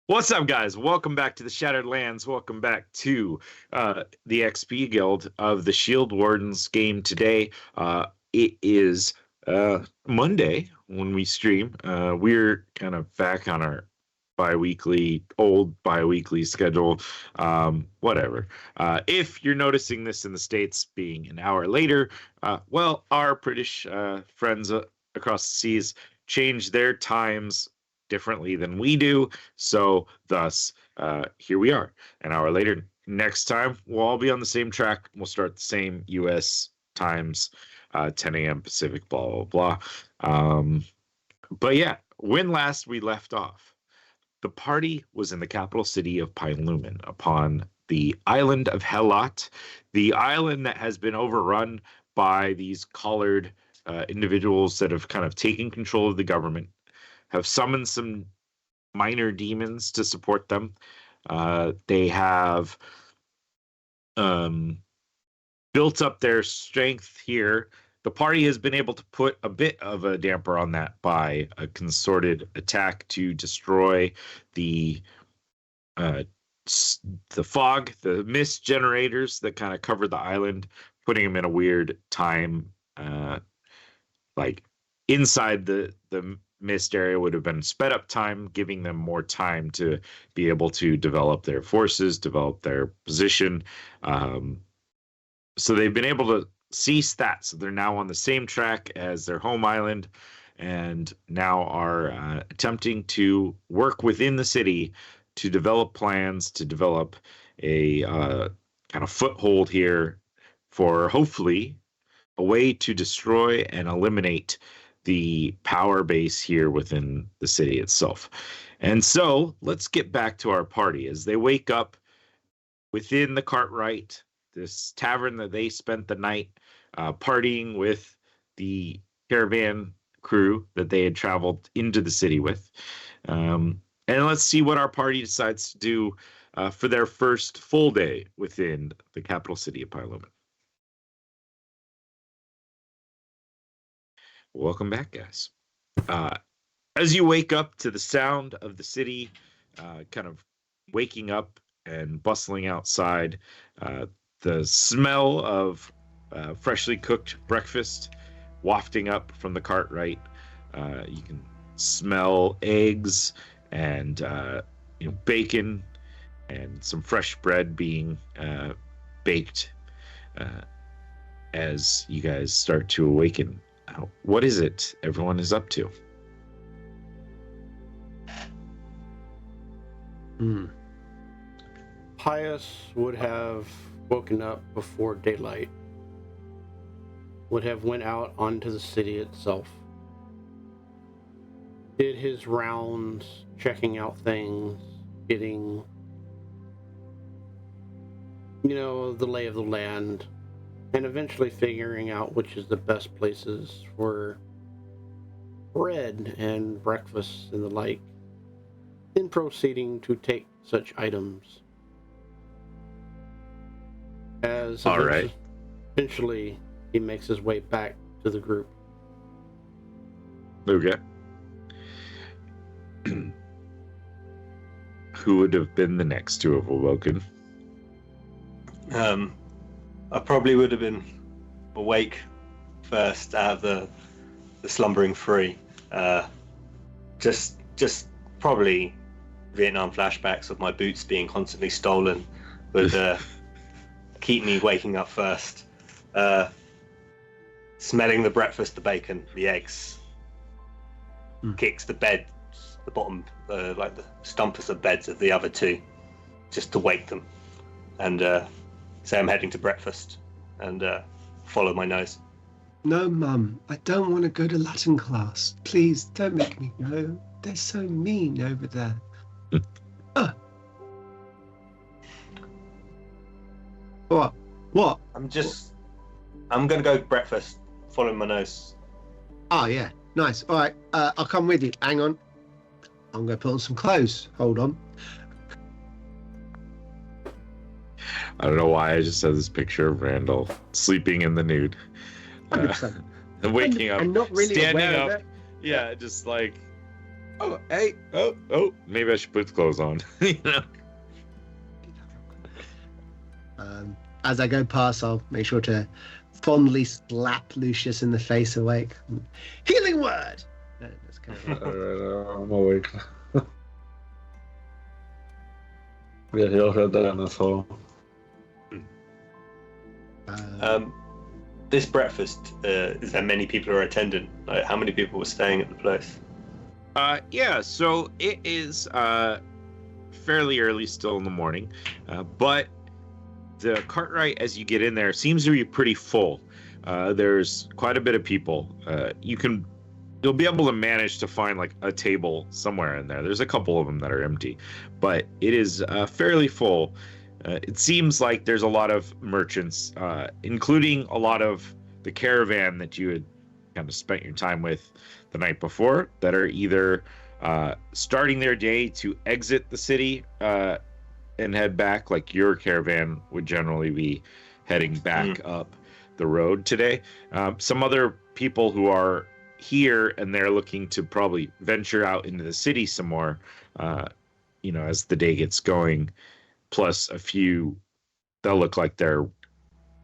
What's up, guys? Welcome back to the Shattered Lands. Welcome back to the XP Guild of the Shield Wardens game today. It is Monday when we stream. We're kind of back on our old bi-weekly schedule. Whatever. If you're noticing this in the States being an hour later, well, our British friends across the seas changed their times differently than we do. So thus, here we are an hour later. Next time, we'll all be on the same track. We'll start the same U.S. times, 10 a.m. Pacific, blah, blah, blah. But yeah, when last we left off, the party was in the capital city of Pylumen upon the island of Helot, the island that has been overrun by these collared individuals that have kind of taken control of the government, have summoned some minor demons to support them. They have built up their strength here. The party has been able to put a bit of a damper on that by a concerted attack to destroy the fog, the mist generators that kind of cover the island, putting them in a weird time, like inside the mist area would have been sped up time, giving them more time to be able to develop their forces, develop their position. So they've been able to cease that. So they're now on the same track as their home island and now are attempting to work within the city to develop plans, to develop a kind of foothold here for hopefully a way to destroy and eliminate the power base here within the city itself. And so let's get back to our party as they wake up within the Cartwright, this tavern that they spent the night partying with the caravan crew that they had traveled into the city with. And let's see what our party decides to do for their first full day within the capital city of Pylumen. Welcome back, guys. As you wake up to the sound of the city, kind of waking up and bustling outside, the smell of freshly cooked breakfast wafting up from the Cartwright. You can smell eggs and bacon and some fresh bread being baked as you guys start to awaken. What is it everyone is up to? Pius would have woken up before daylight, would have went out onto the city itself, did his rounds, checking out things, getting, the lay of the land, and eventually figuring out which is the best places for bread and breakfast and the like, then proceeding to take such items. As All right. Eventually he makes his way back to the group. Okay. Who would have been the next to have awoken? I probably would have been awake first out of the slumbering free. Just probably Vietnam flashbacks of my boots being constantly stolen would keep me waking up first. Smelling the breakfast, the bacon, the eggs, kicks the bed, the bottom, like the stumpers of beds of the other two, just to wake them, and say I'm heading to breakfast, and follow my nose. No, Mum, I don't want to go to Latin class. Please don't make me go. They're so mean over there. What? I'm gonna go breakfast, following my nose. Oh, yeah. Nice. All right. I'll come with you. Hang on. I'm going to put on some clothes. Hold on. I don't know why I just have this picture of Randall sleeping in the nude. 100%. Waking up, I'm not really standing aware up. of it. Yeah, just like, oh, hey, maybe I should put the clothes on. You know? As I go past, I'll make sure to fondly slap Lucius in the face awake. Healing word! That's kind of... I'm awake. Yeah, he'll head down as well. This breakfast, is there many people who are attending? Like, how many people were staying at the place? Yeah, so it is fairly early still in the morning, but the Cartwright, as you get in there, seems to be pretty full. There's quite a bit of people. You'll be able to manage to find like a table somewhere in there. There's a couple of them that are empty, but it is fairly full. It seems like there's a lot of merchants, including a lot of the caravan that you had kind of spent your time with the night before, that are either starting their day to exit the city and head back, like your caravan would generally be heading back up the road today. Some other people who are here and they're looking to probably venture out into the city some more, as the day gets going, plus a few that look like they're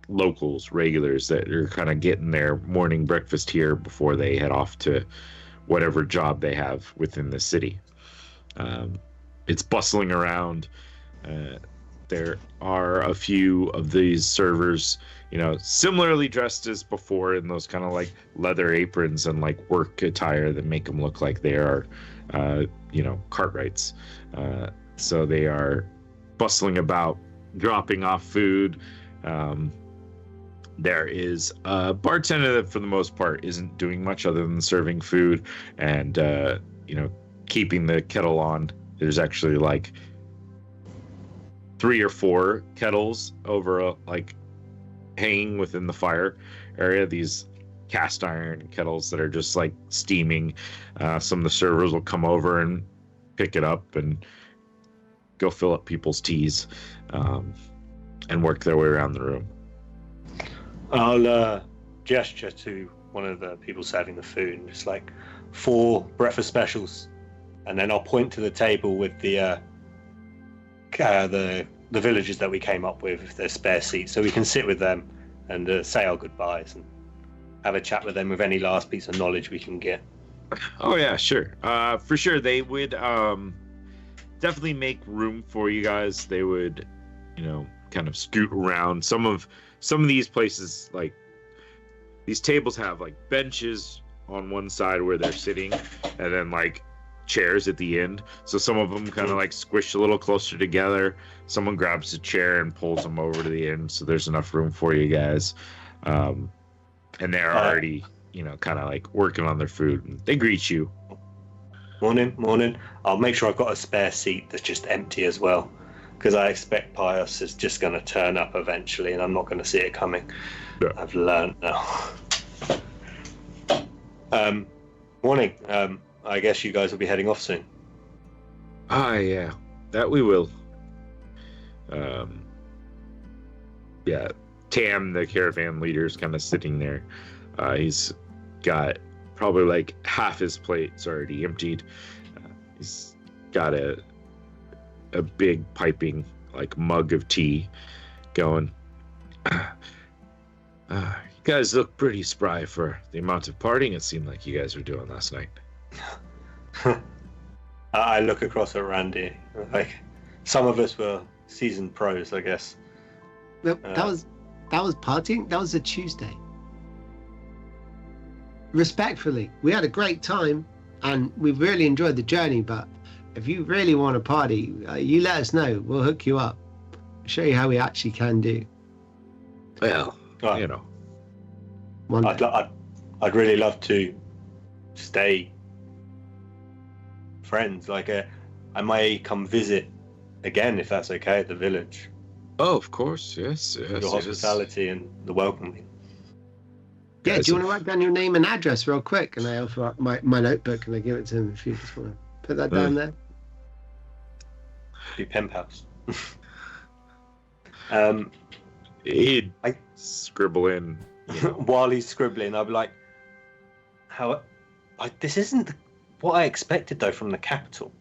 locals, regulars that are kind of getting their morning breakfast here before they head off to whatever job they have within the city. It's bustling around. There are a few of these servers, similarly dressed as before in those kind of like leather aprons and like work attire that make them look like they are, Cartwrights. So they are bustling about, dropping off food. There is a bartender that for the most part isn't doing much other than serving food and, keeping the kettle on. There's actually like 3 or 4 kettles over hanging within the fire area, these cast iron kettles that are just like steaming. Some of the servers will come over and pick it up and go fill up people's teas, and work their way around the room. I'll gesture to one of the people serving the food and just like 4 breakfast specials, and then I'll point to the table with the villagers that we came up with, if there's spare seats, so we can sit with them and say our goodbyes and have a chat with them with any last piece of knowledge we can get. Oh yeah, sure. For sure, they would definitely make room for you guys. They would, kind of scoot around. Some of these places, like these tables, have like benches on one side where they're sitting, and then like chairs at the end. So some of them kind of like squish a little closer together. Someone grabs a chair and pulls them over to the end, so there's enough room for you guys. And they're already, kind of like working on their food. And they greet you. Morning. I'll make sure I've got a spare seat that's just empty as well, because I expect Pius is just going to turn up eventually, and I'm not going to see it coming. Yeah. I've learned now. Morning. I guess you guys will be heading off soon. Yeah, that we will. Yeah, Tam, the caravan leader, is kind of sitting there. He's got probably like half his plate's already emptied. He's got a big piping like mug of tea going. You guys look pretty spry for the amount of partying it seemed like you guys were doing last night. I look across at Randy. Like, some of us were seasoned pros, I guess. Well, that was partying. That was a Tuesday. Respectfully, we had a great time and we really enjoyed the journey. But if you really want to party, you let us know. We'll hook you up. Show you how we actually can do. Well, I'd really love to stay friends. Like, I may come visit again if that's okay at the village. Oh, of course, yes. Your hospitality and the welcoming. Yeah, do you want to write down your name and address real quick? And I open up my notebook and I give it to him if you just want to put that down there. Be pen pals. He'd scribble in. While he's scribbling, I'll be like, this isn't what I expected though from the capital.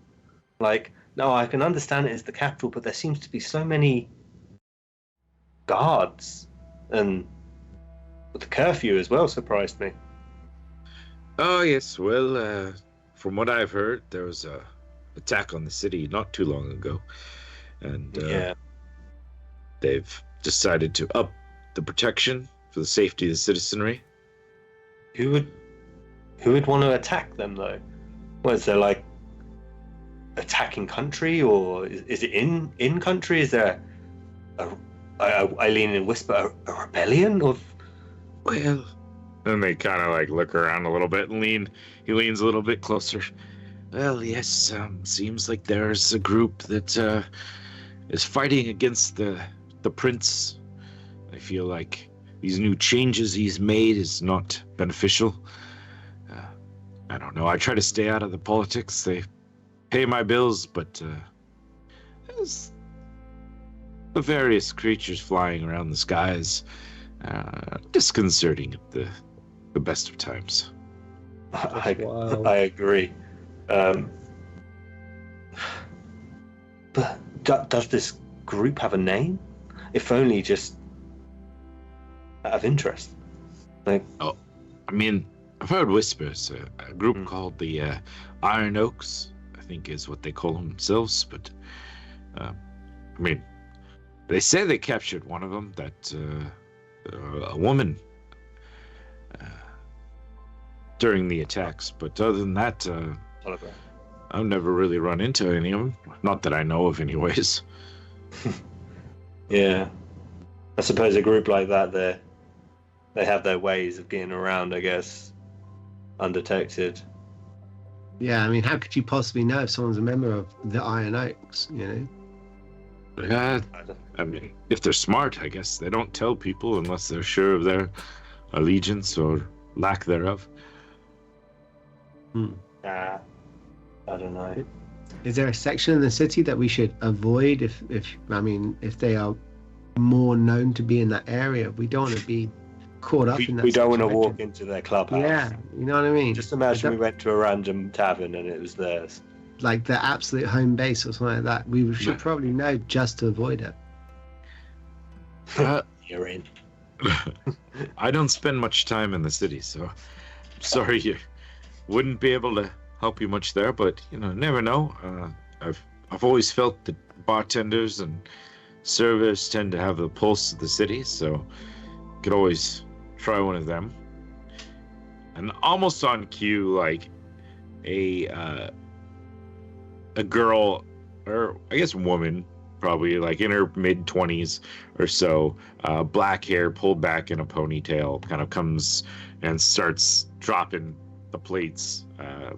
Like, no, I can understand it as the capital, but there seems to be so many guards, and the curfew as well surprised me. Oh yes, well, from what I've heard, there was a attack on the city not too long ago, and they've decided to up the protection for the safety of the citizenry. Who would want to attack them though? Was there like attacking country, or is it in country? Is there I lean and whisper a rebellion of? Well, then they kind of like look around a little bit and he leans a little bit closer. Well, yes, seems like there's a group that is fighting against the prince. I feel like these new changes he's made is not beneficial. I don't know. I try to stay out of the politics. They pay my bills, but there's the various creatures flying around the skies, disconcerting at the best of times. I Wow. agree. But does this group have a name? If only just out of interest. Like, I mean, I've heard whispers. A group called the Iron Oaks, I think is what they call themselves. But, I mean, they say they captured one of them, that a woman, during the attacks. But other than that, I've never really run into any of them. Not that I know of, anyways. yeah, I suppose a group like that, they have their ways of getting around, I guess, undetected. Yeah, I mean, how could you possibly know if someone's a member of the Iron Oaks, you know? Yeah, I mean, if they're smart, I guess they don't tell people unless they're sure of their allegiance or lack thereof. I don't know. Is there a section in the city that we should avoid if they are more known to be in that area? We don't want to be caught up in that. We don't want to situation. walk into their clubhouse. Yeah, you know what I mean? Just imagine we went to a random tavern and it was theirs. Like the absolute home base or something like that. We should probably know just to avoid it. You're in. I don't spend much time in the city, so I'm sorry you wouldn't be able to help you much there. But never know. I've always felt that bartenders and servers tend to have the pulse of the city, so could always try one of them. And almost on cue, like a girl, or I guess woman, probably like in her mid-20s or so, black hair pulled back in a ponytail, kind of comes and starts dropping the plates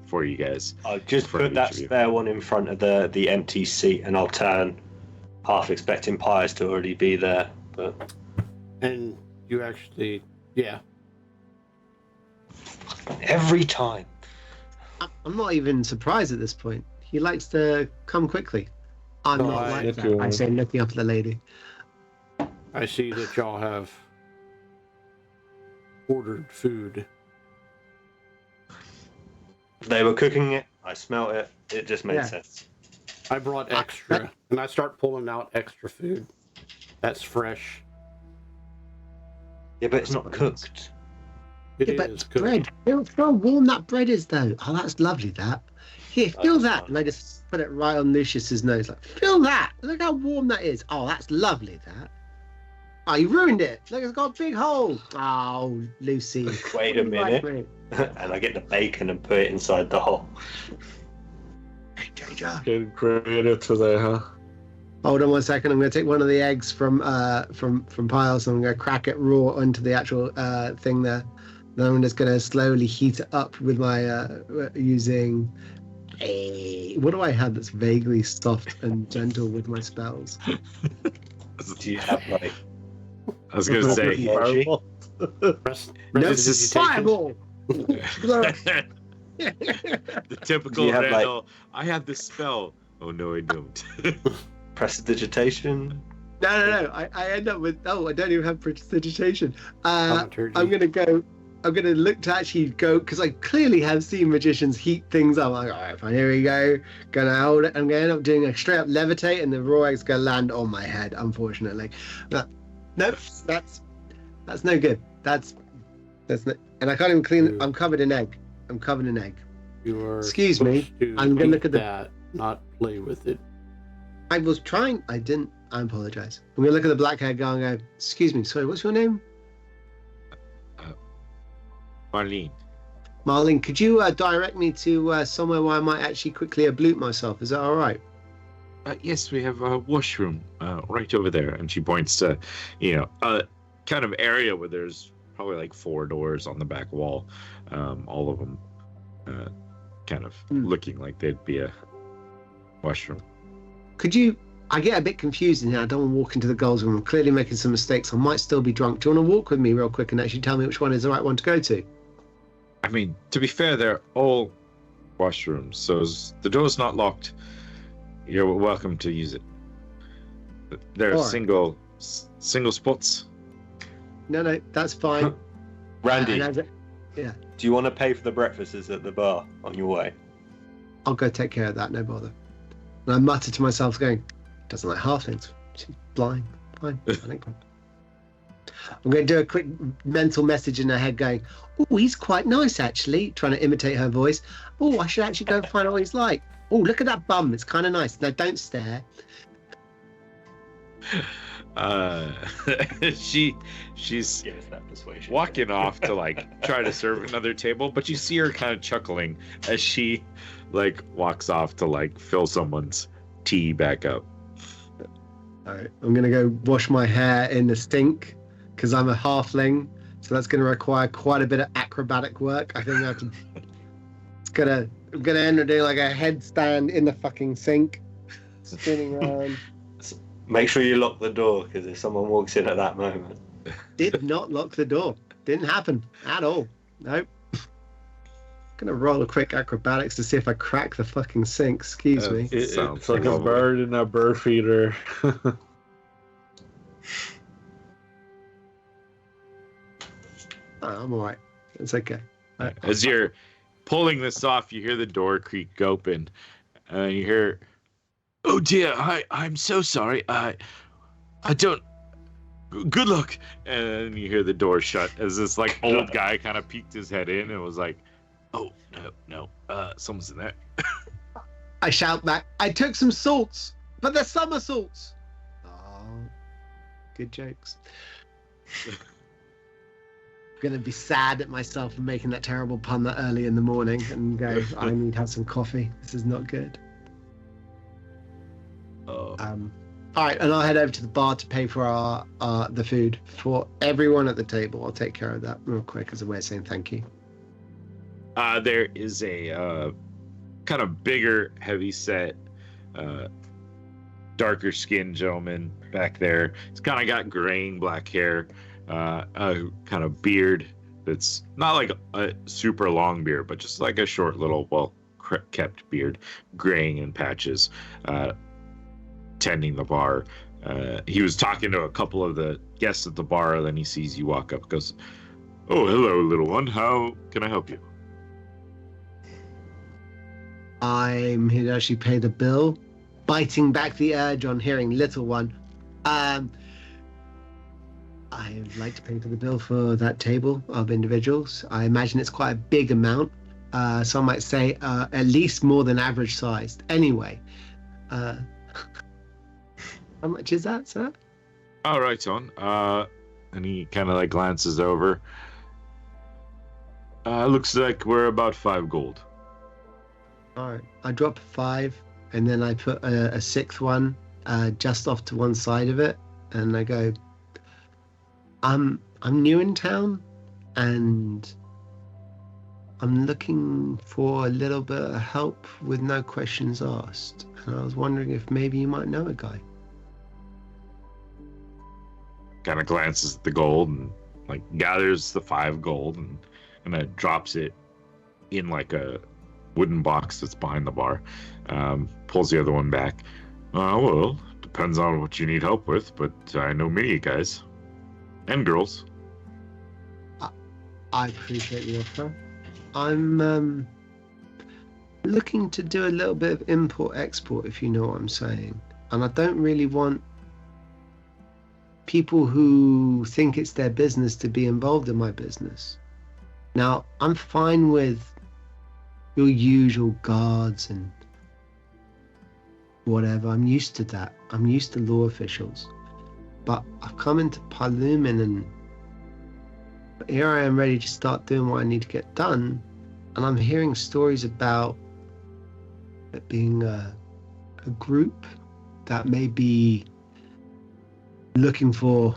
for you guys. I'll just put that spare one in front of the empty seat, and I'll turn, half expecting Pius to already be there. But And you actually, yeah. every time. I'm not even surprised at this point. He likes to come quickly. I'm No, not I- like that. I say looking up at the lady. I see that y'all have ordered food. They were cooking it. I smelt it. It just made Yeah. sense. I brought extra, and I start pulling out extra food. That's fresh. Yeah, but it's not cooked. It Yeah, is but cooked. bread. Feel how warm that bread is, though. Oh, that's lovely. That. Here, feel That's that. fine. And I just put it right on Lucius's nose. Like, feel that. Look how warm that is. Oh, that's lovely. That. Oh, you ruined it. Look, it's got a big hole. Oh, Lucy. Wait a What do you like, minute. mate? And I get the bacon and put it inside the hole. Hey, Danger. Getting creative today, huh? Hold on 1 second. I'm going to take one of the eggs from Piles, and I'm going to crack it raw onto the actual thing there. Then I'm just going to slowly heat it up with my using what do I have that's vaguely soft and gentle with my spells? Do you have like? I was gonna say, Fireball? No, This is fireball. the typical Do you have, like- Randall. I have this spell. Oh no, I don't. Prestidigitation? No. I end up with I don't even have prestidigitation. Thaumaturgy. I'm gonna go I'm gonna look to actually go because I clearly have seen magicians heat things up. I'm like, all right, fine, here we go. Gonna hold it. I'm gonna end up doing a straight up levitate, and the raw egg's gonna land on my head. Unfortunately, nope, that's no good. That's no, and I can't even clean. I'm covered in egg. I'm covered in egg. You are Excuse me. supposed to I'm gonna look eat at the. that, not play with it. I was trying. I didn't. I apologize. I'm gonna look at the black hair guy and go, excuse me. Sorry, what's your name? Marlene. Marlene, could you direct me to somewhere where I might actually quickly ablute myself? Is that all right? Yes, we have a washroom right over there. And she points to, a kind of area where there's probably like 4 doors on the back wall. All of them kind of looking like they'd be a washroom. Could you... I get a bit confused in here. I don't want to walk into the girls' room. I'm clearly making some mistakes. I might still be drunk. Do you want to walk with me real quick and actually tell me which one is the right one to go to? I mean, to be fair, they're all washrooms, so the door's not locked. You're welcome to use it. They're All single spots. No, that's fine. Randy, yeah, do you want to pay for the breakfasts at the bar on your way? I'll go take care of that. No bother. And I mutter to myself, going, doesn't like halflings. She's blind. Fine. I think. I'm going to do a quick mental message in her head going, oh, he's quite nice, actually, trying to imitate her voice. Oh, I should actually go and find out what he's like. Oh, look at that bum. It's kind of nice. No, don't stare. She's Yes, that persuasion. walking off to like try to serve another table, but you see her kind of chuckling as she like walks off to like fill someone's tea back up. All right, I'm going to go wash my hair in the sink because I'm a halfling. So that's going to require quite a bit of acrobatic work. I think I have to... I'm going to end up doing like a headstand in the fucking sink, spinning around. Make sure you lock the door, because if someone walks in at that moment. Did not lock the door. Didn't happen at all. Nope. Gonna roll a quick acrobatics to see if I crack the fucking sink. Excuse me. It's Sounds like a lovely. bird in a bird feeder. Oh, I'm alright. It's okay. As you're pulling this off, you hear the door creak open, and you hear, "Oh dear, I'm so sorry. I don't. Good luck." And you hear the door shut as this like old guy kind of peeked his head in and was like, "Oh no, someone's in there." I shout back, I took some salts, but they're summer salts. Oh, good jokes. Gonna be sad at myself for making that terrible pun that early in the morning and go, I need to have some coffee. This is not good. Oh. All right, and I'll head over to the bar to pay for the food for everyone at the table. I'll take care of that real quick as a way of saying thank you. There is a kind of bigger, heavy-set, darker-skinned gentleman back there. He's kind of got graying black hair, a kind of beard that's not like a super long beard, but just like a short little, well-kept beard, graying in patches, tending the bar. He was talking to a couple of the guests at the bar, then he sees you walk up, goes, "Oh, hello, little one. How can I help you?" I'm here to actually pay the bill, biting back the urge on hearing little one. I'd like to pay for the bill for that table of individuals. I imagine it's quite a big amount. Some might say at least more than average sized. Anyway, how much is that, sir? All right, son. And he kind of like glances over. Looks like we're about 5 gold. All right, I drop 5, and then I put a 6th one just off to one side of it, and I go, I'm new in town, and I'm looking for a little bit of help with no questions asked. And I was wondering if maybe you might know a guy. Kind of glances at the gold and like gathers the 5 gold and drops it in like a wooden box that's behind the bar. Pulls the other one back. Well, depends on what you need help with, but I know many guys and girls. I appreciate the offer. I'm looking to do a little bit of import-export, if you know what I'm saying. And I don't really want people who think it's their business to be involved in my business. Now, I'm fine with your usual guards and whatever. I'm used to that. I'm used to law officials. But I've come into Palumin and here I am ready to start doing what I need to get done. And I'm hearing stories about it being a group that may be looking for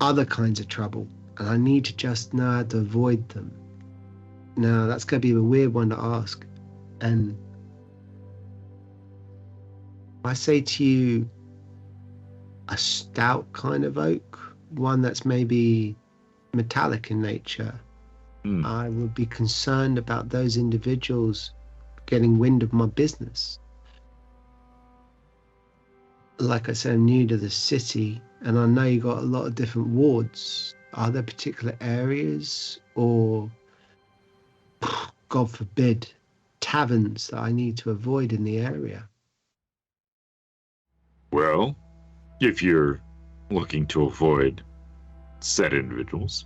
other kinds of trouble. And I need to just know how to avoid them. Now, that's going to be a weird one to ask. And I say to you, a stout kind of oak, one that's maybe metallic in nature. I would be concerned about those individuals getting wind of my business. Like I said, I'm new to the city, and I know you got a lot of different wards. Are there particular areas or, God forbid, taverns that I need to avoid in the area? Well, if you're looking to avoid said individuals,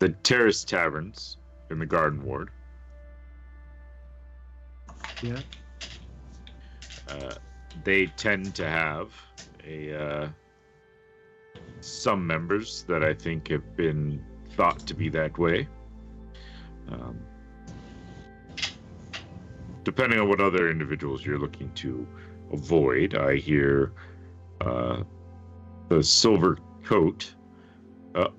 the Terrace Taverns in the Garden Ward. Yeah. They tend to have some members that I think have been thought to be that way. Depending on what other individuals you're looking to avoid, I hear the Silver Coat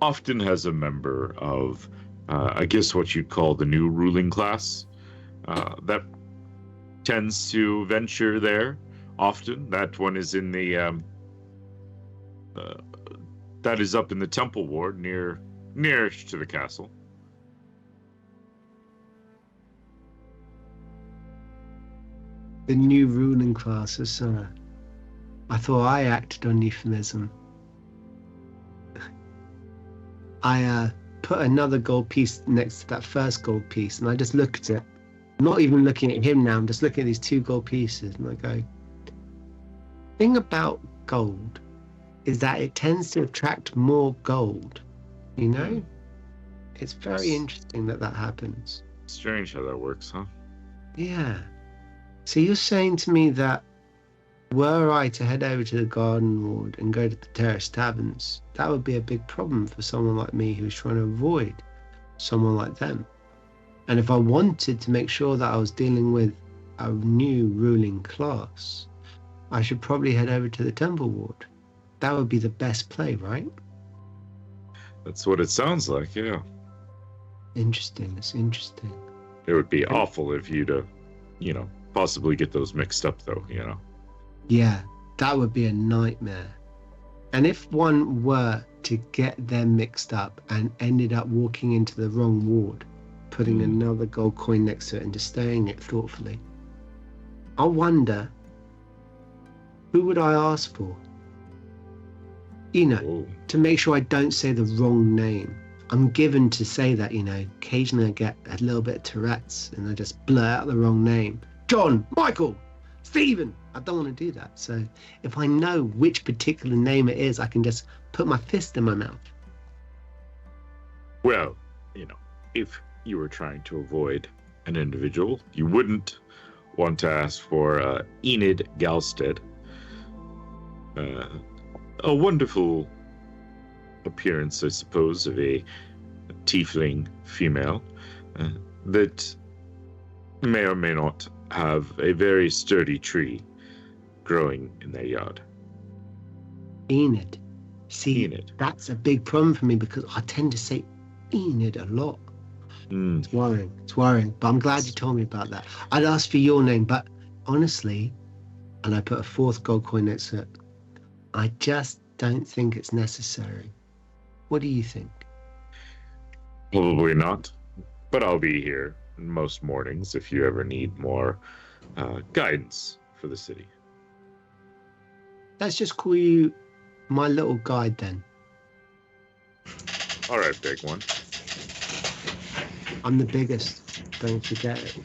often has a member of, I guess what you'd call the new ruling class that tends to venture there often. That one is in the that is up in the Temple Ward nearest to the castle. The new ruling classes. I thought I acted on euphemism. I put another gold piece next to that first gold piece, and I just look at it. I'm not even looking at him now. I'm just looking at these two gold pieces, and I go, thing about gold is that it tends to attract more gold, you know? It's very interesting that happens. Strange how that works, huh? Yeah. So you're saying to me that were I to head over to the Garden Ward and go to the Terrace Taverns, that would be a big problem for someone like me who's trying to avoid someone like them. And if I wanted to make sure that I was dealing with a new ruling class, I should probably head over to the Temple Ward. That would be the best play, right? That's what it sounds like, yeah. Interesting. It's interesting. It would be awful if you to, possibly get those mixed up, though, Yeah, that would be a nightmare. And if one were to get them mixed up and ended up walking into the wrong ward, putting another gold coin next to it and just staying it thoughtfully, I wonder, who would I ask for? To make sure I don't say the wrong name. I'm given to say that, occasionally I get a little bit of Tourette's and I just blurt out the wrong name. John, Michael, Stephen. I don't want to do that. So if I know which particular name it is, I can just put my fist in my mouth. Well, if you were trying to avoid an individual, you wouldn't want to ask for Enid Galstead. A wonderful appearance, I suppose, of a tiefling female that may or may not have a very sturdy tree growing in their yard. Enid. See, Enid. That's a big problem for me because I tend to say Enid a lot. It's worrying. But I'm glad you told me about that. I'd ask for your name, but honestly, and I put a fourth gold coin next to it, I just don't think it's necessary. What do you think? Probably not, but I'll be here most mornings if you ever need more guidance for the city. Let's just call you my little guide then. All right, big one. I'm the biggest. Don't forget it.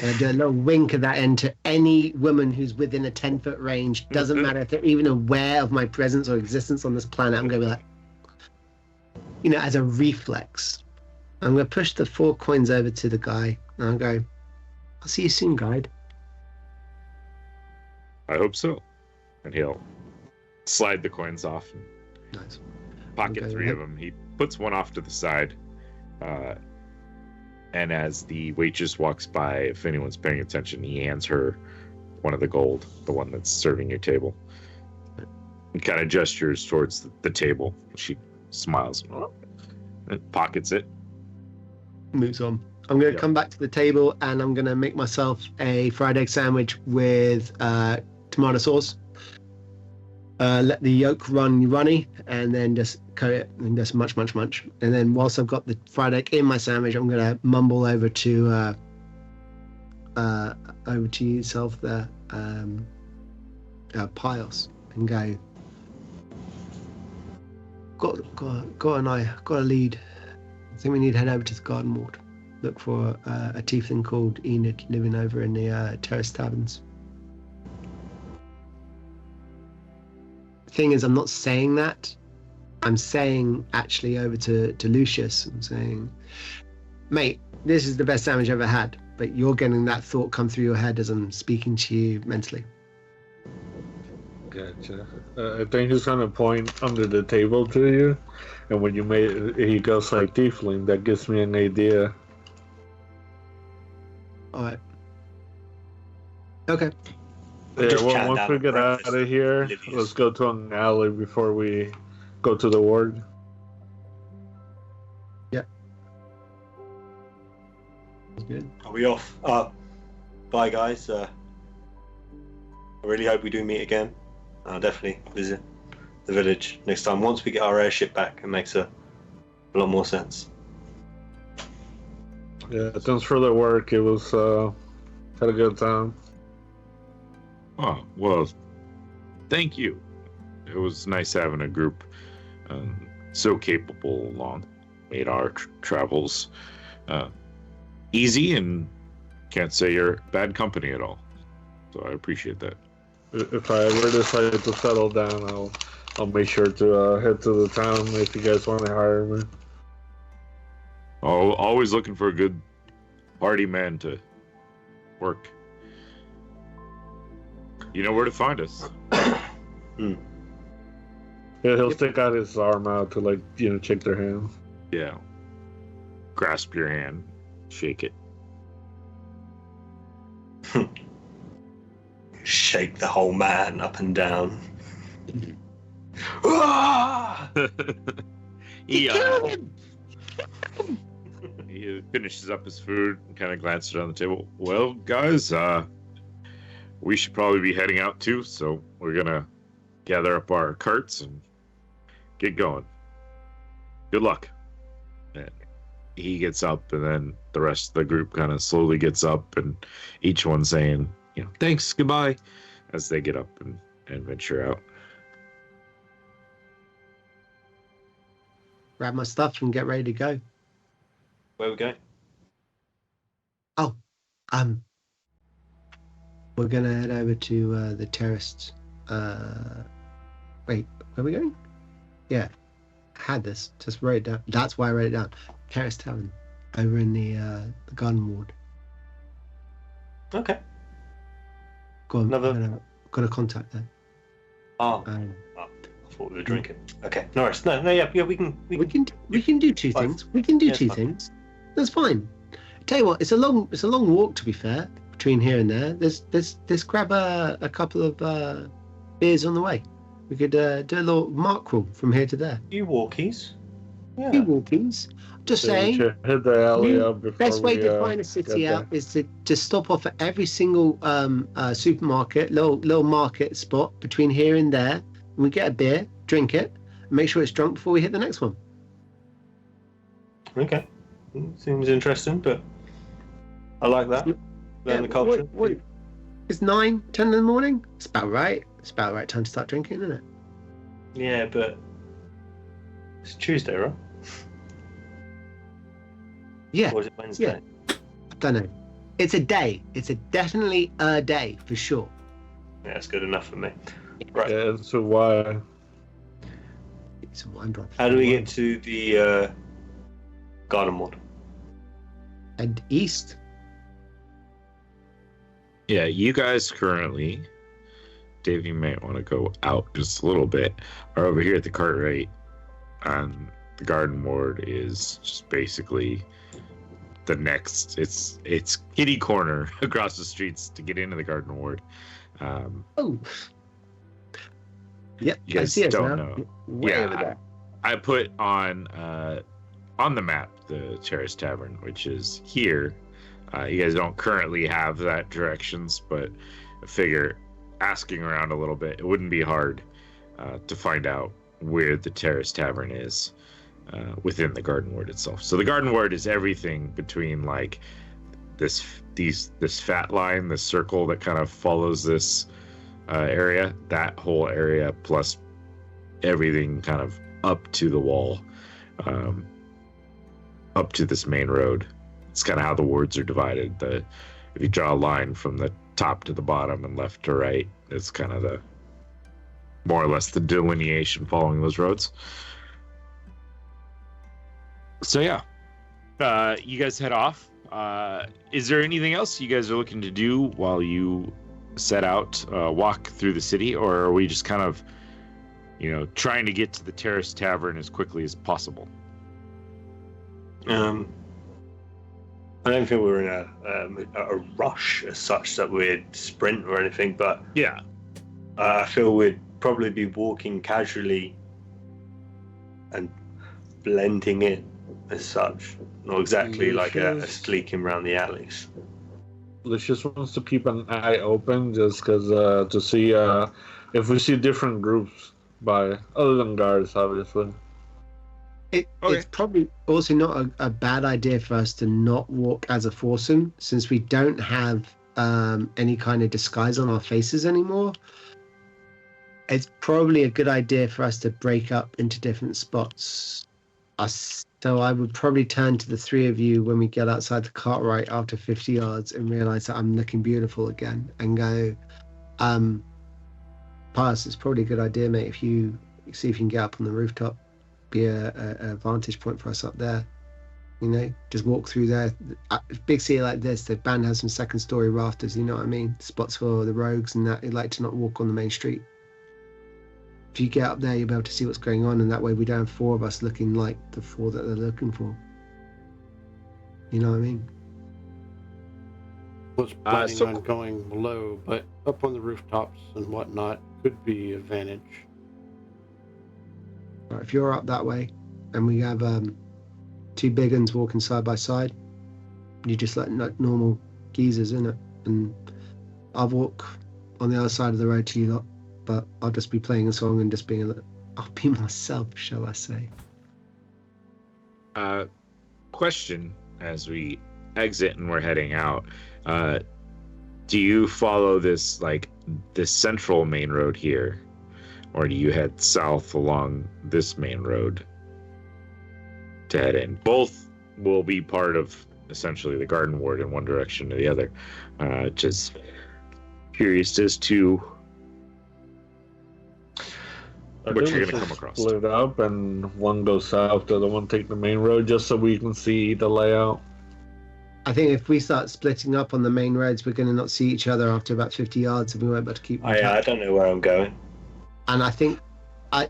I do a little wink of that end to any woman who's within a 10-foot range. Doesn't matter if they're even aware of my presence or existence on this planet. I'm going to be like, as a reflex, I'm going to push the 4 coins over to the guy. And I'll go, I'll see you soon, guide. I hope so. And he'll slide the coins off and Nice. pocket Okay, 3 of them. He puts one off to the side. And as the waitress walks by, if anyone's paying attention, he hands her one of the gold, the one that's serving your table. And kind of gestures towards the table. She smiles and pockets it. Moves on. I'm going to come back to the table and I'm going to make myself a fried egg sandwich with tomato sauce. Let the yolk run runny and then just coat it and just munch. And then whilst I've got the fried egg in my sandwich, I'm going to mumble over to yourself there, Pios, and go, got a lead. I think we need to head over to the garden ward. Look for a tiefling called Enid living over in the terrace taverns. Thing is, I'm not saying that. I'm saying actually over to Lucius. I'm saying, mate, this is the best sandwich I've ever had. But you're getting that thought come through your head as I'm speaking to you mentally. Gotcha. I think he's trying to point under the table to you, and when he goes like tiefling, that gives me an idea. All right. Okay. Yeah, Just well, chat once down we at get out breakfast. of here, Livius. let's go to an alley before we go to the ward. That's good. Are we off? Bye, guys. I really hope we do meet again. I'll definitely visit the village next time. Once we get our airship back, it makes a lot more sense. Yeah, thanks for the work. It was had a good time. Oh, well, thank you. It was nice having a group so capable along. Made our travels easy, and can't say you're bad company at all. So I appreciate that. If I ever decide to settle down, I'll make sure to head to the town if you guys want to hire me. Oh, always looking for a good party man to work. You know where to find us. Yeah, he'll stick out his arm out to shake their hands. Yeah. Grasp your hand, shake it. Shake the whole man up and down. Ah! he finishes up his food and kind of glances around the table. Well, guys, we should probably be heading out too, so we're gonna gather up our carts and get going. Good luck. And he gets up, and then the rest of the group kind of slowly gets up, and each one saying, thanks, goodbye, as they get up and venture out. Grab my stuff and get ready to go. Where we go? We're gonna head over to the terraced. Wait, where are we going? Yeah, I had this. Just wrote it down. That's why I wrote it down. Terrace Tavern, over in the garden ward. Okay. Go on. Another- Got a contact there. Oh, I thought we were drinking. Okay, no worries. No, yeah, we can. We can do two Fine. things. We can do Yeah, two it's fine. things. That's fine. Tell you what, it's a long walk, to be fair, between here and there. Let's grab a couple of beers on the way. We could do a little mark crawl from here to there. You walkies. Yeah. Few walkings. Just So we saying. should hit the alley the up before Best way we, to find a city get out is to stop off at every single supermarket, little market spot between here and there. And we get a beer, drink it, and make sure it's drunk before we hit the next one. Okay. Seems interesting, but I like that. Learn the culture. It's 9, 10 in the morning. It's about right. It's about the right time to start drinking, isn't it? Yeah, but it's Tuesday, right? Yeah. Or was it Wednesday? I don't know. It's a day. It's definitely a day for sure. Yeah, that's good enough for me. Right. Yeah, so why? It's a wine drop. How do we get to the garden ward? And east. Yeah, you guys currently, Dave, you might want to go out just a little bit, are over here at the cart right, and the garden ward is just basically the next. It's kitty corner across the streets to get into the garden ward. Oh. Yep, You I guys see it don't now. know. Way over there. I put on the map the Terrace Tavern, which is here. You guys don't currently have that directions, but I figure asking around a little bit, it wouldn't be hard to find out where the Terrace Tavern is within the Garden Ward itself. So the Garden Ward is everything between like this fat line, this circle that kind of follows this area, that whole area, plus everything kind of up to the wall, up to this main road. It's kind of how the wards are divided. If you draw a line from the top to the bottom and left to right, it's kind of the more or less the delineation following those roads. So yeah, you guys head off. Is there anything else you guys are looking to do while you set out, walk through the city, or are we just kind of, trying to get to the Terrace Tavern as quickly as possible? I don't think we're in a rush as such that we'd sprint or anything, but Yeah. I feel we'd probably be walking casually and blending in as such, not exactly like a sneaking around the alleys. Lucius wants to keep an eye open just because to see if we see different groups by other than guards, obviously. It's probably also not a bad idea for us to not walk as a foursome, since we don't have any kind of disguise on our faces anymore. It's probably a good idea for us to break up into different spots. So I would probably turn to the three of you when we get outside the cart right after 50 yards and realize that I'm looking beautiful again, and go, Pius, it's probably a good idea, mate, if you see if you can get up on the rooftop. Be a vantage point for us up there, just walk through there. Big city like this, the band has some second story rafters, you know what I mean, spots for the rogues and that. They like to not walk on the main street. If you get up there, you'll be able to see what's going on, and that way we don't have four of us looking like the four that they're looking for, you know what I mean. Was planning on going below, but up on the rooftops and whatnot could be advantage. Right, if you're up that way and we have two big uns walking side by side, you just like normal geezers, innit? And I'll walk on the other side of the road to you lot, but I'll just be playing a song and just being I'll be myself, shall I say. Question as we exit and we're heading out, do you follow this central main road here, or do you head south along this main road to head in? Both will be part of essentially the garden ward in one direction or the other. Just curious as to what you're going to come across. Split up and one goes south, the other one take the main road, just so we can see the layout. I think if we start splitting up on the main roads, we're going to not see each other after about 50 yards, and we won't be able to keep. I don't know where I'm going. And I think our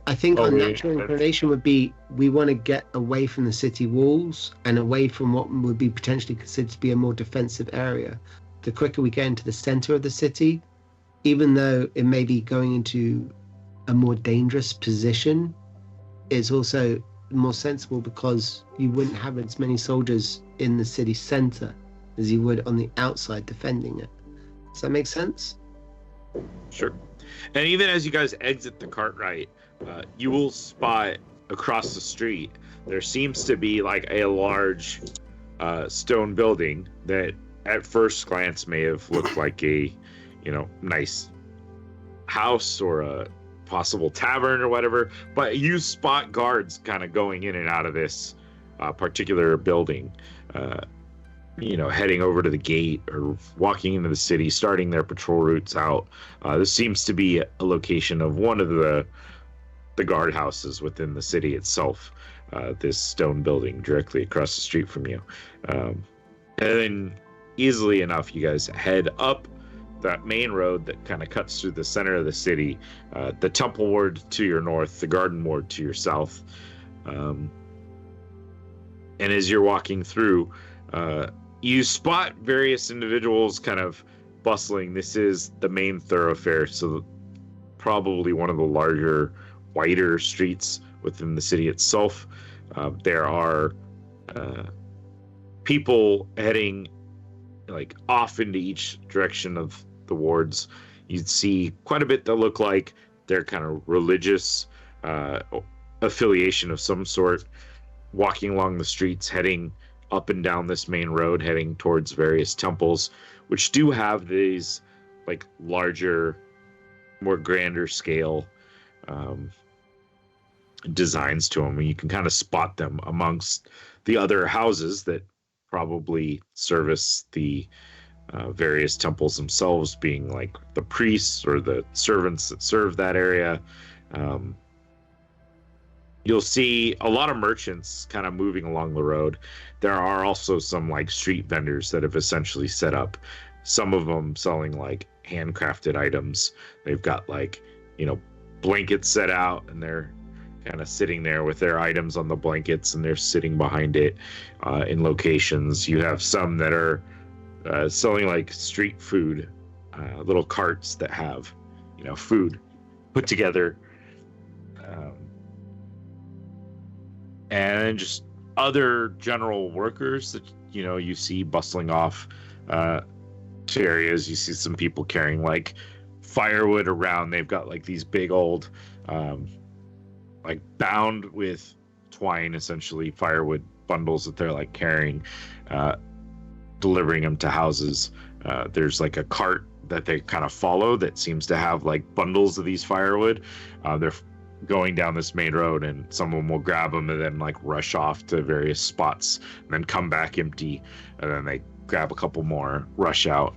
natural inclination would be we want to get away from the city walls and away from what would be potentially considered to be a more defensive area. The quicker we get into the center of the city, even though it may be going into a more dangerous position, it's also more sensible because you wouldn't have as many soldiers in the city center as you would on the outside defending it. Does that make sense? Sure. And even as you guys exit the cart right, you will spot across the street, there seems to be like a large stone building that at first glance may have looked like a, nice house or a possible tavern or whatever, but you spot guards kind of going in and out of this particular building, heading over to the gate or walking into the city, starting their patrol routes out. This seems to be a location of one of the guardhouses within the city itself. This stone building directly across the street from you. And then easily enough, you guys head up that main road that kind of cuts through the center of the city, the Temple Ward to your north, the Garden Ward to your south. And as you're walking through, you spot various individuals kind of bustling. This is the main thoroughfare, so probably one of the larger, wider streets within the city itself. There are people heading like off into each direction of the wards. You'd see quite a bit that look like they're kind of religious affiliation of some sort, walking along the streets, heading up and down this main road, heading towards various temples, which do have these like larger, more grander scale designs to them. And you can kind of spot them amongst the other houses that probably service the various temples themselves, being like the priests or the servants that serve that area. You'll see a lot of merchants kind of moving along the road. There are also some like street vendors that have essentially set up, some of them selling like handcrafted items. They've got like, blankets set out, and they're kind of sitting there with their items on the blankets, and they're sitting behind it in locations. You have some that are selling like street food, little carts that have, food put together. And just other general workers that, you see bustling off to areas. You see some people carrying like firewood around. They've got like these big old, like bound with twine, essentially firewood bundles that they're like carrying, delivering them to houses. There's like a cart that they kind of follow that seems to have like bundles of these firewood. They're going down this main road, and someone will grab them and then like rush off to various spots and then come back empty, and then they grab a couple more, rush out.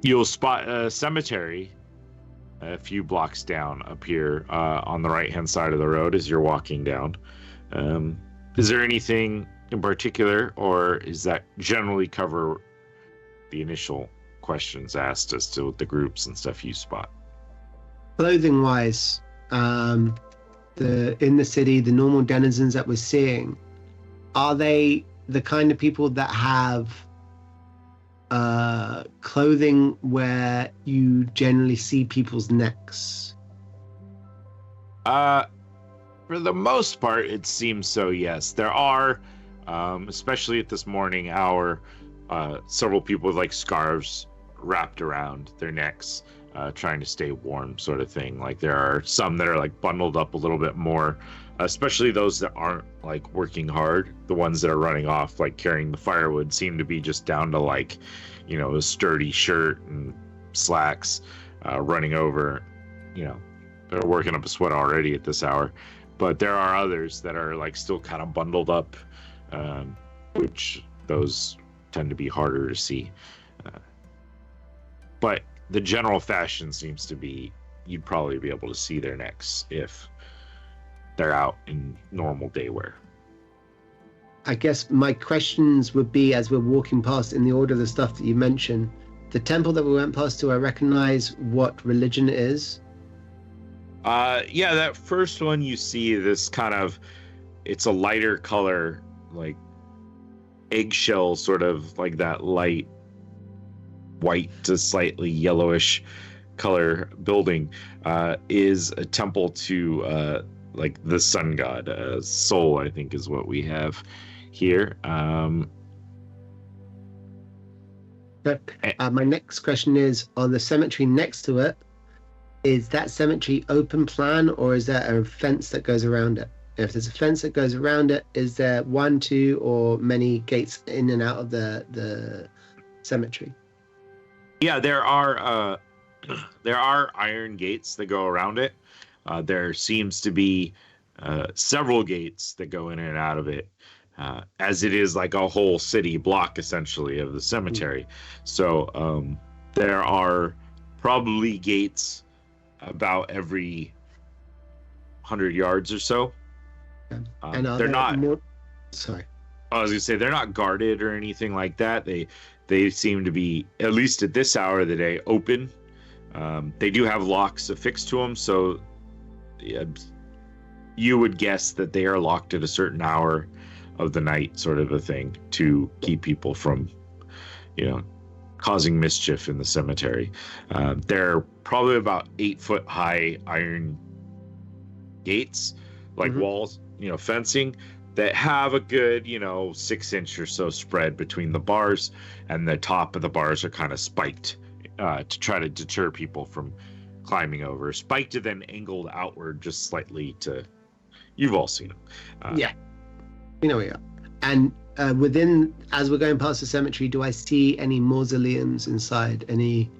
You'll spot a cemetery a few blocks down up here on the right hand side of the road as you're walking down. Is there anything in particular, or is that generally cover the initial questions asked as to the groups and stuff you spot? Clothing wise, in the city, the normal denizens that we're seeing, are they the kind of people that have clothing where you generally see people's necks? For the most part, it seems so, yes. There are, especially at this morning hour, several people with like scarves wrapped around their necks, trying to stay warm, sort of thing. Like there are some that are like bundled up a little bit more, especially those that aren't like working hard. The ones that are running off, like carrying the firewood, seem to be just down to like, a sturdy shirt and slacks, running over. They're working up a sweat already at this hour. But there are others that are like still kind of bundled up, which those tend to be harder to see. But the general fashion seems to be you'd probably be able to see their necks if they're out in normal day wear. I guess my questions would be, as we're walking past in the order of the stuff that you mentioned, the temple that we went past, do I recognize what religion it is? Yeah, that first one you see, this kind of, it's a lighter color, like eggshell, sort of like that light white to slightly yellowish color building, is a temple to like the sun god. Sol, I think, is what we have here. My next question is, on the cemetery next to it, is that cemetery open plan, or is there a fence that goes around it? If there's a fence that goes around it, is there one, two, or many gates in and out of the cemetery? Yeah, there are iron gates that go around it. There seems to be several gates that go in and out of it, as it is like a whole city block essentially of the cemetery. So there are probably gates about every 100 yards or so. And they're not. Sorry. I was gonna say they're not guarded or anything like that. They seem to be, at least at this hour of the day, open. They do have locks affixed to them, so you would guess that they are locked at a certain hour of the night, sort of a thing, to keep people from, causing mischief in the cemetery. They're probably about 8-foot high iron gates, like walls, fencing, that have a good, 6-inch or so spread between the bars, and the top of the bars are kind of spiked to try to deter people from climbing over. Spiked and then angled outward just slightly to. You've all seen them. Yeah. We know we are. And within, as we're going past the cemetery, do I see any mausoleums inside? Any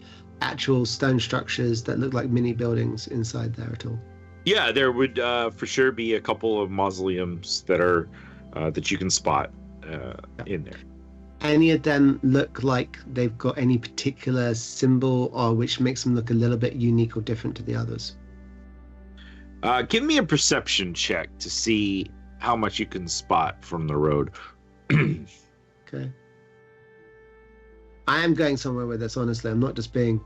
actual stone structures that look like mini buildings inside there at all? Yeah, there would for sure be a couple of mausoleums that are that you can spot in there. Any of them look like they've got any particular symbol, or which makes them look a little bit unique or different to the others? Give me a perception check to see how much you can spot from the road. Okay. I am going somewhere with this, honestly. I'm not just being...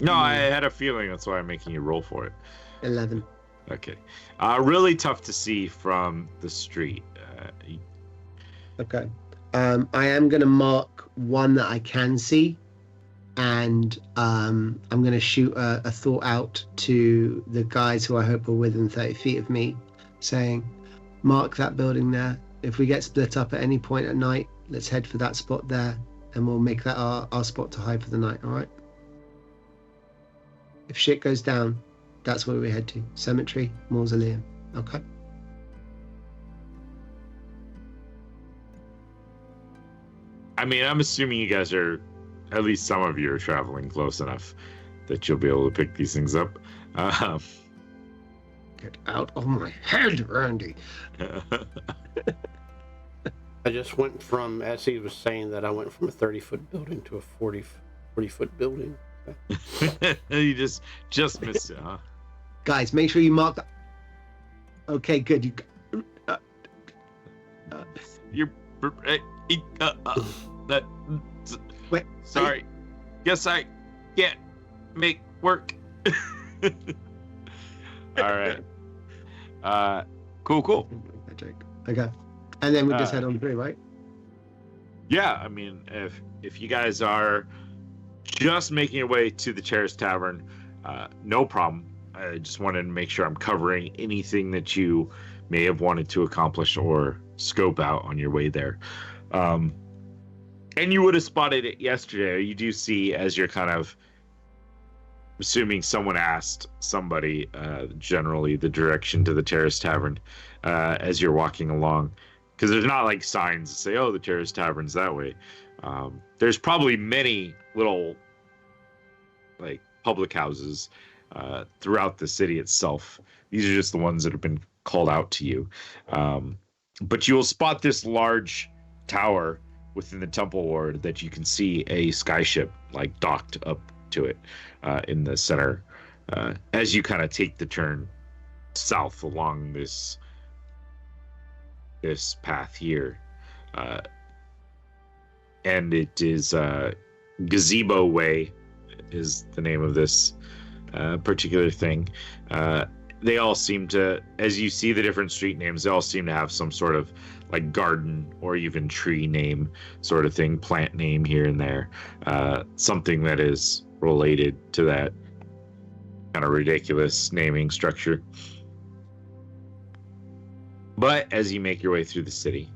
No, I had a feeling. That's why I'm making you roll for it. 11. Okay. Really tough to see from the street. Okay. I am going to mark one that I can see, and I'm going to shoot a thought out to the guys who I hope are within 30 feet of me, saying, mark that building there. If we get split up at any point at night, let's head for that spot there, and we'll make that our spot to hide for the night, all right? If shit goes down, that's where we head to. Cemetery, mausoleum. Okay. I mean, I'm assuming you guys are, at least some of you are traveling close enough that you'll be able to pick these things up. Get out of my head, Randy. I just went from, as he was saying that, I went from a 30-foot building to a 40-foot building. You just missed it, huh? Guys, make sure you mark that. Okay, good. You're that. Wait. Sorry. Guess I can't make work. All right. Cool. Okay. And then we just head on through, right? Yeah, I mean, if you guys are just making your way to the Terrace Tavern, no problem. I just wanted to make sure I'm covering anything that you may have wanted to accomplish or scope out on your way there. And you would have spotted it yesterday. You do see, as you're kind of assuming someone asked somebody, generally the direction to the Terrace Tavern, as you're walking along, because there's not like signs that say, "Oh, the Terrace Tavern's that way." There's probably many little like public houses throughout the city itself. These are just the ones that have been called out to you. But you will spot this large tower within the Temple Ward that you can see a skyship like docked up to it in the center as you kind of take the turn south along this path here. And it is Gazebo Way is the name of this particular thing. They all seem to, as you see the different street names, they all seem to have some sort of like garden or even tree name sort of thing, plant name here and there, something that is related to that kind of ridiculous naming structure. But as you make your way through the city,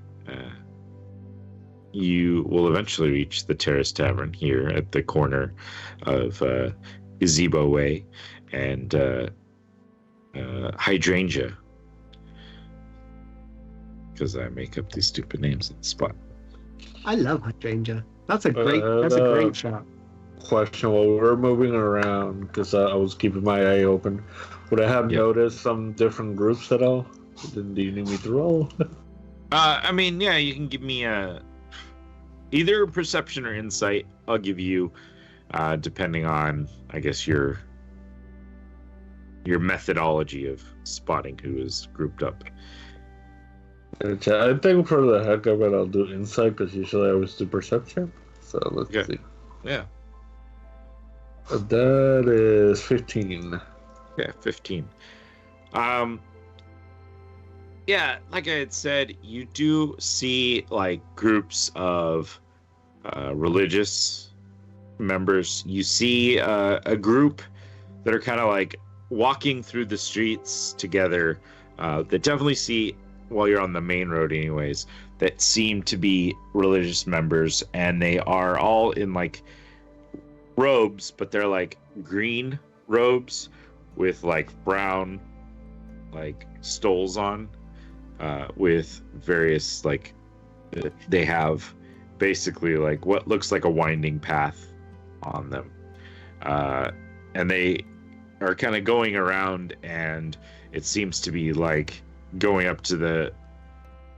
you will eventually reach the Terrace Tavern here at the corner of Gazebo Way and Hydrangea, because I make up these stupid names at the spot. I love Hydrangea. That's a great shot. Question while we're moving around, because I was keeping my eye open. Would I have Yep. noticed some different groups at all? Then do you need me to roll? I mean, yeah, you can give me either perception or insight. I'll give you, depending on, I guess, your methodology of spotting who is grouped up. I think for the heck of it, I'll do insight because usually I always do perception. So let's Okay. see. Yeah. That is 15. Yeah, 15. Yeah, like I had said, you do see like groups of religious members. You see a group that are kind of like walking through the streets together that definitely see, while you're on the main road anyways, that seem to be religious members, and they are all in like robes, but they're like green robes with like brown like stoles on, with various like they have basically like what looks like a winding path on them, and they are kind of going around, and it seems to be like going up to the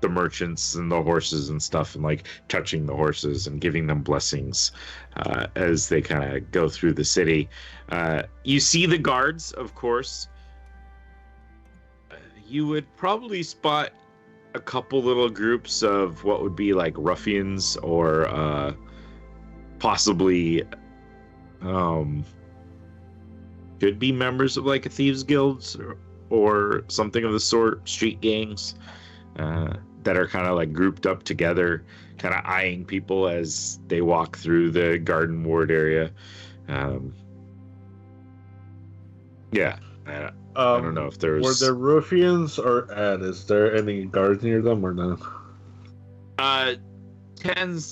merchants and the horses and stuff, and like touching the horses and giving them blessings as they kind of go through the city. You see the guards, of course. You would probably spot a couple little groups of what would be like ruffians, or possibly could be members of like a thieves guilds, or something of the sort, street gangs that are kind of like grouped up together, kind of eyeing people as they walk through the garden ward area. Yeah, I don't know if there was... Were there ruffians or is there any guards near them or no? They tend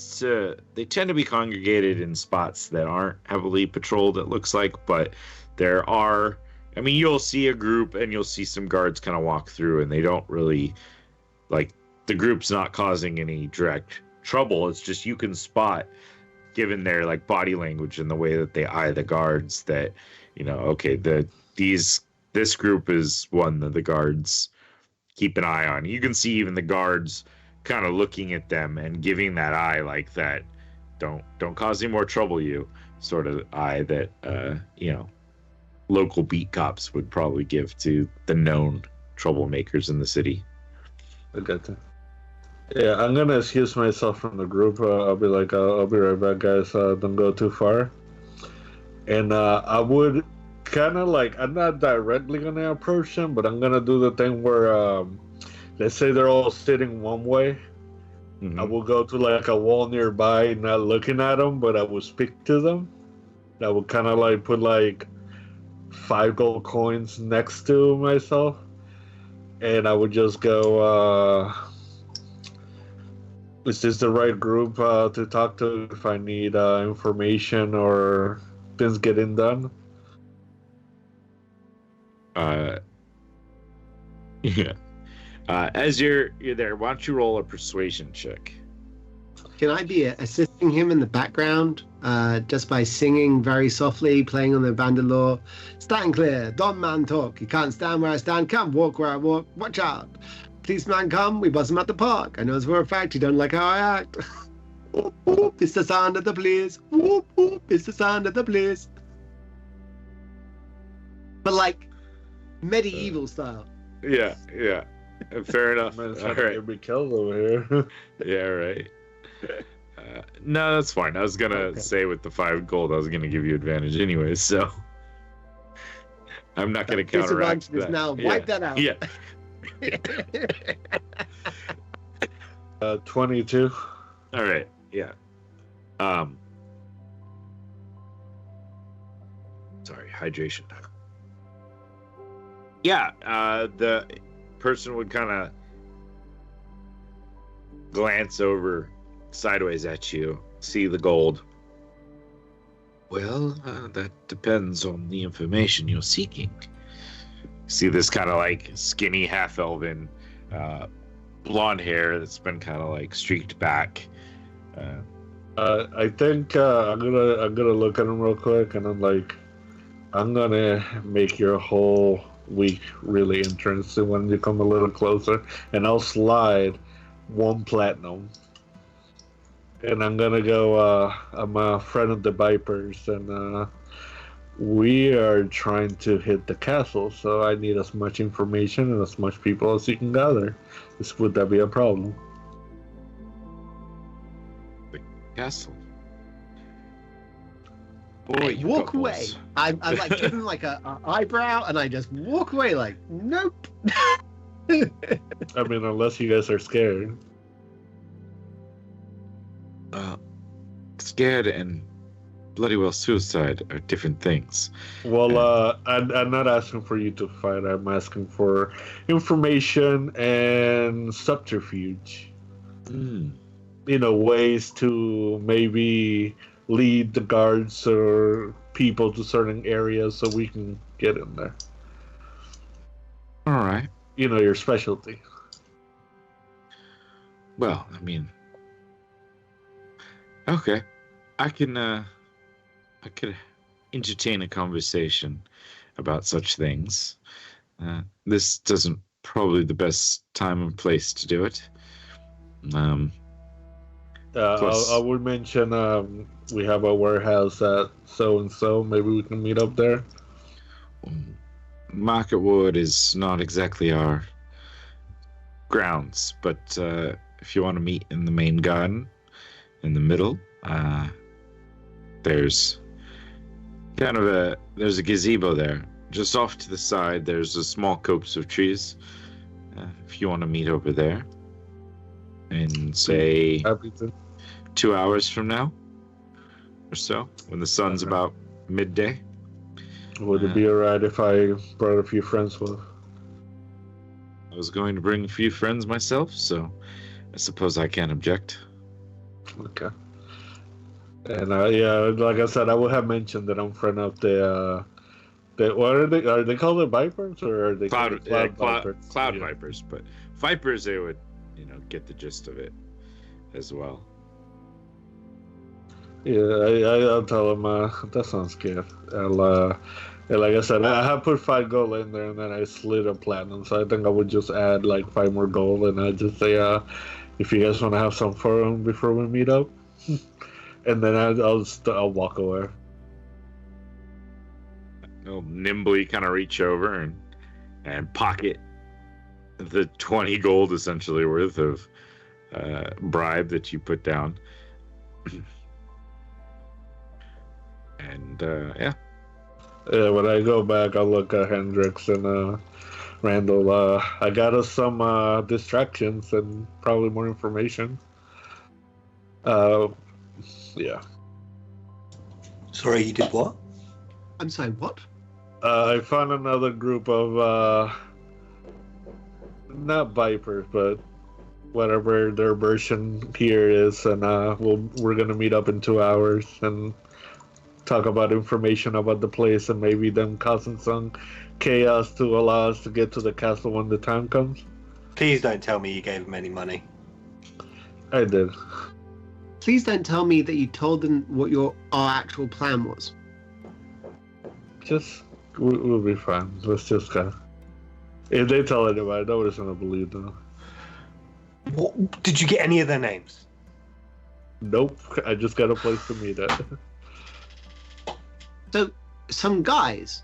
to be congregated in spots that aren't heavily patrolled, it looks like, but there are, I mean, you'll see a group and you'll see some guards kind of walk through, and they don't really, like, the group's not causing any direct trouble. It's just you can spot, given their like body language and the way that they eye the guards, that, you know, okay, this group is one that the guards keep an eye on. You can see even the guards kind of looking at them and giving that eye, like that don't cause any more trouble, you sort of eye that you know, local beat cops would probably give to the known troublemakers in the city. I got that. Yeah, I'm gonna excuse myself from the group. I'll be like, I'll be right back, guys. Don't go too far. And I would kind of like, I'm not directly gonna approach them, but I'm gonna do the thing where, let's say they're all sitting one way. Mm-hmm. I will go to like a wall nearby, not looking at them, but I will speak to them. I would kind of like put like 5 gold coins next to myself, and I would just go, is this the right group to talk to if I need information or things getting done? Yeah. As you're there, why don't you roll a persuasion check? Can I be assisting him in the background, just by singing very softly, playing on the bandolier? Stand clear, don't man talk. You can't stand where I stand, can't walk where I walk. Watch out. Policeman come, we buzz him at the park. I know for a fact you don't like how I act. Whoop, whoop, it's the sound of the police. Whoop, whoop, it's the sound of the police. But like medieval style. Yeah. Fair enough. Man, All right. You'll be killed over here. Yeah, right. No, that's fine. I was gonna say with the 5 gold, I was gonna give you advantage anyways, so I'm not gonna counteract that. Now wipe that out. Yeah. 22. All right. Yeah. Sorry, hydration. Yeah, the person would kind of glance over sideways at you, see the gold. Well, that depends on the information you're seeking. See this kind of like skinny half-elven blonde hair that's been kind of like streaked back. I think I'm gonna look at him real quick, and I'm like, I'm gonna make your whole we really interested when you come a little closer, and I'll slide 1 platinum. And I'm gonna go. I'm a friend of the Vipers, and we are trying to hit the castle. So I need as much information and as much people as you can gather. Would that be a problem? Castle. I Boy, you walk got away. balls. I'm like give him like a eyebrow, and I just walk away like nope. I mean, unless you guys are scared. Scared and bloody well suicide are different things. Well, I'm not asking for you to fight. I'm asking for information and subterfuge. Mm. Ways to maybe lead the guards or people to certain areas so we can get in there. All right. Your specialty. Well, I mean, okay, I could entertain a conversation about such things. This doesn't probably the best time and place to do it. Plus- I would mention we have a warehouse at so and so. Maybe we can meet up there. Marketwood is not exactly our grounds, but if you want to meet in the main garden, in the middle, there's a gazebo there. Just off to the side, there's a small copse of trees. If you want to meet over there, and say Happy to. 2 hours from now, or so, when the sun's about midday. Would it be alright if I brought a few friends with? I was going to bring a few friends myself, so I suppose I can't object. Okay. And like I said, I would have mentioned that I'm friend of the what are they? Are they called the Vipers or are they Cloud Vipers? Cloud Yeah. Vipers, but Vipers, they would, get the gist of it as well. Yeah, I'll tell them that sounds good. And like I said, I have put 5 gold in there, and then I slid a platinum. So I think I would just add like 5 more gold, and I just say, if you guys want to have some fun before we meet up, and then I'll walk away. He'll nimbly kind of reach over and pocket the 20 gold essentially worth of bribe that you put down. And yeah. Yeah, when I go back, I'll look at Hendrix and Randall. I got us some distractions and probably more information. Yeah. Sorry, you did what? I'm sorry, what? I found another group of not Vipers, but whatever their version here is, and we're gonna meet up in 2 hours and talk about information about the place and maybe them causing some chaos to allow us to get to the castle when the time comes. Please don't tell me you gave them any money. I did. Please don't tell me that you told them what our actual plan was. Just we'll be fine. Let's just go. If they tell anybody, nobody's gonna believe them. What, did you get any of their names? Nope. I just got a place to meet at. So, some guys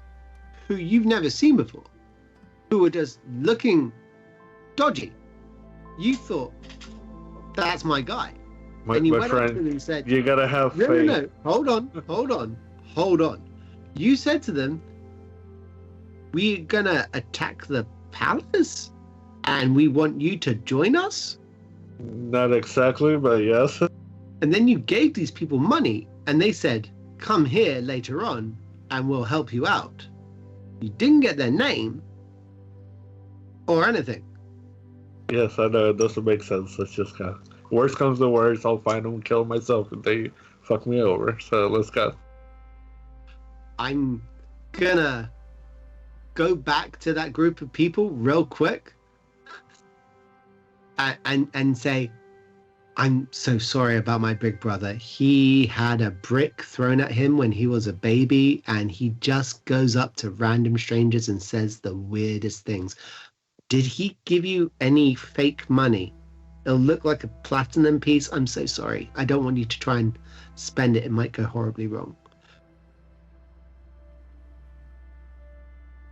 who you've never seen before, who were just looking dodgy, you thought, that's my guy. And you My went up to friend, them and said, you gotta have no, faith. no, hold on. You said to them, we're gonna attack the palace and we want you to join us? Not exactly, but yes. And then you gave these people money and they said, come here later on and we'll help you out. You didn't get their name or anything. Yes, I know. It doesn't make sense. Let's just go. Worst comes to worst, I'll find them and kill myself if they fuck me over. So let's go. I'm gonna go back to that group of people real quick and say, I'm so sorry about my big brother. He had a brick thrown at him when he was a baby, and he just goes up to random strangers and says the weirdest things. Did he give you any fake money? It'll look like a platinum piece. I'm so sorry. I don't want you to try and spend it. It might go horribly wrong.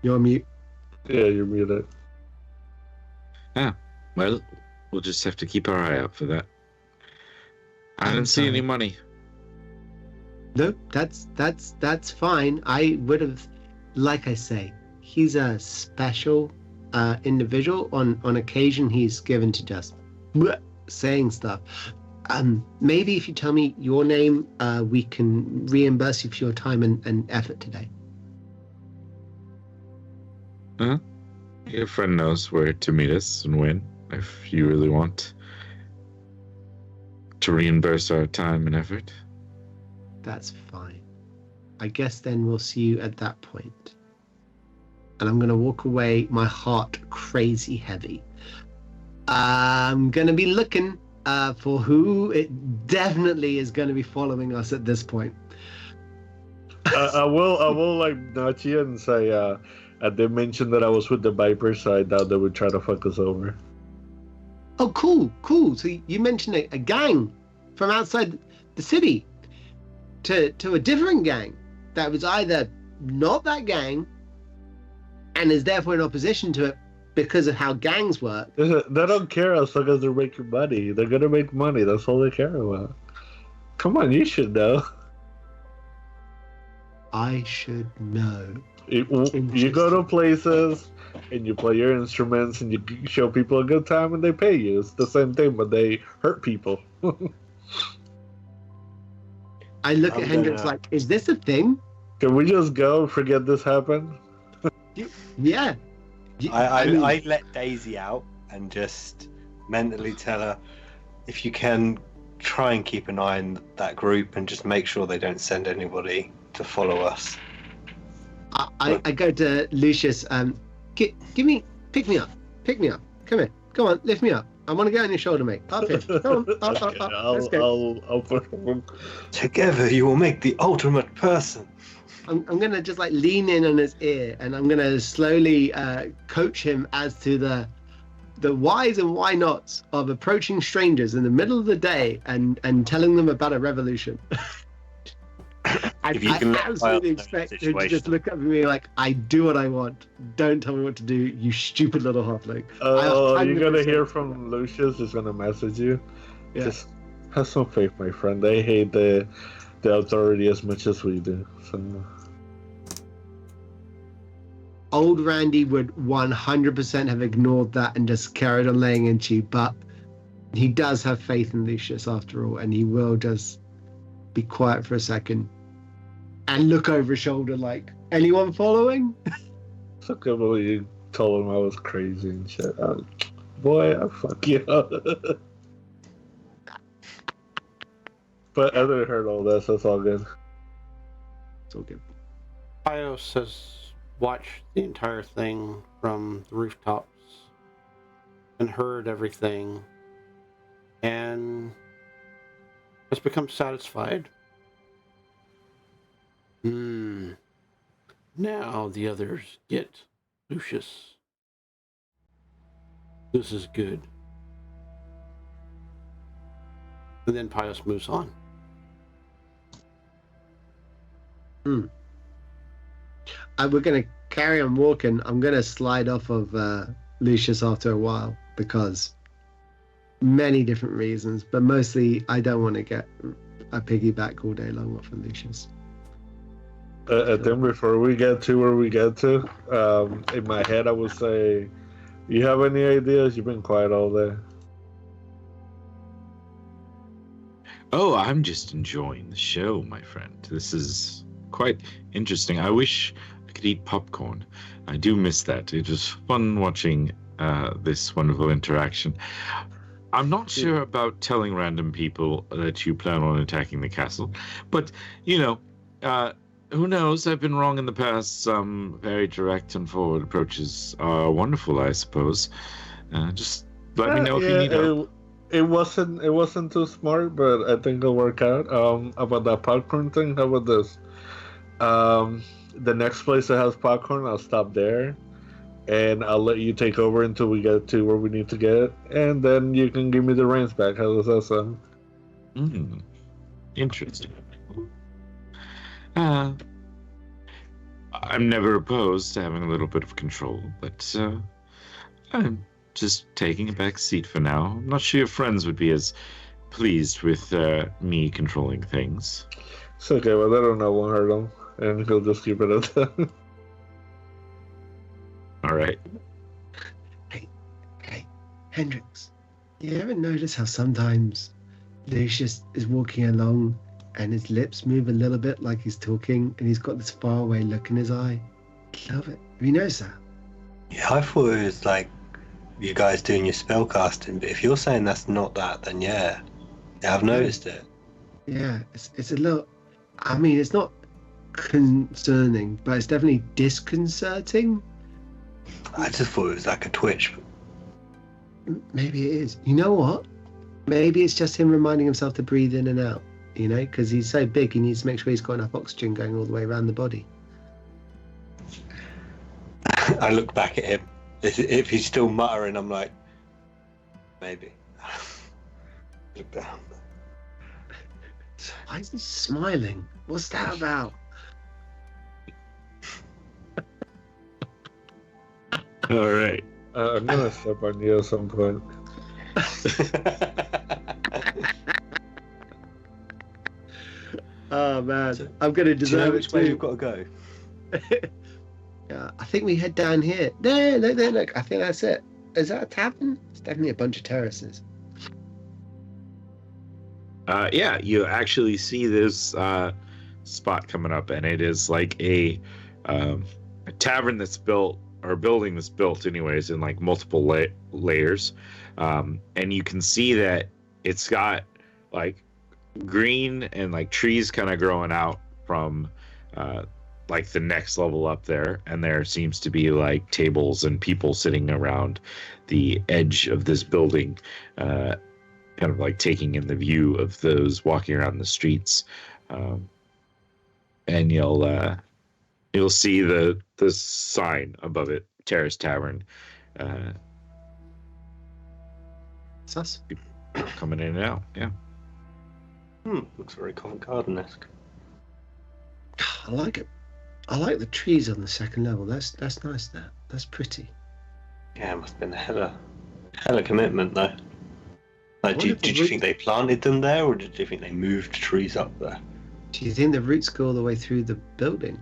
You're on mute. Yeah, you're muted. Well, we'll just have to keep our eye out for that. I I'm didn't see any sorry. money. No, that's fine. I would have, like I say, he's a special individual. On occasion, he's given to just saying stuff. Maybe if you tell me your name, we can reimburse you for your time and effort today. Your friend knows where to meet us and when, if you really want to reimburse our time and effort. That's fine. I guess then we'll see you at that point. And I'm gonna walk away, my heart crazy heavy. I'm gonna be looking for who it definitely is gonna be following us at this point. I will like nudge you and say, I did mention that I was with the Vipers, so I doubt they would try to fuck us over. Oh, cool. So you mentioned a gang from outside the city to a different gang that was either not that gang and is therefore in opposition to it because of how gangs work. They don't care as long as they're making money. They're gonna make money. That's all they care about. Come on, you should know. I should know. You go to places and you play your instruments and you show people a good time and they pay you. It's the same thing, but they hurt people. I look at Hendrix like, is this a thing? Can we just go and forget this happened? Yeah. I let Daisy out and just mentally tell her, if you can, try and keep an eye on that group and just make sure they don't send anybody to follow us. I go to Lucius. Pick me up. Come here. Come on, lift me up. I want to get on your shoulder, mate. Up here. Come on. Up. Let's go. I'll put them. Together, you will make the ultimate person. I'm gonna just like lean in on his ear, and I'm gonna slowly coach him as to the whys and why nots of approaching strangers in the middle of the day and telling them about a revolution. I absolutely expect him to just look up at me like, I do what I want. Don't tell me what to do, you stupid little halfling. You're gonna hear from Lucius. He's gonna message you. Yeah. Just have some faith, my friend. They hate the authority as much as we do. So. Old Randy would 100% have ignored that and just carried on laying into you, but he does have faith in Lucius after all, and he will just be quiet for a second and look over his shoulder like, anyone following? I can't believe you told him I was crazy and shit. Boy, I fuck you up. But I didn't heard all this, so it's all good. It's all good. Pios has watched the entire thing from the rooftops and heard everything and has become satisfied. Now the others get Lucius. This is good. And then Pius moves on. We're going to carry on walking. I'm going to slide off of Lucius after a while because many different reasons, but mostly I don't want to get a piggyback all day long off of Lucius. I think before we get to where we get to, in my head I would say, you have any ideas? You've been quiet all day. Oh, I'm just enjoying the show, my friend. This is quite interesting. I wish I could eat popcorn. I do miss that. It was fun watching this wonderful interaction. I'm not sure about telling random people that you plan on attacking the castle, but, you know, who knows? I've been wrong in the past. Some very direct and forward approaches are wonderful, I suppose. Just let me know if you need help. it wasn't too smart, but I think it'll work out. About that popcorn thing, how about this? The next place that has popcorn, I'll stop there, and I'll let you take over until we get to where we need to get, and then you can give me the reins back. How does that sound? Interesting. I'm never opposed to having a little bit of control, but I'm just taking a back seat for now. I'm not sure your friends would be as pleased with me controlling things. It's okay, well, I don't know, won't hurt him, and he'll just keep it at that. All right. Hey, Hendrix, you ever notice how sometimes Lucius is walking along and his lips move a little bit like he's talking, and he's got this faraway look in his eye? Love it. Have you noticed that? Yeah, I thought it was like you guys doing your spell casting, but if you're saying that's not that, then yeah, I've noticed it. Yeah, it's a little. I mean, it's not concerning, but it's definitely disconcerting. I just thought it was like a twitch. Maybe it is. You know what? Maybe it's just him reminding himself to breathe in and out, you know, because he's so big, he needs to make sure he's got enough oxygen going all the way around the body. I look back at him. If he's still muttering, I'm like, maybe. Look down. Why is he smiling? What's that about? All right. I'm gonna step on you at some point. Oh man, I'm gonna Do you know deserve which it way too. you've got to go? Yeah, I think we head down here. No, look. I think that's it. Is that a tavern? It's definitely a bunch of terraces. Yeah, you actually see this spot coming up, and it is like a tavern that's built, or a building that's built anyways, in like multiple layers. And you can see that it's got like green and like trees kind of growing out from like the next level up there, and there seems to be like tables and people sitting around the edge of this building, kind of like taking in the view of those walking around the streets. And you'll see the sign above it, Terrace Tavern. Sus. Coming in and out. Yeah. Looks very Covent Garden-esque. I like it. I like the trees on the second level. That's nice. That's pretty. Yeah, it must have been a hella commitment though. Like, did you think they planted them there, or did you think they moved trees up there? Do you think the roots go all the way through the building?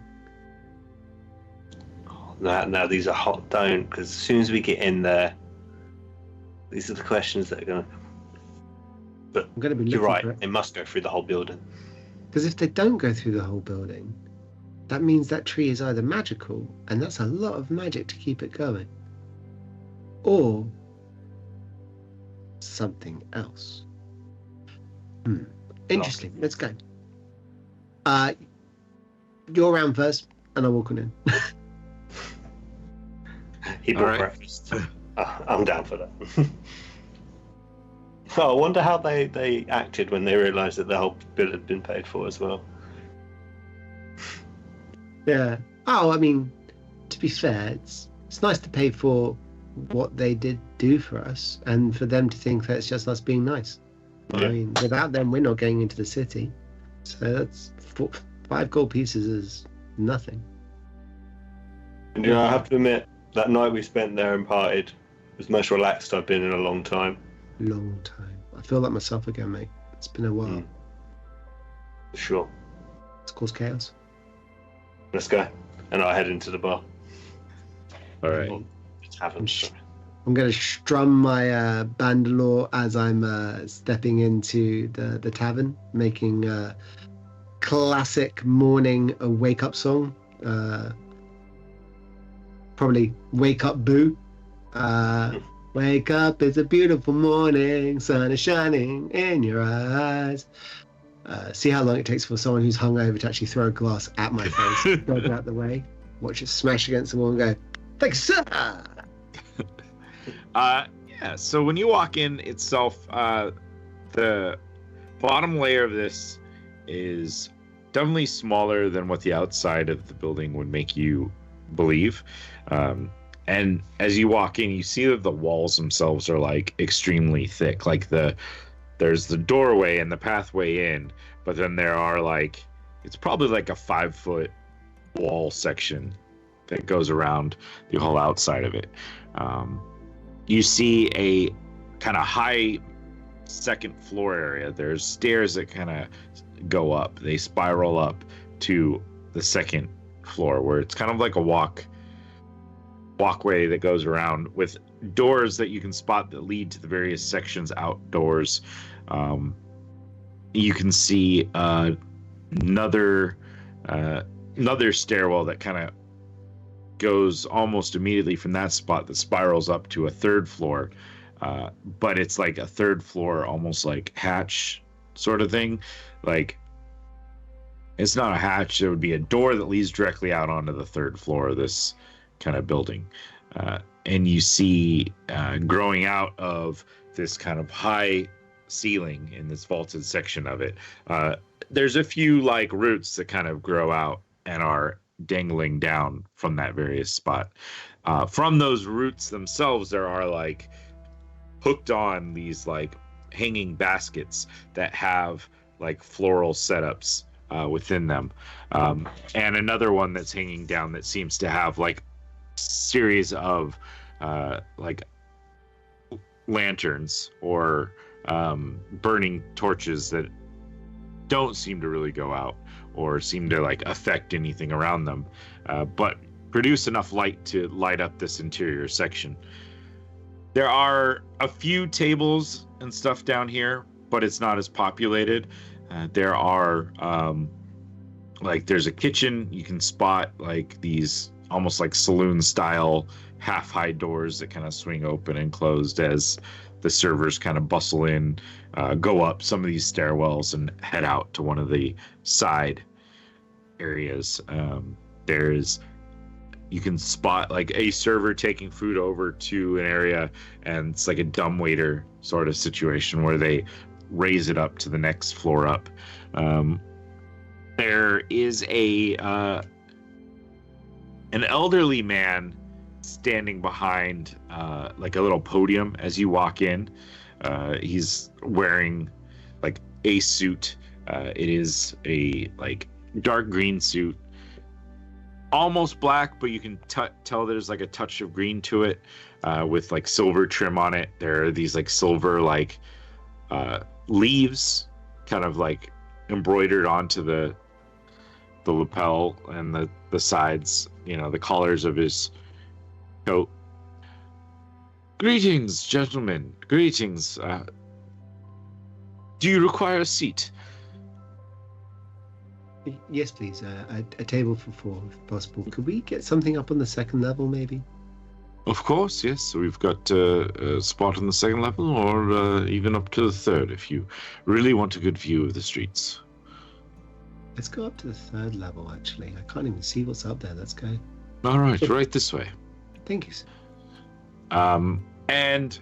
Oh, now these are hot. Don't, because as soon as we get in there, these are the questions that are going to... But I'm going to be you're looking right, for it. they must go through the whole building. Because if they don't go through the whole building, that means that tree is either magical, and that's a lot of magic to keep it going, or something else. Interesting. Let's go. You're around first, and I'll walk on in. He bought breakfast. I'm down for that. Oh, I wonder how they acted when they realised that the whole bill had been paid for as well. Yeah. Oh, I mean, to be fair, it's nice to pay for what they did do for us, and for them to think that it's just us being nice. Yeah. I mean, without them, we're not getting into the city. So that's 5 gold pieces is nothing. And I have to admit, that night we spent there and partied was the most relaxed I've been in a long time. Long time. I feel like myself again, mate. It's been a while. For sure. It's caused chaos. Let's go. And I head into the bar. All right. Or the tavern, sorry. I'm going to strum my bandolore as I'm stepping into the tavern, making a classic morning wake-up song. Probably Wake Up Boo. Wake up, it's a beautiful morning, sun is shining in your eyes. See how long it takes for someone who's hungover to actually throw a glass at my face. Dodge out the way, watch it smash against the wall and go, thanks, sir! Yeah, so when you walk in itself, the bottom layer of this is definitely smaller than what the outside of the building would make you believe. And as you walk in, you see that the walls themselves are like extremely thick. Like there's the doorway and the pathway in, but then there are like, it's probably like a 5-foot wall section that goes around the whole outside of it. You see a kind of high second floor area. There's stairs that kind of go up. They spiral up to the second floor where it's kind of like a walkway that goes around with doors that you can spot that lead to the various sections outdoors. You can see another stairwell that kind of goes almost immediately from that spot that spirals up to a third floor, but it's like a third floor almost like hatch sort of thing. Like, it's not a hatch, there would be a door that leads directly out onto the third floor of this kind of building. And you see growing out of this kind of high ceiling in this vaulted section of it, there's a few like roots that kind of grow out and are dangling down from that various spot. From those roots themselves, there are like hooked on these like hanging baskets that have like floral setups within them, and another one that's hanging down that seems to have like series of like lanterns or burning torches that don't seem to really go out or seem to like affect anything around them, but produce enough light to light up this interior section. There are a few tables and stuff down here, but it's not as populated. There are like there's a kitchen. You can spot like these almost like saloon style half high doors that kind of swing open and closed as the servers kind of bustle in, go up some of these stairwells and head out to one of the side areas. You can spot like a server taking food over to an area, and it's like a dumbwaiter sort of situation where they raise it up to the next floor up. There is an elderly man standing behind like a little podium as you walk in. He's wearing like a suit. It is a like dark green suit, almost black, but you can tell there's like a touch of green to it, with like silver trim on it. There are these like silver like leaves kind of like embroidered onto the lapel and the sides, the collars of his coat. Greetings, gentlemen. Greetings. Do you require a seat? Yes, please. A table for 4, if possible. Could we get something up on the second level, maybe? Of course, yes. So we've got a spot on the second level, or even up to the third, if you really want a good view of the streets. Let's go up to the 3rd level, actually. I can't even see what's up there. Let's go. All right, right this way. Thank you, sir. And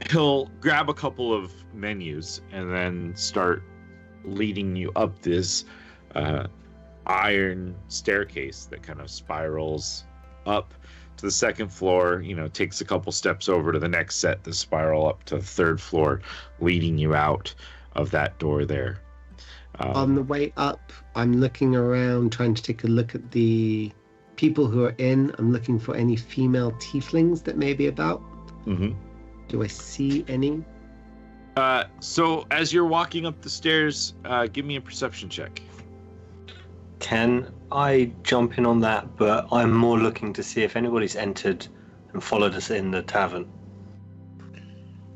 he'll grab a couple of menus and then start leading you up this iron staircase that kind of spirals up to the second floor, takes a couple steps over to the next set to spiral up to the 3rd floor, leading you out of that door there. On the way up, I'm looking around, trying to take a look at the people who are in. I'm looking for any female tieflings that may be about. Mm-hmm. Do I see any? So as you're walking up the stairs, give me a perception check. Can I jump in on that? But I'm more looking to see if anybody's entered and followed us in the tavern.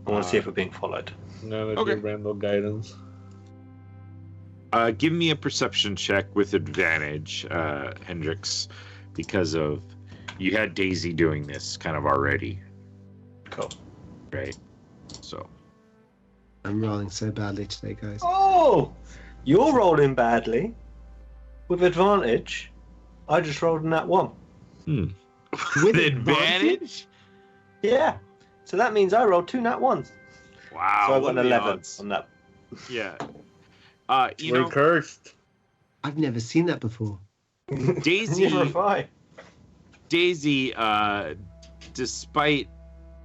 I want to see if we're being followed. No, Okay. random guidance. Give me a perception check with advantage, Hendrix, because of you had Daisy doing this kind of already. Cool. Right. So. I'm rolling so badly today, guys. Oh! You're rolling badly. With advantage. I just rolled in that one. With advantage? Yeah. So that means I rolled 2 nat 1s. Wow. So I what got an are the 11 odds? on that. Yeah. You We're know, cursed. I've never seen that before. Daisy- Neither have I. Daisy, despite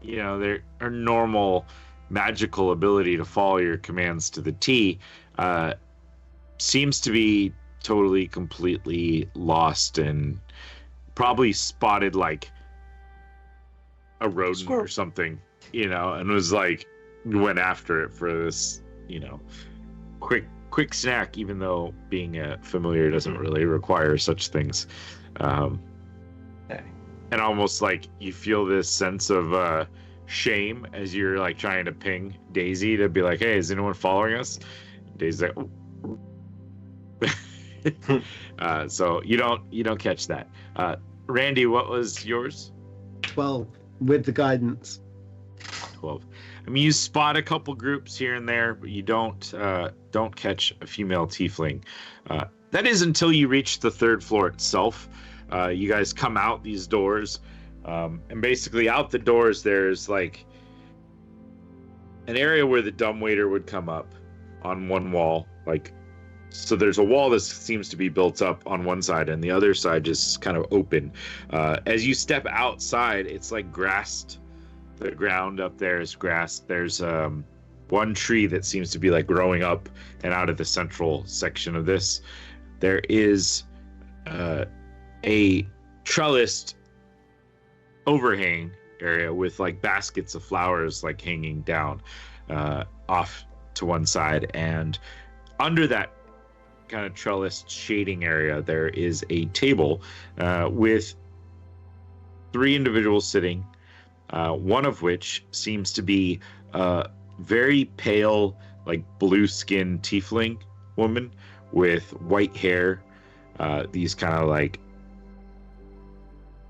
her normal magical ability to follow your commands to the T, seems to be totally, completely lost and probably spotted like a rodent Squirrel. or something, and was like went after it for this, quick snack, even though being a familiar doesn't really require such things. Okay. And almost like you feel this sense of shame as you're like trying to ping Daisy to be like, hey, is anyone following us? Daisy's like, so you don't catch that. Randy, what was yours? 12 with the guidance. 12. I mean, you spot a couple groups here and there, but you don't catch a female tiefling. That is until you reach the 3rd floor itself. You guys come out these doors, and basically out the doors there's like an area where the dumbwaiter would come up on one wall, so there's a wall that seems to be built up on one side, and the other side just kind of open. As you step outside, it's like grassed. The ground up there is grass. There's one tree that seems to be like growing up and out of the central section of this. There is a trellised overhang area with like baskets of flowers like hanging down off to one side, and under that kind of trellised shading area there is a table with 3 individuals sitting, one of which seems to be a very pale, like blue skinned tiefling woman with white hair, these kind of like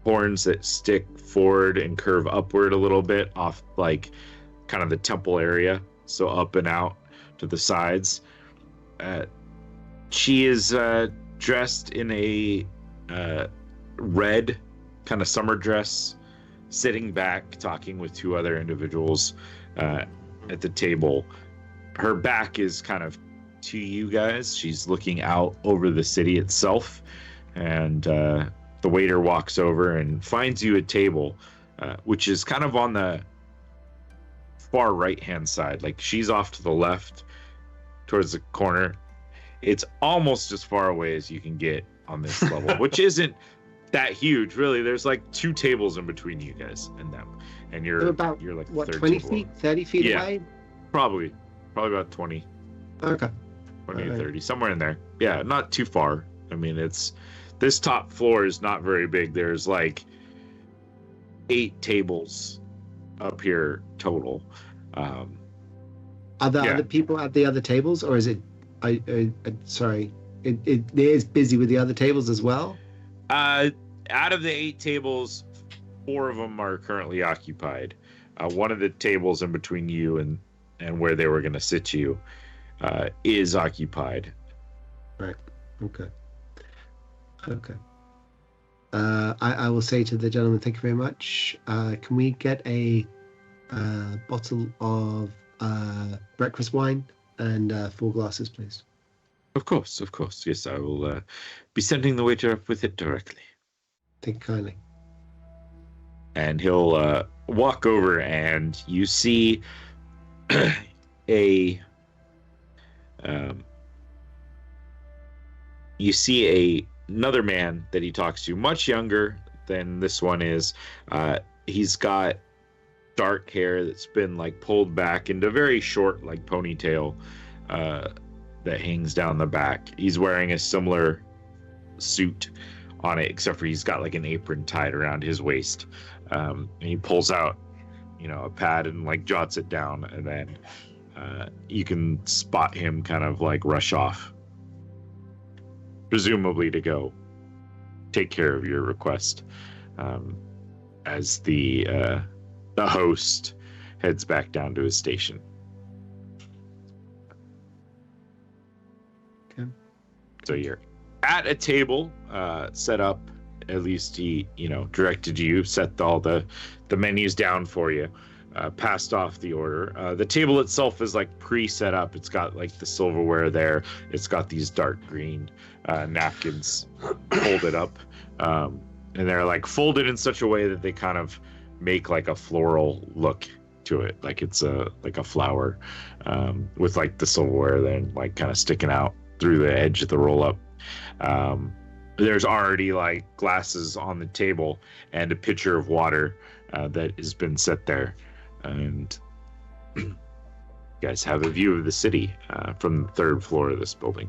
horns that stick forward and curve upward a little bit off like kind of the temple area, so up and out to the sides. She is dressed in a red kind of summer dress, sitting back talking with 2 other individuals at the table. Her back is kind of to you guys. She's looking out over the city itself, and the waiter walks over and finds you a table, which is kind of on the far right hand side. Like she's off to the left towards the corner. It's almost as far away as you can get on this level, which isn't that huge, really. There's like 2 tables in between you guys and them, and They're about, you're like what, the 20 third feet, table. 30 feet Yeah. away? Probably about 20 Okay. to Alright. 30, somewhere in there. Yeah, not too far. I mean, this top floor is not very big. There's like 8 tables up here total. Are there Yeah. other people at the other tables, or is it? Sorry, it is busy with the other tables as well. Out of the 8 tables, 4 of them are currently occupied. One of the tables in between you and where they were going to sit you is occupied. Right. Okay. I will say to the gentleman, thank you very much. Can we get a bottle of breakfast wine and 4 glasses, please? Of course. Yes, I will be sending the waiter up with it directly. Thank you kindly. And he'll walk over, and you see another man that he talks to, much younger than this one is. He's got dark hair that's been like pulled back into very short like ponytail that hangs down the back. He's wearing a similar suit on it, except for he's got like an apron tied around his waist. And he pulls out a pad and like jots it down, and then you can spot him kind of like rush off, presumably to go take care of your request, as the host heads back down to his station. Okay. So you're at a table set up. At least he directed you, set all the menus down for you. passed off the order. The table itself is like pre-set up. It's got like the silverware there. It's got these dark green napkins folded up, and they're like folded in such a way that they kind of make like a floral look to it, like it's a flower, with like the silverware then like kind of sticking out through the edge of the roll up. There's already like glasses on the table and a pitcher of water that has been set there, and you guys have a view of the city from the third floor of this building.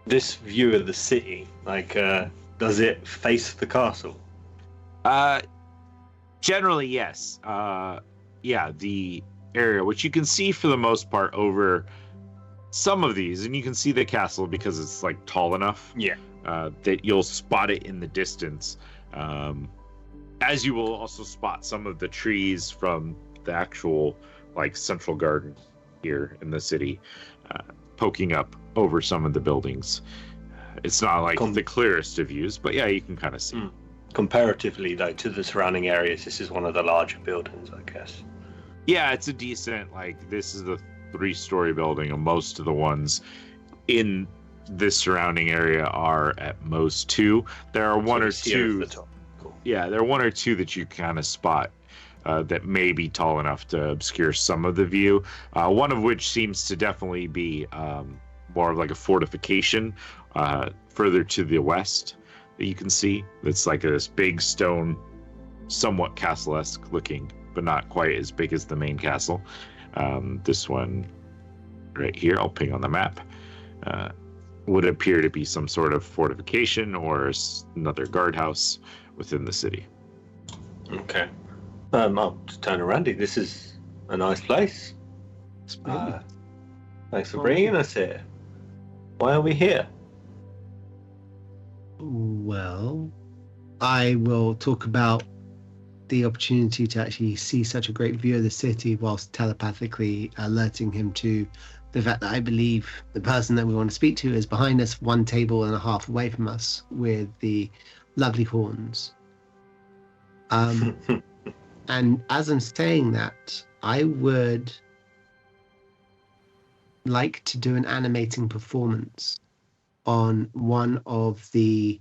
This view of the city, like, does it face the castle? Generally, yes. Yeah, the area, which you can see for the most part over some of these, and you can see the castle because it's like tall enough. Yeah. That you'll spot it in the distance. As you will also spot some of the trees from the actual like central garden here in the city, poking up over some of the buildings. It's not like the clearest of views, but yeah, you can kind of see. Comparatively, like, to the surrounding areas, this is one of the larger buildings, I guess. Yeah, it's a decent, like, this is the 3-story building, and most of the ones in this surrounding area are at most 2. There are one or two. Cool. Yeah, there are 1 or 2 that you kind of spot that may be tall enough to obscure some of the view. One of which seems to definitely be more of like a fortification further to the west that you can see. It's like this big stone, somewhat castle-esque looking, but not quite as big as the main castle. This one right here, I'll ping on the map, would appear to be some sort of fortification or another guardhouse within the city. Okay. I'll just turn to Randy. This is a nice place. Thanks for bringing us here. Why are we here? Well, I will talk about the opportunity to actually see such a great view of the city whilst telepathically alerting him to the fact that I believe the person that we want to speak to is behind us, 1 table and a half away from us, with the lovely horns. And as I'm saying that, I would like to do an animating performance on one of the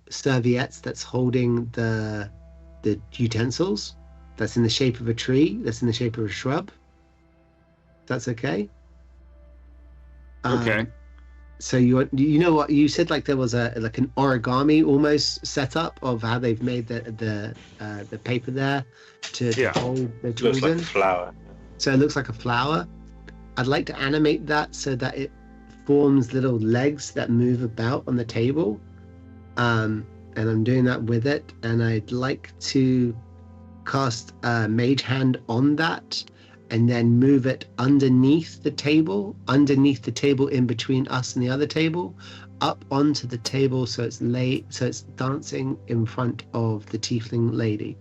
serviettes that's holding the utensils, that's in the shape of a tree, that's in the shape of a shrub. That's okay. Okay. So you know what you said, like there was an origami almost setup of how they've made the paper there to hold the tools Looks like in. a flower. So it looks like a flower. I'd like to animate that so that it forms little legs that move about on the table. And I'm doing that with it. And I'd like to cast a mage hand on that and then move it underneath the table in between us and the other table, up onto the table so it's dancing in front of the tiefling lady.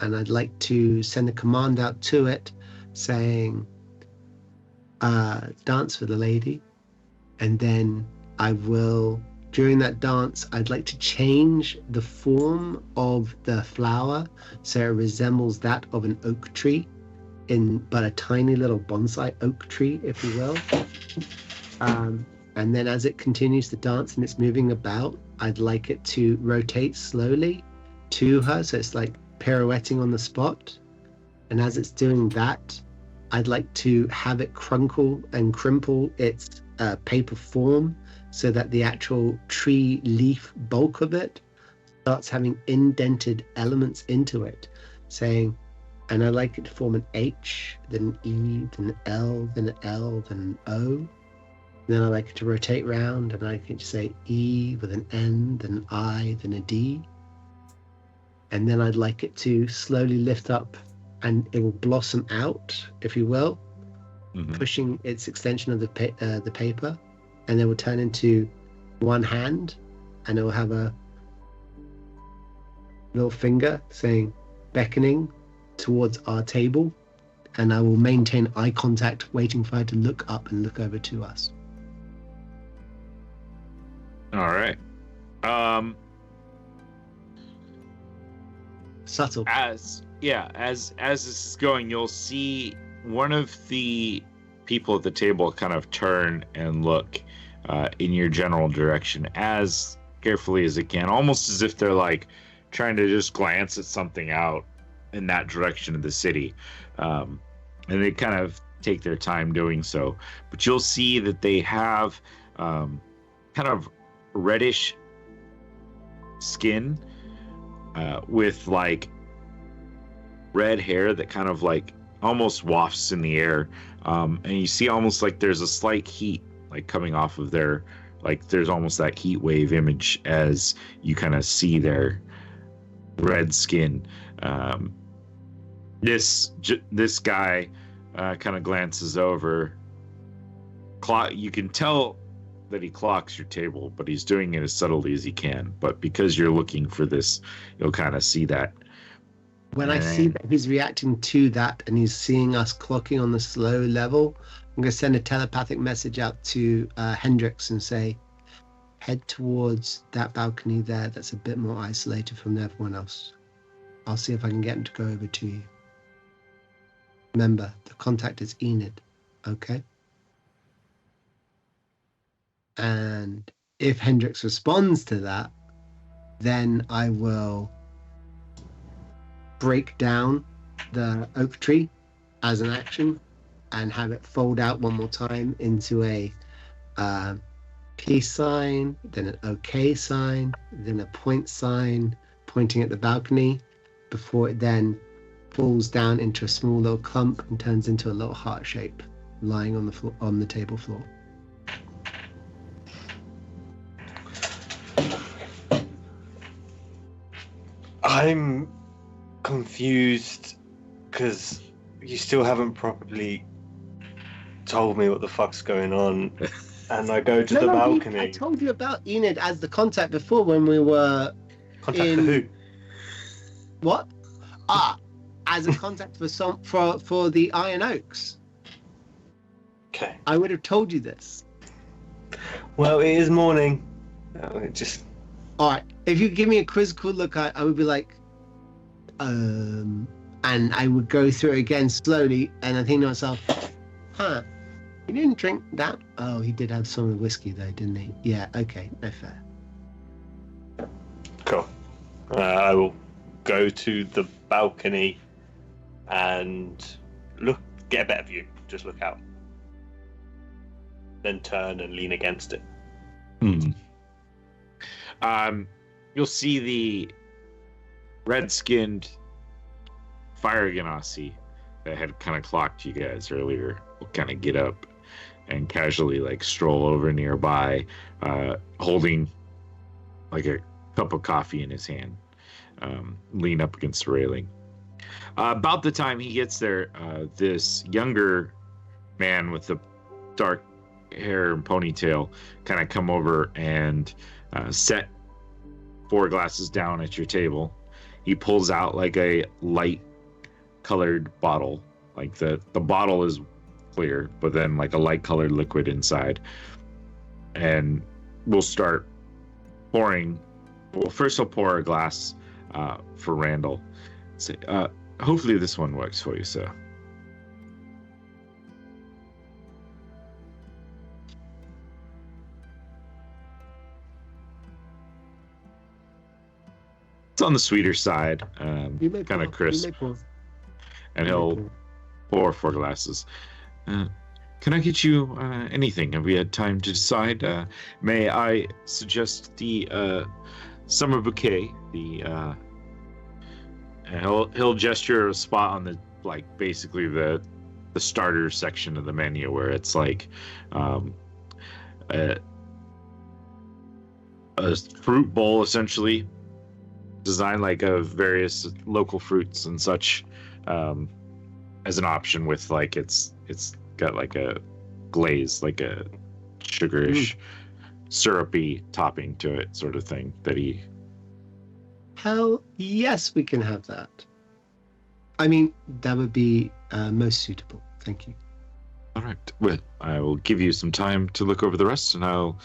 And I'd like to send a command out to it saying, dance for the lady. And then I will, during that dance, I'd like to change the form of the flower so it resembles that of an oak tree, but a tiny little bonsai oak tree, if you will. And then as it continues to dance and it's moving about, I'd like it to rotate slowly to her, so it's like pirouetting on the spot. And as it's doing that, I'd like to have it crunkle and crimple its paper form so that the actual tree leaf bulk of it starts having indented elements into it, saying, and I'd like it to form an H, then an E, then an L, then an L, then an O. And then I'd like it to rotate round, and I can say E with an N, then an I, then a D. And then I'd like it to slowly lift up, and it will blossom out, if you will, pushing its extension of the paper, and it will turn into one hand, and it will have a little finger saying, beckoning towards our table, and I will maintain eye contact, waiting for her to look up and look over to us. All right. Subtle. as this is going, you'll see one of the people at the table kind of turn and look in your general direction as carefully as it can, almost as if they're like trying to just glance at something out in that direction of the city, and they kind of take their time doing so. But you'll see that they have kind of reddish skin with like red hair that kind of like almost wafts in the air, and you see almost like there's a slight heat like coming off of their, like there's almost that heat wave image as you kind of see their red skin. This guy kind of glances over. You can tell that he clocks your table, but he's doing it as subtly as he can. But because you're looking for this, you'll kind of see that. When I see that he's reacting to that and he's seeing us clocking on the slow level, I'm going to send a telepathic message out to Hendrix and say, head towards that balcony there that's a bit more isolated from everyone else. I'll see if I can get him to go over to you. Remember, the contact is Enid, okay? And if Hendrix responds to that, then I will break down the oak tree as an action and have it fold out one more time into a peace sign, then an okay sign, then a point sign pointing at the balcony, before it then falls down into a small little clump and turns into a little heart shape lying on the floor, on the table floor. I'm confused because you still haven't properly told me what the fuck's going on. And I go to the balcony. I told you about Enid as the contact before when we were Contact for who? What? As a contact for the Iron Oaks. Okay. I would have told you this. Well, it is morning. All right. If you give me a quizzical look, I would be like, and I would go through it again slowly, and I think to myself, he didn't drink that. Oh, he did have some of the whiskey though, didn't he? Yeah. Okay. No fair. Cool. I will go to the balcony and get a better view. Just look out. Then turn and lean against it. You'll see the red-skinned fire ganassi that had kind of clocked you guys earlier will kind of get up and casually like stroll over nearby, holding like a cup of coffee in his hand, lean up against the railing. About the time he gets there, this younger man with the dark hair and ponytail kind of come over and set 4 glasses down at your table. He pulls out like a light colored bottle, like the bottle is clear, but then like a light colored liquid inside, and we'll start pouring. Well, first I'll pour a glass for Randall. Say, hopefully this one works for you, sir. It's on the sweeter side, kind of crisp, and he'll pour 4 glasses. Can I get you anything? Have we had time to decide? May I suggest the summer bouquet? And he'll gesture a spot on the basically the starter section of the menu where it's like a fruit bowl essentially, designed like of various local fruits and such, as an option with like it's got like a glaze, like a sugarish, syrupy topping to it, sort of thing that he. Hell yes, we can have that. I mean, that would be most suitable. Thank you. All right. Well, I will give you some time to look over the rest, and I'll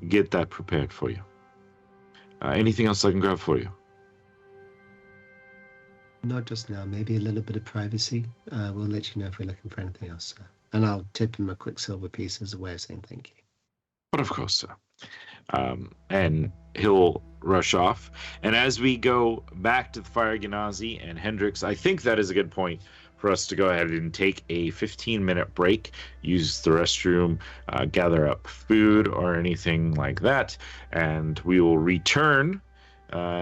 get that prepared for you. Anything else I can grab for you? Not just now. Maybe a little bit of privacy. We'll let you know if we're looking for anything else, sir. And I'll tip him a quick silver piece as a way of saying thank you. But of course, sir. And he'll rush off. And as we go back to the Fire Genasi and Hendrix, I think that is a good point for us to go ahead and take a 15-minute break, use the restroom, gather up food or anything like that, and we will return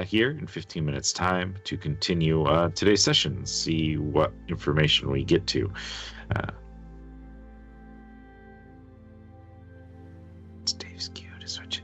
here in 15 minutes' time to continue today's session, see what information we get to. It's Dave's cue to switch it.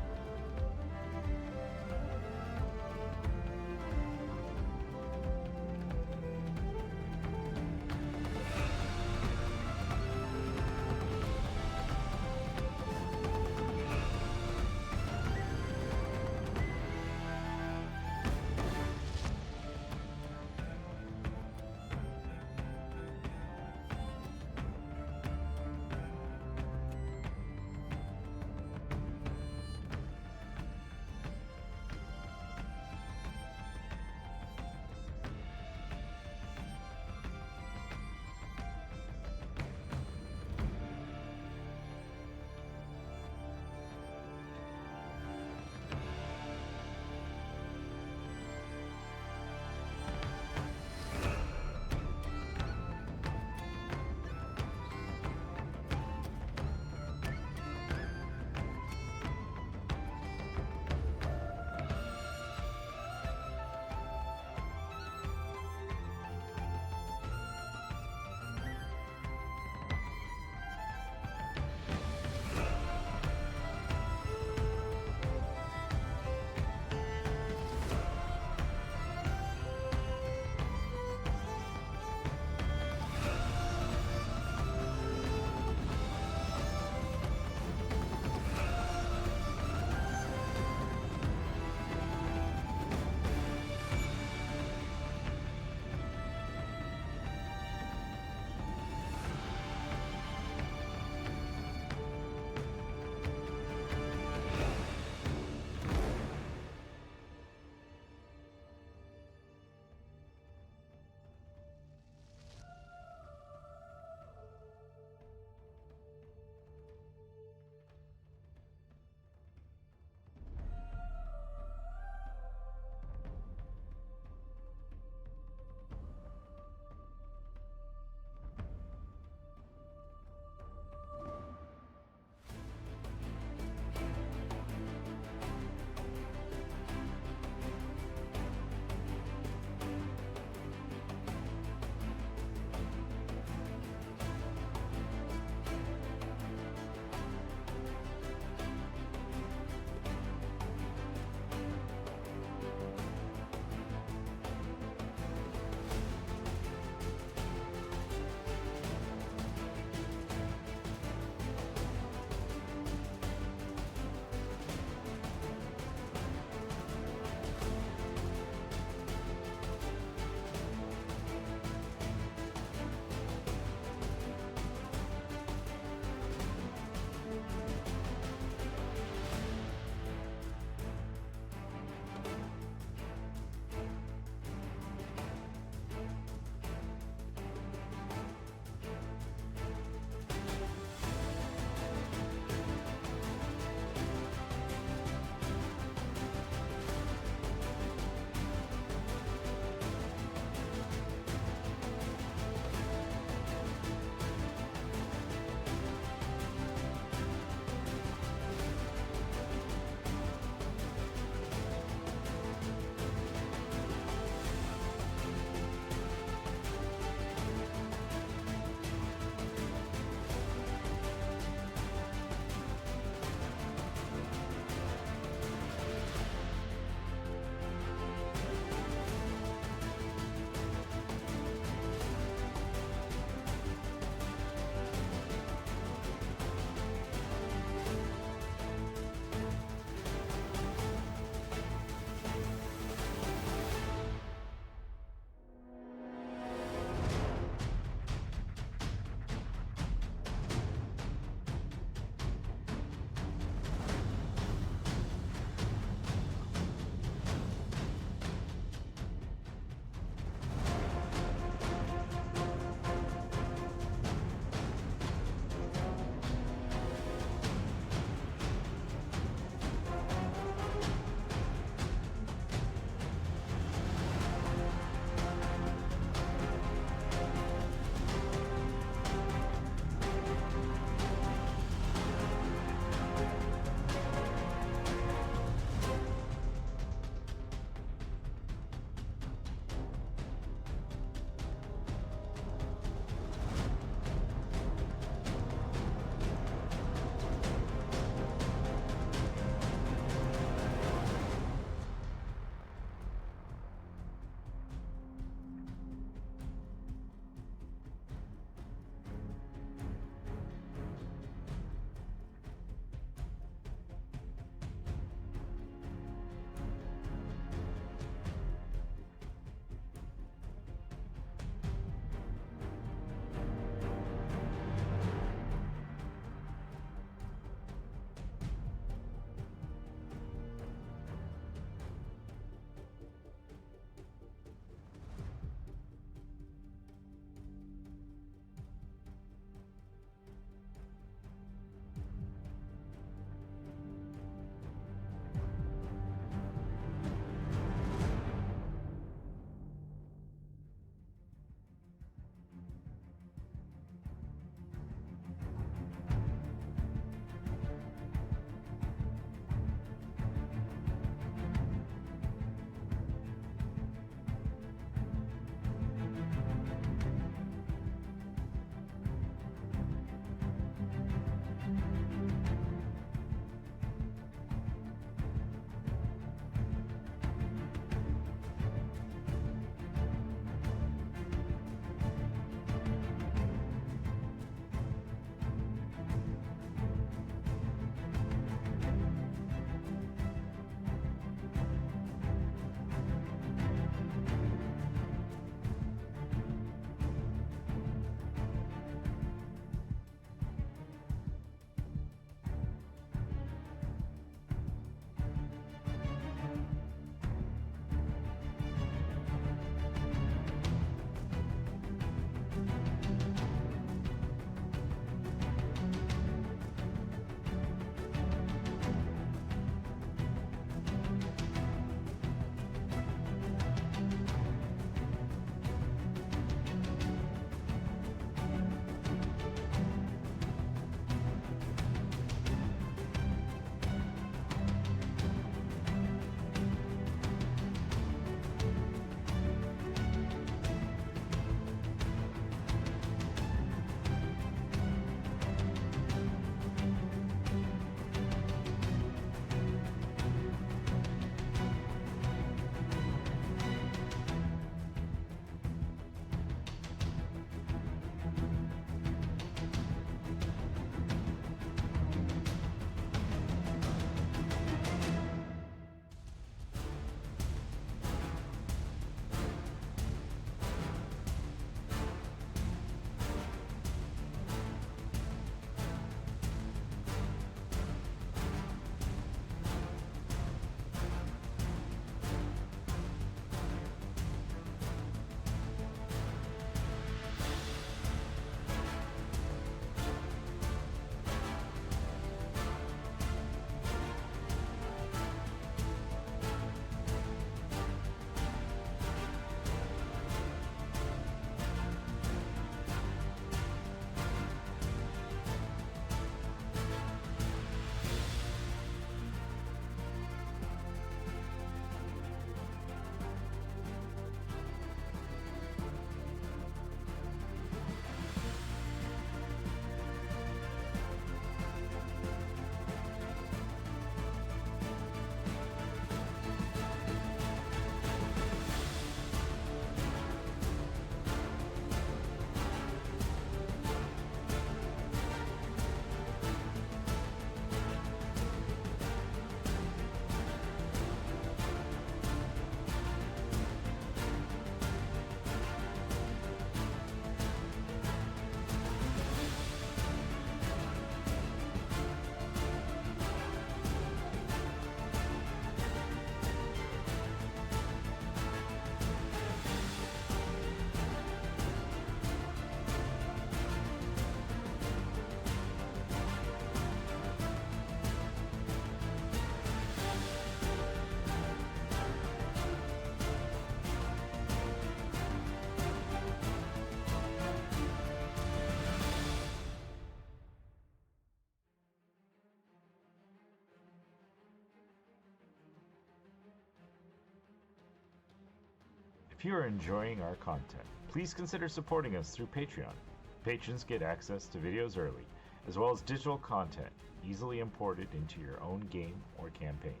If you are enjoying our content, please consider supporting us through Patreon. Patrons get access to videos early, as well as digital content easily imported into your own game or campaign.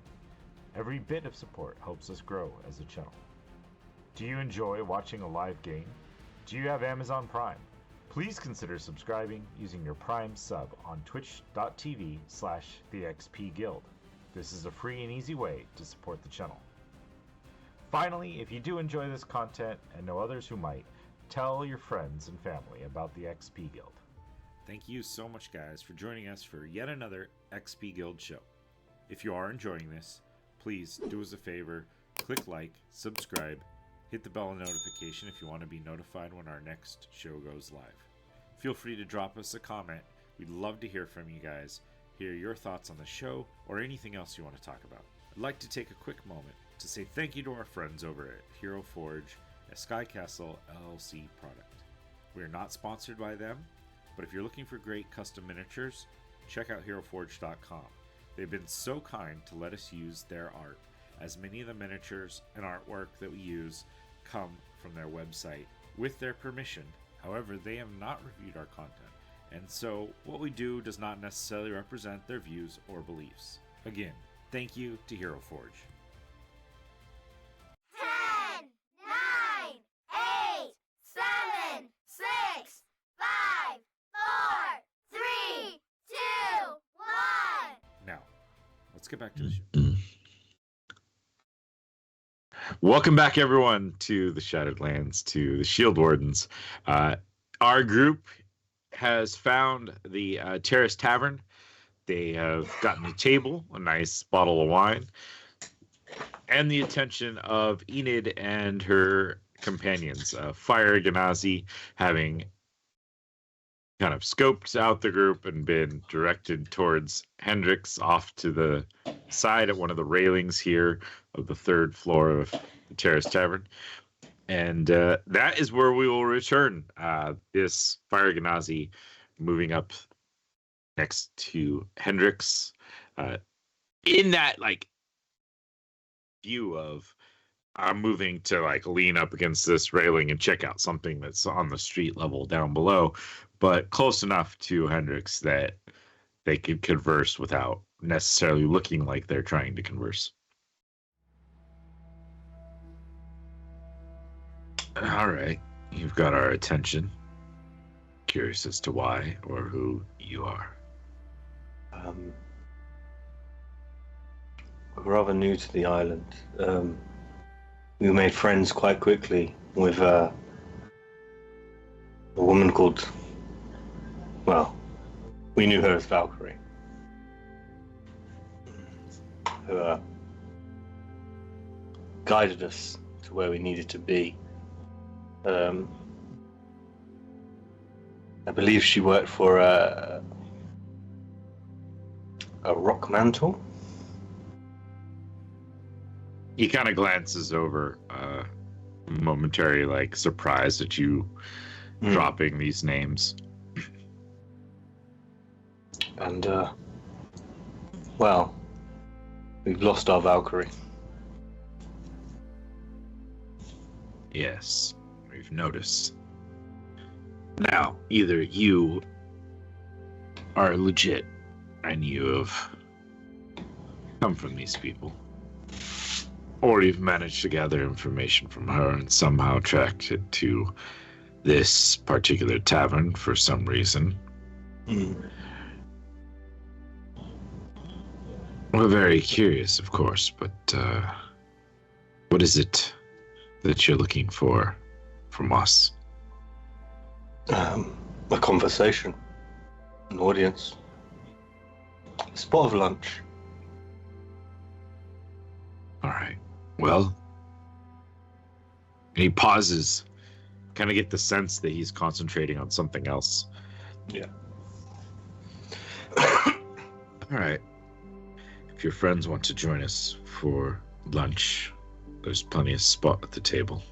Every bit of support helps us grow as a channel. Do you enjoy watching a live game? Do you have Amazon Prime? Please consider subscribing using your Prime sub on twitch.tv/thexpguild. This is a free and easy way to support the channel. Finally, if you do enjoy this content and know others who might, tell your friends and family about the XP Guild. Thank you so much, guys, for joining us for yet another XP Guild show. If you are enjoying this, please do us a favor, click like, subscribe, hit the bell notification if you want to be notified when our next show goes live. Feel free to drop us a comment. We'd love to hear from you guys, hear your thoughts on the show, or anything else you want to talk about. I'd like to take a quick moment to say thank you to our friends over at Hero Forge, a Sky Castle LLC product. We are not sponsored by them, but if you're looking for great custom miniatures, check out HeroForge.com. They've been so kind to let us use their art, as many of the miniatures and artwork that we use come from their website with their permission. However, they have not reviewed our content, and so what we do does not necessarily represent their views or beliefs. Again, thank you to Hero Forge. 10, 9, 8, 7, 6, 5, 4, 3, 2, 1. Now, let's get back to the show. Welcome back, everyone, to the Shattered Lands, to the Shield Wardens. Our group has found the Terrace Tavern. They have gotten a table, a nice bottle of wine, and the attention of Enid and her companions. Fire Genasi, having kind of scoped out the group and been directed towards Hendrix off to the side at one of the railings here of the third floor of the Terrace Tavern. And that is where we will return. This Fire Genasi moving up next to Hendrix. In that, like, view of I'm moving to, like, lean up against this railing and check out something that's on the street level down below, but close enough to Hendrix that they could converse without necessarily looking like they're trying to converse. All right, you've got our attention. Curious as to why or who you are. We're rather new to the island. We made friends quite quickly with a woman called, well, we knew her as Valkyrie, who guided us to where we needed to be. I believe she worked for a rock mantle. He kind of glances over, momentary, like, surprise at you dropping these names. And, well, we've lost our Valkyrie. Yes, we've noticed. Now, either you are legit and you have come from these people, or you've managed to gather information from her and somehow tracked it to this particular tavern for some reason. We're very curious, of course, but what is it that you're looking for from us? A conversation, an audience, a spot of lunch. All right. Well, and he pauses, kind of get the sense that he's concentrating on something else. Yeah. All right. If your friends want to join us for lunch, there's plenty of spot at the table.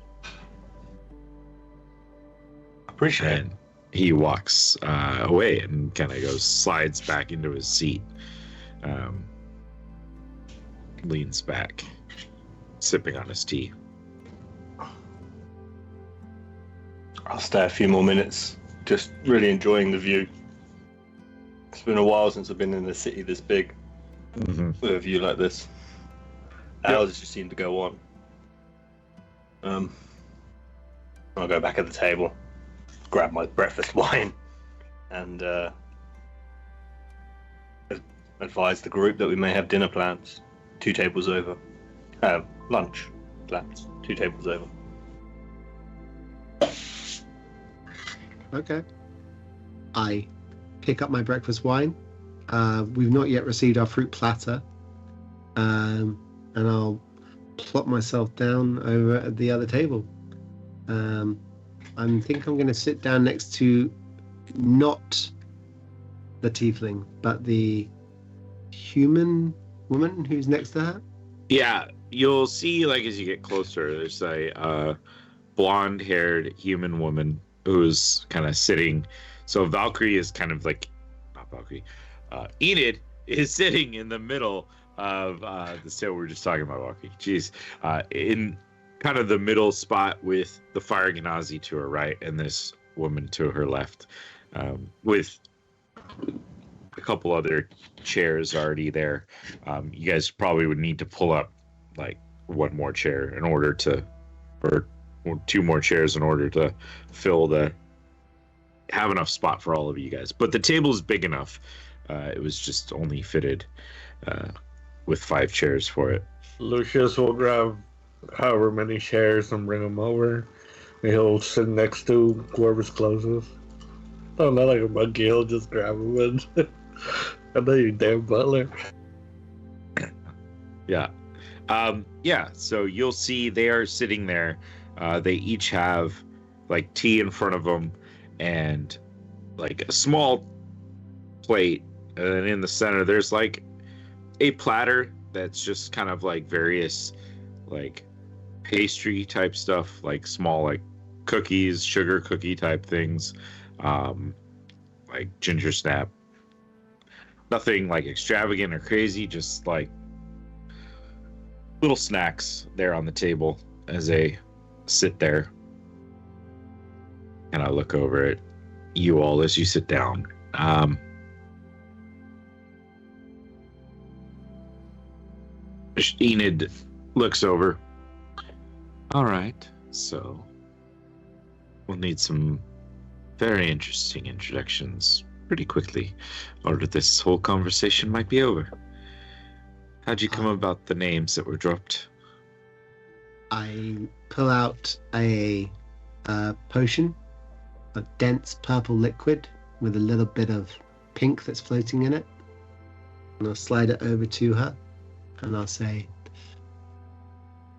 Appreciate it. And he walks away and kind of slides back into his seat, leans back, sipping on his tea. I'll stay a few more minutes. Just really enjoying the view. It's been a while since I've been in a city this big with a view like this. Hours just seem to go on. I'll go back at the table, grab my breakfast wine, and advise the group that we may have dinner plans 2 tables over. Lunch plans 2 tables over. Okay. I pick up my breakfast wine. We've not yet received our fruit platter. And I'll plop myself down over at the other table. I think I'm going to sit down next to not the tiefling, but the human woman who's next to her. Yeah, you'll see, like, as you get closer, there's a blonde-haired human woman who's kind of sitting. So Valkyrie is kind of like, not Valkyrie, Enid is sitting in the middle of this table. We were just talking about Valkyrie. Jeez, in kind of the middle spot with the fire Genasi to her right and this woman to her left, with a couple other chairs already there. You guys probably would need to pull up like 1 more chair in order to, or 2 more chairs in order to have enough spot for all of you guys. But the table is big enough. It was just only fitted with 5 chairs for it. Lucius will grab however many chairs and bring them over. And he'll sit next to whoever's closest. Oh, not like a monkey. He'll just grab them and I know you damn butler. Yeah. Yeah, so you'll see they are sitting there. They each have like tea in front of them and like a small plate. And in the center, there's like a platter that's just kind of like various like pastry type stuff, like small like cookies, sugar cookie type things, like ginger snap. Nothing like extravagant or crazy, just like little snacks there on the table as they sit there. And I look over at you all as you sit down. Enid looks over. All right, so we'll need some very interesting introductions pretty quickly, or this whole conversation might be over. How'd you come about the names that were dropped? I pull out a potion, a dense purple liquid with a little bit of pink that's floating in it, and I'll slide it over to her, and I'll say,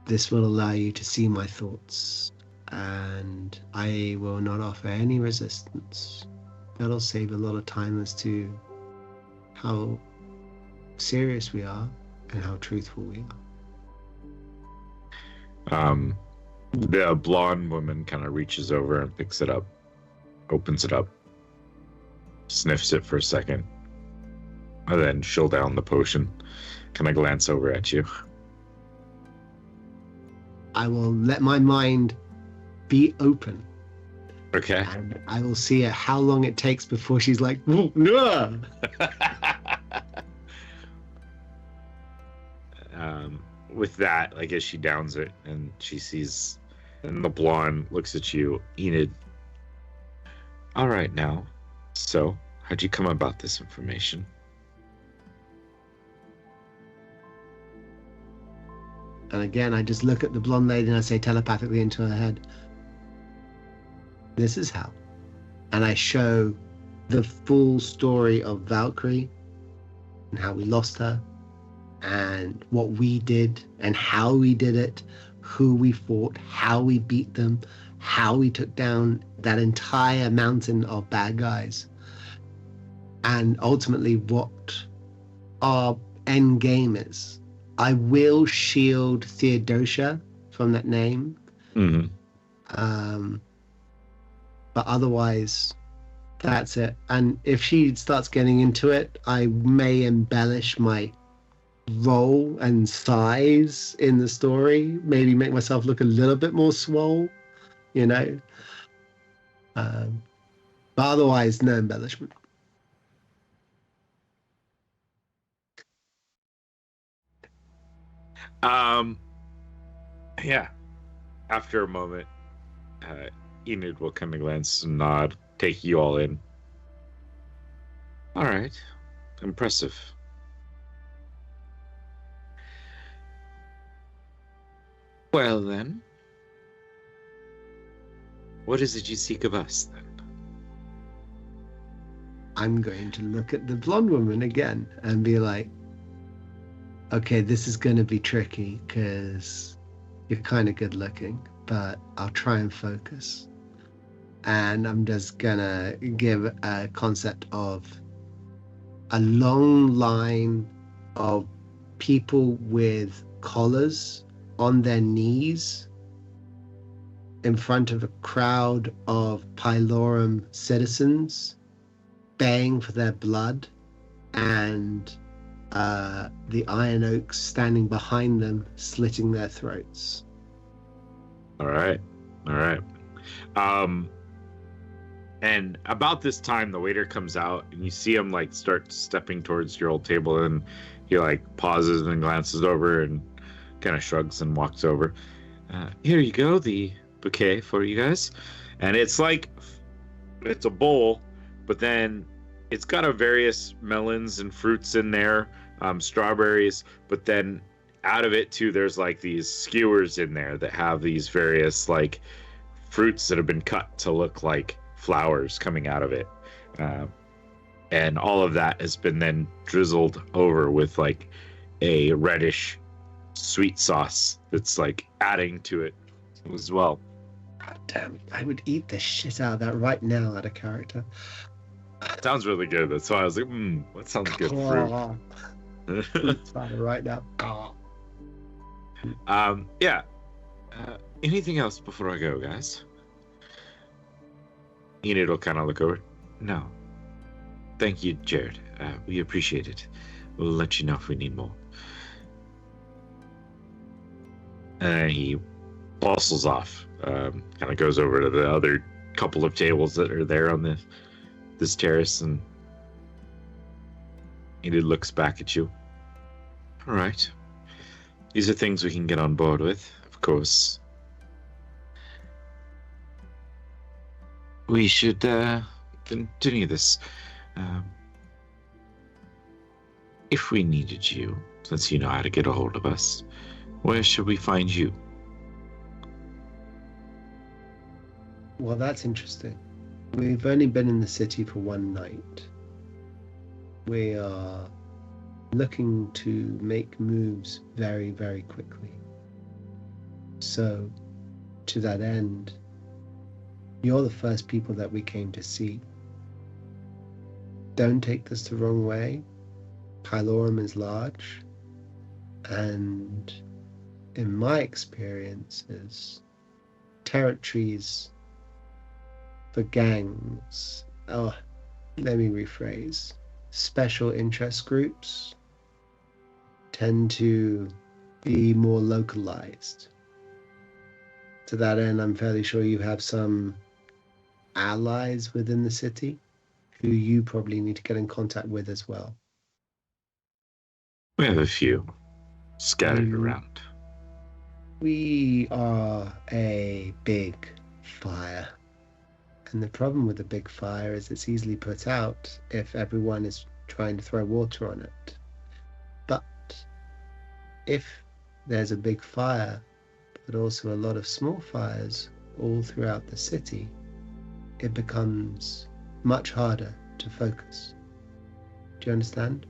"This will allow you to see my thoughts, and I will not offer any resistance. That'll save a lot of time as to how serious we are and how truthful we are." The blonde woman kind of reaches over and picks it up, opens it up, sniffs it for a second, and then she'll down the potion, kind of glance over at you. I will let my mind be open. Okay. And I will see how long it takes before she's like, no. With that, like as she downs it and she sees, and the blonde looks at you, Enid. All right, now, so how'd you come about this information? And again, I just look at the blonde lady and I say telepathically into her head, "This is how." And I show the full story of Valkyrie and how we lost her and what we did and how we did it, who we fought, how we beat them, how we took down that entire mountain of bad guys, and ultimately what our end game is. I will shield Theodosia from that name. Mm-hmm. But otherwise, that's it. And if she starts getting into it, I may embellish my role and size in the story. Maybe make myself look a little bit more swole, you know. But otherwise, no embellishment. Yeah. After a moment, Enid will kind of glance and nod, take you all in. All right. Impressive. Well, then. What is it you seek of us, then? I'm going to look at the blonde woman again and be like, okay, this is going to be tricky because you're kind of good looking, but I'll try and focus. And I'm just going to give a concept of a long line of people with collars on their knees in front of a crowd of Pylorum citizens baying for their blood, and the Iron Oaks standing behind them, slitting their throats. All right. And about this time, the waiter comes out, and you see him like start stepping towards your old table, and he like pauses and glances over and kind of shrugs and walks over. Here you go, the bouquet for you guys. And it's like, it's a bowl, but then it's got a various melons and fruits in there, strawberries, but then out of it too, there's like these skewers in there that have these various like fruits that have been cut to look like flowers coming out of it. And all of that has been then drizzled over with like a reddish sweet sauce that's like adding to it as well. God damn, I would eat the shit out of that right now out of character. Sounds really good. That's why I was like, that sounds good fruit. Right now. Yeah. Anything else before I go, guys? Enid will kind of look over. No. Thank you, Jared. We appreciate it. We'll let you know if we need more. And he bustles off. Kind of goes over to the other couple of tables that are there on this terrace, and Enid looks back at you. All right. These are things we can get on board with, of course. We should continue this. If we needed you, since you know how to get a hold of us, where should we find you? Well, that's interesting. We've only been in the city for one night. We are looking to make moves very, very quickly. So, to that end, you're the first people that we came to see. Don't take this the wrong way. Pylorum is large, and in my experiences, territories for gangs, let me rephrase, special interest groups tend to be more localized. To that end, I'm fairly sure you have some allies within the city who you probably need to get in contact with as well. We have a few scattered around. We are a big fire. And the problem with a big fire is it's easily put out if everyone is trying to throw water on it. But if there's a big fire, but also a lot of small fires all throughout the city, it becomes much harder to focus. Do you understand?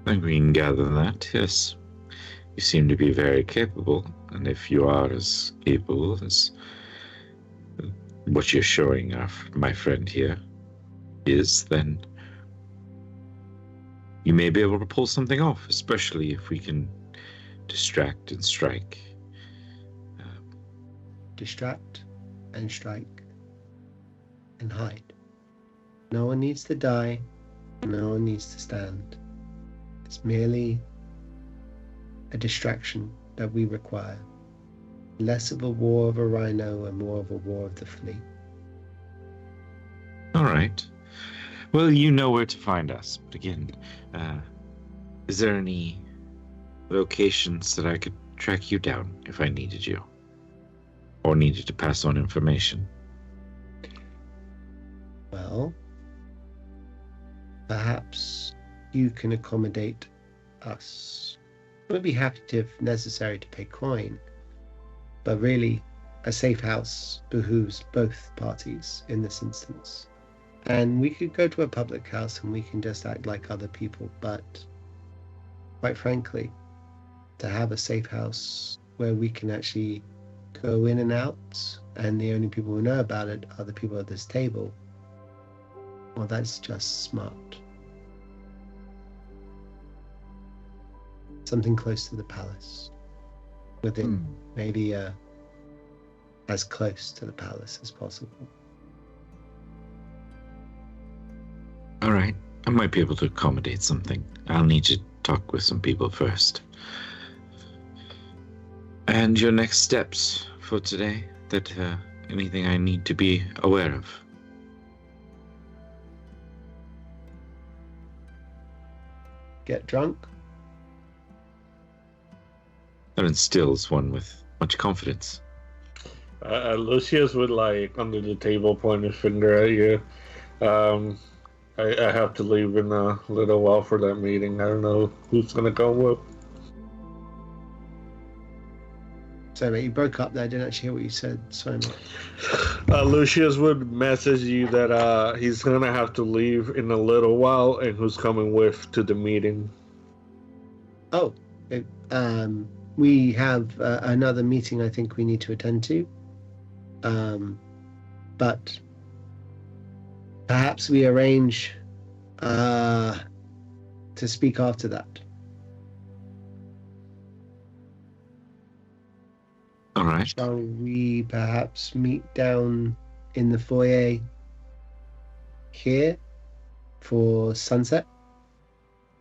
I think we can gather that, yes. You seem to be very capable, and if you are as capable as what you're showing off, my friend here, is, then you may be able to pull something off, especially if we can distract and strike. Distract and strike and hide. No one needs to die. No one needs to stand. It's merely a distraction that we require. Less of a war of a rhino and more of a war of the fleet. All right. Well, you know where to find us. But again, is there any locations that I could track you down if I needed you? Or needed to pass on information? Well, perhaps you can accommodate us. We'd be happy to, if necessary, to pay coin. But really, a safe house behooves both parties in this instance. And we could go to a public house and we can just act like other people. But quite frankly, to have a safe house where we can actually go in and out, and the only people who know about it are the people at this table, well, that's just smart. Something close to the palace. Within maybe as close to the palace as possible. All right. I might be able to accommodate something. I'll need to talk with some people first. And your next steps for today? That anything I need to be aware of? Get drunk. That instills one with much confidence. Lucius would, like, under the table, point his finger at you. I have to leave in a little while for that meeting. I don't know who's gonna go with. Sorry, mate, you broke up there. I didn't actually hear what you said. Sorry, mate. Lucius would message you that he's gonna have to leave in a little while and who's coming with to the meeting. Oh, we have another meeting I think we need to attend to. But perhaps we arrange to speak after that. All right. Shall we perhaps meet down in the foyer here for sunset?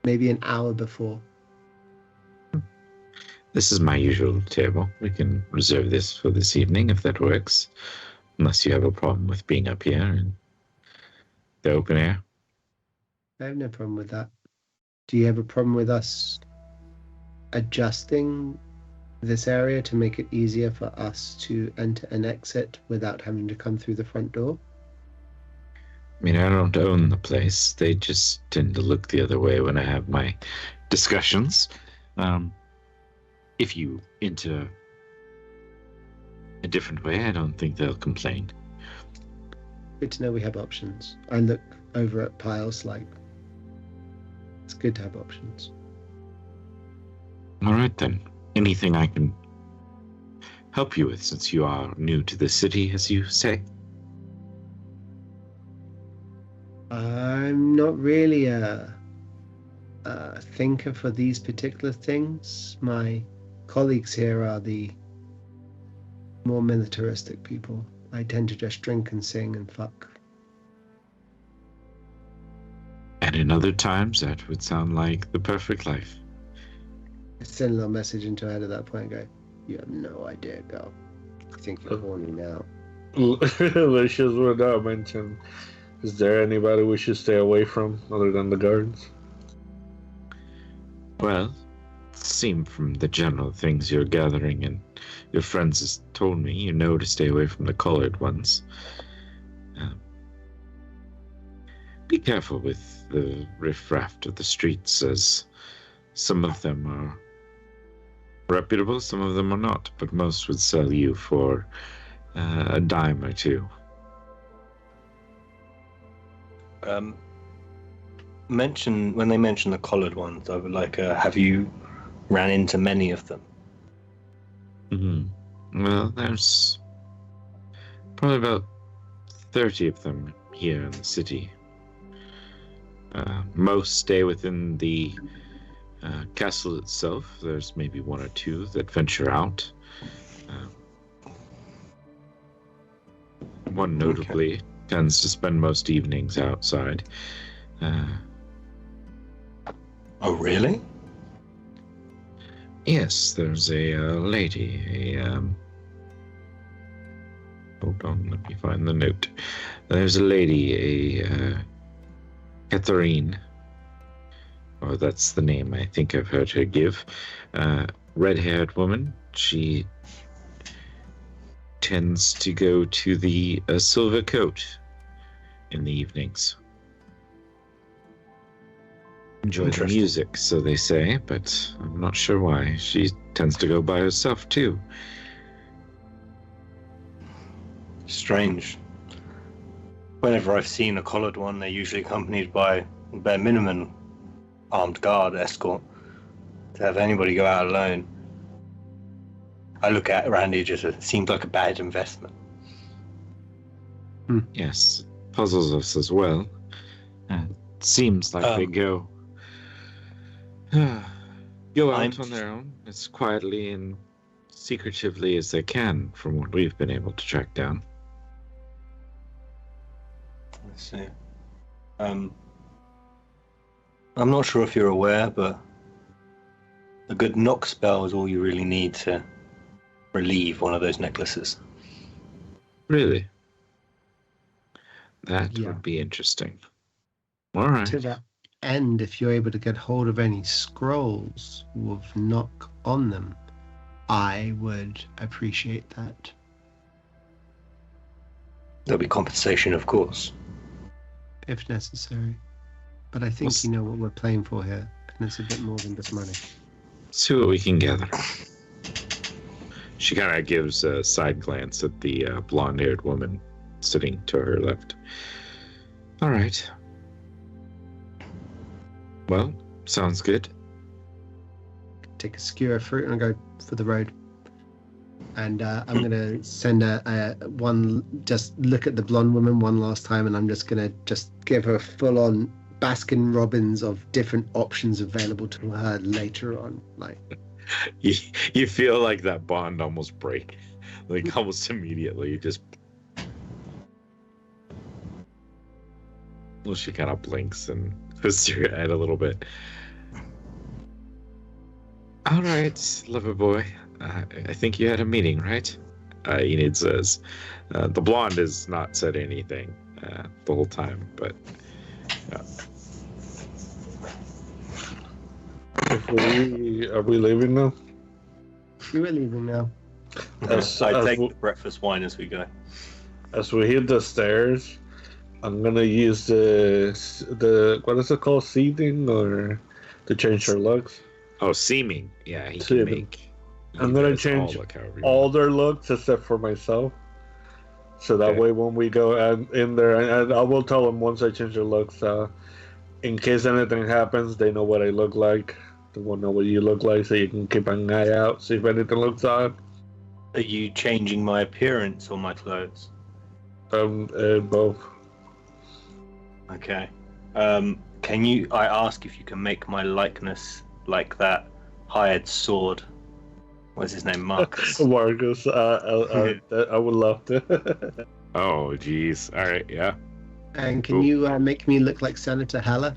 Maybe an hour before. This is my usual table. We can reserve this for this evening if that works. Unless you have a problem with being up here in the open air. I have no problem with that. Do you have a problem with us adjusting this area to make it easier for us to enter and exit without having to come through the front door? I mean, I don't own the place. They just tend to look the other way when I have my discussions. If you enter a different way, I don't think they'll complain. Good to know we have options. I look over at Piles like, it's good to have options. All right, then. Anything I can help you with, since you are new to the city, as you say? I'm not really a thinker for these particular things. My colleagues here are the more militaristic people. I tend to just drink and sing and fuck. And in other times, that would sound like the perfect life. I send a little message into her head at that point and go, you have no idea, girl. I think you're horny now. Lucius would mention, is there anybody we should stay away from other than the guards? Well, it seemed from the general things you're gathering and your friends has told me, you know to stay away from the colored ones. Be careful with the riffraff of the streets, as some of them are reputable, some of them are not, but most would sell you for a dime or two. When they mention the collared ones, I would like, have you ran into many of them? Mm-hmm. Well, there's probably about 30 of them here in the city. Most stay within the castle itself. There's maybe one or two that venture out. One notably tends to spend most evenings outside. Oh, really? Yes, there's a lady. Hold on, let me find the note. There's a lady, Catherine. Oh, that's the name I think I've heard her give. Red-haired woman. She tends to go to the Silver Coat in the evenings. Enjoy the Interesting. music, so they say, but I'm not sure why. She tends to go by herself, too. Strange. Whenever I've seen a collared one, they're usually accompanied by a bare minimum armed guard escort. To have anybody go out alone, I look at Randy, just it seems like a bad investment. Yes, puzzles us as well. It seems like they go out on their own as quietly and secretively as they can, from what we've been able to track down. Let's see. I'm not sure if you're aware, but a good knock spell is all you really need to relieve one of those necklaces. Really? That Yeah. would be interesting. All right. To that end, if you're able to get hold of any scrolls with knock on them, I would appreciate that. There'll be compensation, of course. If necessary. But I think you know what we're playing for here, and it's a bit more than just money. See what we can gather. She kind of gives a side glance at the blonde-haired woman sitting to her left. All right. Well, sounds good. Take a skewer of fruit and I'll go for the road. And I'm gonna send one. Just look at the blonde woman one last time, and I'm just gonna give her full-on Baskin Robbins of different options available to her later on. Like, you feel like that bond almost break, like almost immediately. You just. Well, she kind of blinks and twists her head a little bit. All right, lover boy. I think you had a meeting, right? Enid says. The blonde has not said anything the whole time, but. Are we leaving now? we're leaving now. I take the breakfast wine as we go. As we hit the stairs, I'm gonna use the what is it called, seething, or to change her looks. Oh, seeming. Yeah, he can Seeming. make. I'm you gonna guys change look however you all want. their looks except for myself. So that Okay. way, when we go in there, and I will tell them once I change their looks, in case anything happens, they know what I look like. They won't know what you look like, so you can keep an eye out, see if anything looks odd. Are you changing my appearance or my clothes? Both. Okay. Can you? I ask if you can make my likeness like that hired sword. What's his name, Marcus? Marcus, I would love to. Oh, geez. All right, yeah. And can Cool. you make me look like Senator Heller?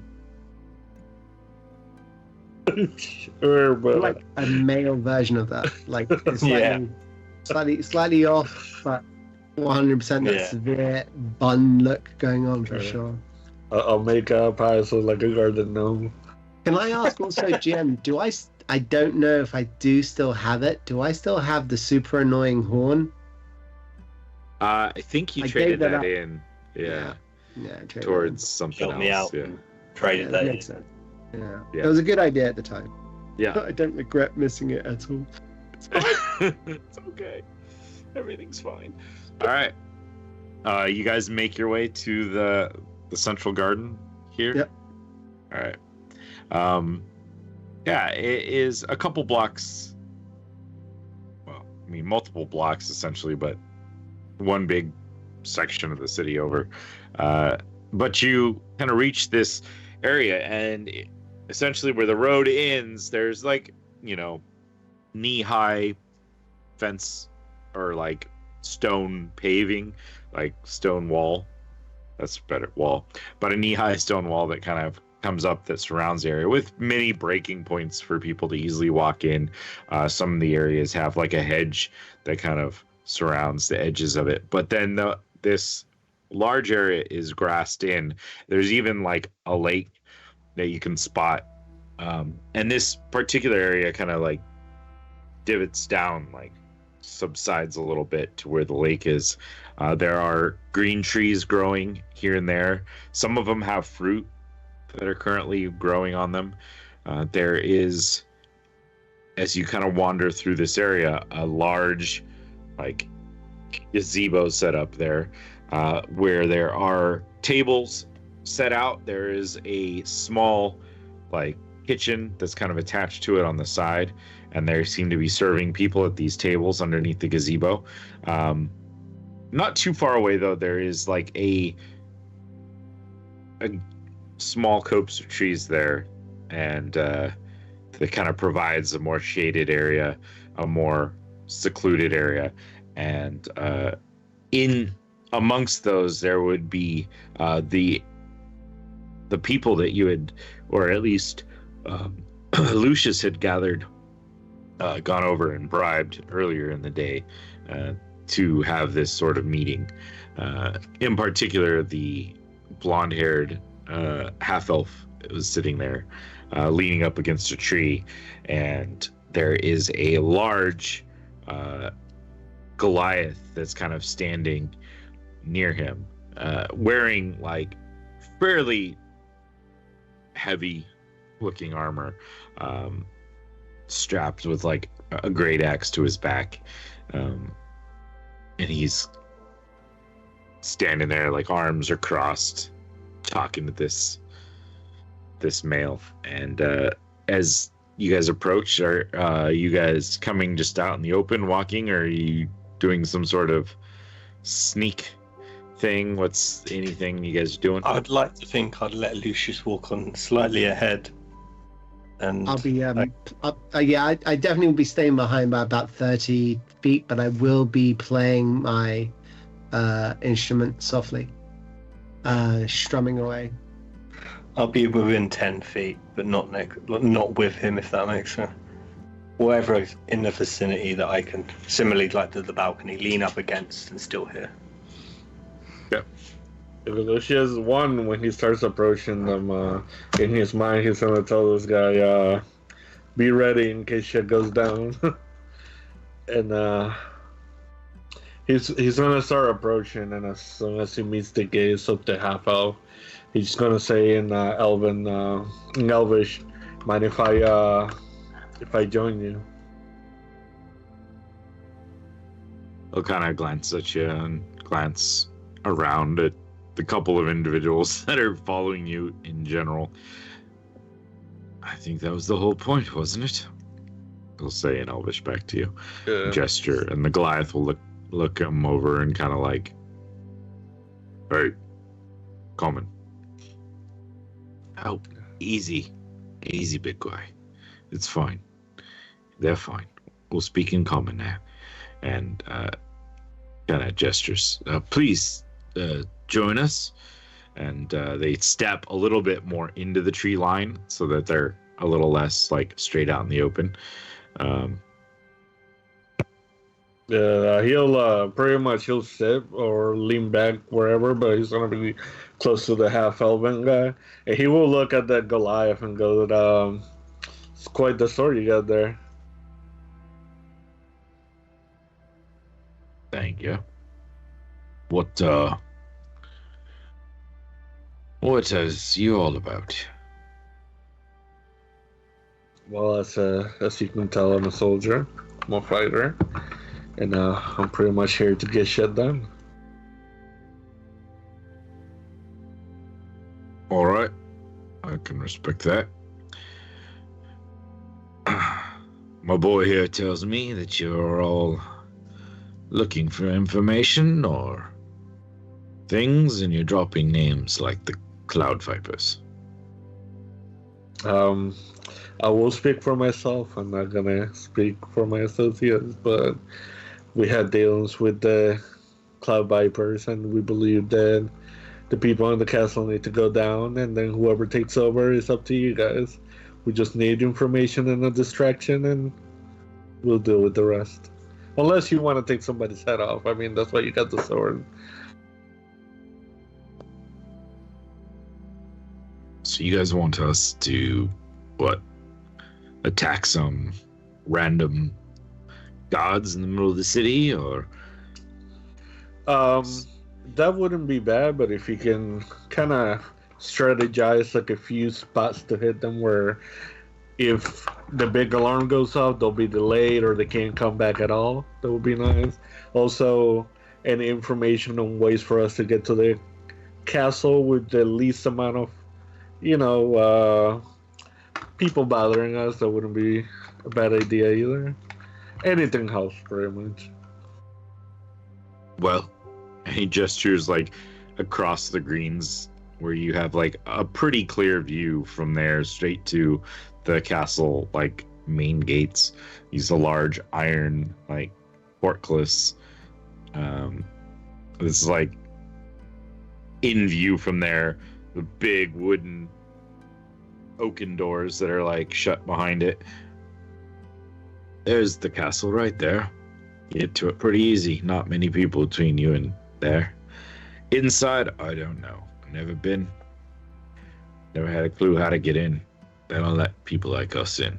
Sure, but Like a male version of that. Like it's Yeah. slightly off, but 100% that Yeah. severe bun look going on for Yeah. sure. I'll make Pius look like a garden gnome. Can I ask also, GM, I don't know if I do still have it. Do I still have the super annoying horn? I think you I traded gave that that up. in. Yeah. Yeah, trade Towards something Help me else. out. Yeah. And it. traded Yeah, that. makes in. sense. Yeah. Yeah. It was a good idea at the time. Yeah. I don't regret missing it at all. It's okay. Everything's fine. All right. You guys make your way to the central garden here. Yep. All right. Yeah, it is a couple blocks. Well, I mean, multiple blocks essentially, but one big section of the city over. But you kind of reach this area, and essentially where the road ends, there's like, knee-high fence or like stone paving, like stone wall. That's better, wall. But a knee-high stone wall that kind of comes up that surrounds the area with many breaking points for people to easily walk in. Some of the areas have like a hedge that kind of surrounds the edges of it. But then this large area is grassed in. There's even like a lake that you can spot. And this particular area kind of like divots down, like subsides a little bit to where the lake is. There are green trees growing here and there. Some of them have fruit that are currently growing on them. There is, as you kind of wander through this area, a large like gazebo set up there, where there are tables set out. There is a small like kitchen that's kind of attached to it on the side, and they seem to be serving people at these tables underneath the gazebo. Not too far away though, there is like a small copse of trees there, and that kind of provides a more shaded area, a more secluded area. And in amongst those, there would be the people that you had, or at least Lucius had gathered, gone over and bribed earlier in the day to have this sort of meeting. In particular, the blonde-haired half-elf was sitting there, leaning up against a tree, and there is a large Goliath that's kind of standing near him, wearing like fairly heavy looking armor, strapped with like a great axe to his back, and he's standing there like arms are crossed, talking to this male. And as you guys approach, are you guys coming just out in the open walking, or are you doing some sort of sneak thing? What's anything you guys are doing? I'd like to think I'd let Lucius walk on slightly ahead. And I'll be I definitely will be staying behind by about 30 feet, but I will be playing my instrument softly, strumming away. I'll be within 10 feet, but not with him, if that makes sense. Wherever is in the vicinity that I can, similarly like to the balcony, lean up against and still hear. Yeah. If Lucius one, when he starts approaching them, in his mind he's gonna tell this guy, be ready in case shit goes down. And he's gonna start approaching, and as soon as he meets the gaze of the half elf, he's gonna say in Elvish, mind if I join you? I'll kind of glance at you and glance around at the couple of individuals that are following you in general. I think that was the whole point, wasn't it? I'll say in Elvish back to you. Yeah. Gesture, and the Goliath will look him over and kind of like, hey, common. Oh, easy, big guy. It's fine. They're fine. We'll speak in common now. And kind of gestures. Please join us. And they step a little bit more into the tree line so that they're a little less like straight out in the open. He'll pretty much sit or lean back wherever, but he's gonna be close to the half elven guy, and he will look at that Goliath and go, "It's quite the sword you got there." Thank you. What is you all about? Well, as you can tell, I'm a soldier, I'm a fighter, and I'm pretty much here to get shit done. All right, I can respect that. My boy here tells me that you're all looking for information or things, and you're dropping names like the Cloud Vipers. I will speak for myself. I'm not gonna speak for my associates, but we had dealings with the Cloud Vipers, and we believe that the people in the castle need to go down, and then whoever takes over is up to you guys. We just need information and a distraction, and we'll deal with the rest. Unless you want to take somebody's head off. I mean, that's why you got the sword. So you guys want us to, what, attack some random gods in the middle of the city, or? That wouldn't be bad, but if you can kind of strategize like a few spots to hit them where if the big alarm goes off, they'll be delayed or they can't come back at all, that would be nice. Also, any information on ways for us to get to the castle with the least amount of, people bothering us, that wouldn't be a bad idea either. Anything helps, pretty much. Well, and he gestures like across the greens where you have like a pretty clear view from there straight to the castle, like main gates. These are large iron like portcullis. This is like in view from there, the big wooden oaken doors that are like shut behind it. There's the castle right there. Get to it pretty easy. Not many people between you and there. Inside, I don't know. Never been. Never had a clue how to get in. They don't let people like us in.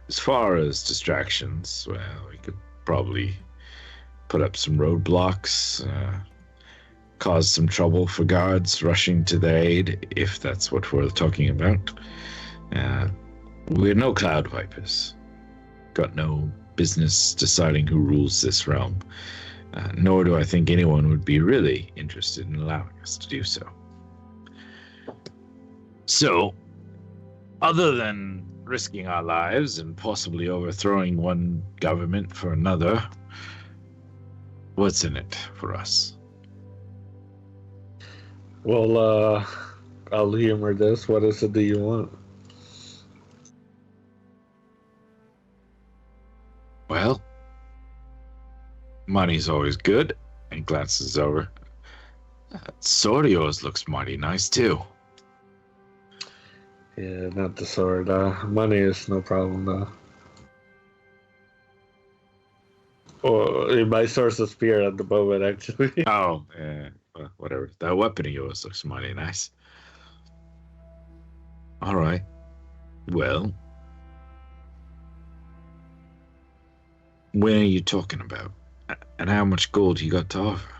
As far as distractions, well, we could probably put up some roadblocks, cause some trouble for guards rushing to their aid, if that's what we're talking about. We're no cloud vipers. Got no business deciding who rules this realm. Nor do I think anyone would be really interested in allowing us to do so. So, other than risking our lives and possibly overthrowing one government for another, what's in it for us? Well, I'll humor this. What is it that you want? Well, money's always good. And glances over. That sword of yours looks mighty nice too. Yeah, not the sword. Money is no problem though. Or my source of spear at the moment, actually. Oh, yeah. Well, whatever. That weapon of yours looks mighty nice. All right. Well, when are you talking about? And how much gold you got to offer?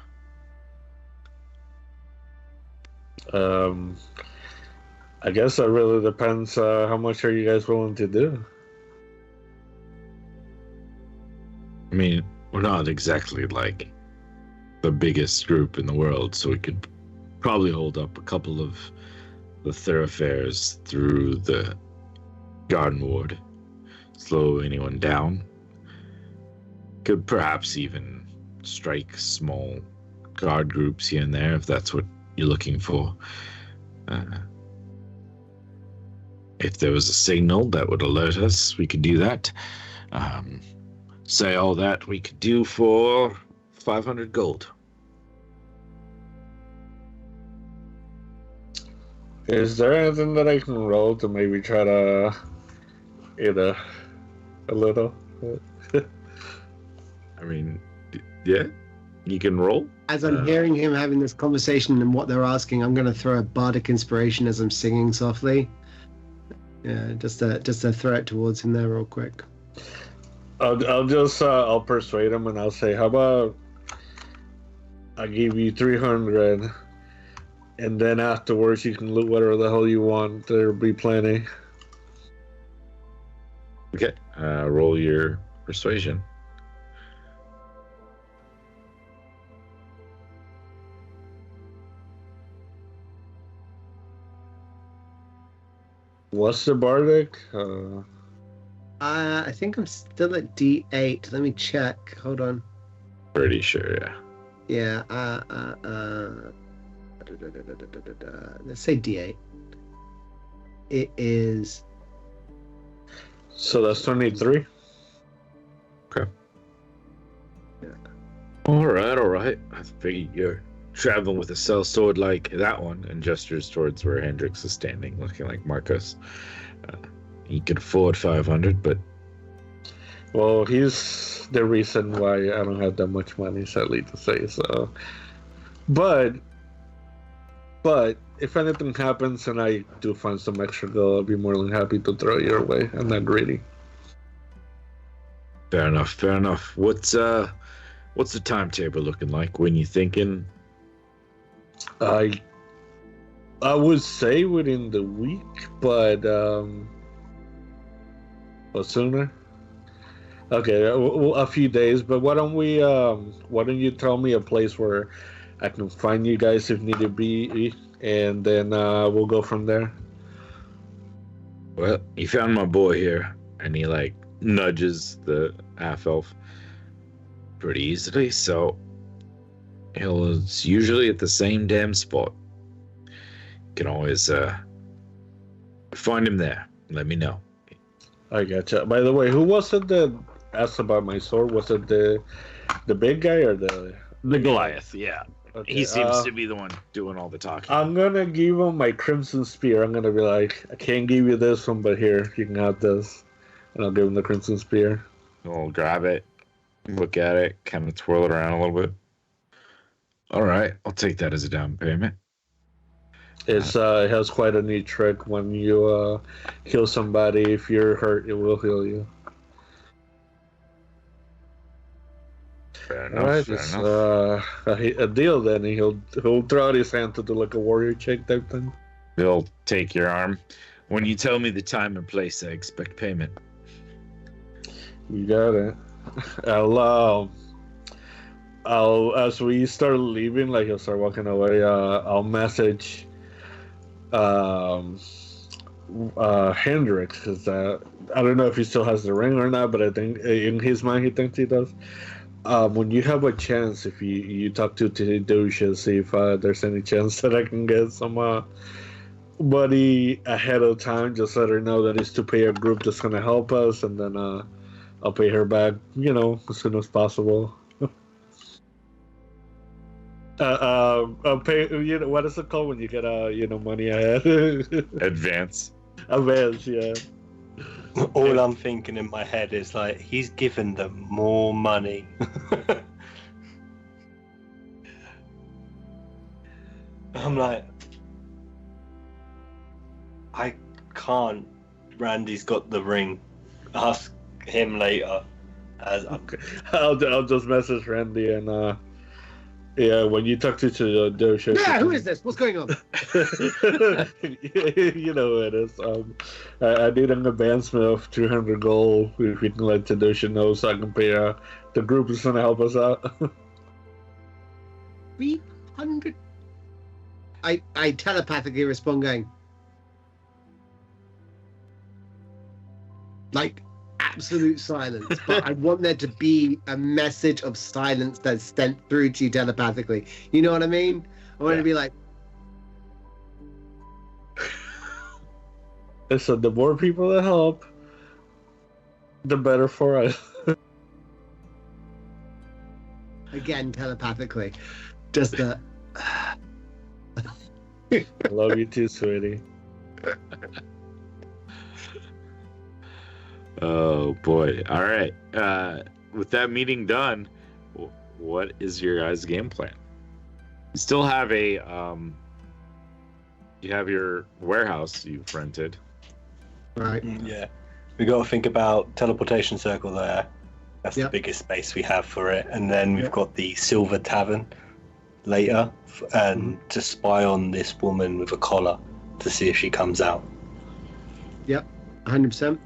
I guess that really depends. How much are you guys willing to do? I mean, we're not exactly like the biggest group in the world, so we could probably hold up a couple of the thoroughfares through the garden ward, slow anyone down. Could perhaps even strike small guard groups here and there if that's what you're looking for. If there was a signal that would alert us, we could do that. Say all that we could do for 500 gold. Is there anything that I can roll to maybe try to, a little? I mean, yeah, you can roll. As I'm hearing him having this conversation and what they're asking, I'm going to throw a bardic inspiration as I'm singing softly. Yeah, just to throw it towards him there real quick. I'll persuade him and I'll say, how about I give you 300 and then afterwards you can loot whatever the hell you want. There'll be plenty. Okay, roll your persuasion. What's the bardic? I think I'm still at D8. Let me check. Hold on. Pretty sure, yeah. Yeah. Let's say D8. It is. So that's 23. Okay. Yeah. All right. I figured you're traveling with a sellsword like that one, and gestures towards where Hendrix is standing, looking like Marcos. He could afford 500, but well, he's the reason why I don't have that much money, sadly to say. So, but But if anything happens and I do find some extra gold, I'll be more than happy to throw it your way. I'm not greedy. Fair enough. Fair enough. What's the timetable looking like? When you thinking? I would say within the week, but or sooner. Okay, a few days. But why don't you tell me a place where I can find you guys if need to be, and then we'll go from there. Well, you found my boy here, and he like nudges the half elf pretty easily. So it's usually at the same damn spot. You can always find him there. Let me know. I gotcha. By the way, who was it that asked about my sword? Was it the big guy or the Goliath? Yeah. Okay, He seems to be the one doing all the talking. I'm gonna give him my crimson spear. I'm gonna be like, I can't give you this one, but here you can have this, and I'll give him the crimson spear. We'll grab it, look at it, kind of twirl it around a little bit. All right, I'll take that as a down payment. It has quite a neat trick. When you heal somebody, if you're hurt, it will heal you. Fair All right, enough. it's a deal then. He'll throw out his hand to do like a warrior check type thing. He'll take your arm. When you tell me the time and place, I expect payment. You got it. I'll as we start leaving, like he'll start walking away. I'll message Hendrix, because I don't know if he still has the ring or not, but I think in his mind he thinks he does. When you have a chance, if you talk to Dusha, see if there's any chance that I can get some money ahead of time, just let her know that it's to pay a group that's gonna help us, and then I'll pay her back, as soon as possible. I'll pay. What is it called when you get money ahead? Advance. Advance, yeah. All I'm thinking in my head is like, he's given them more money. I'm like, I can't. Randy's got the ring. Ask him later. Okay. I'll just message Randy and yeah, when you talk to Dosha. Yeah, who is this? What's going on? You know who it is. I need an advancement of 300 gold if we can let Tadosha know, so I can pay the group is gonna help us out. 300. I telepathically respond, going like absolute silence, but I want there to be a message of silence that's sent through to you telepathically. You know what I mean? I want to be like, so the more people that help, the better for us. again, telepathically. Just the. I love you too, sweetie. Oh boy! All right. With that meeting done, what is your guys' game plan? You still have you have your warehouse you've rented. Right. Yeah, we got to think about teleportation circle there. That's Yep. the biggest space we have for it, and then we've got the Silver Tavern later, and to spy on this woman with a collar to see if she comes out. 100%.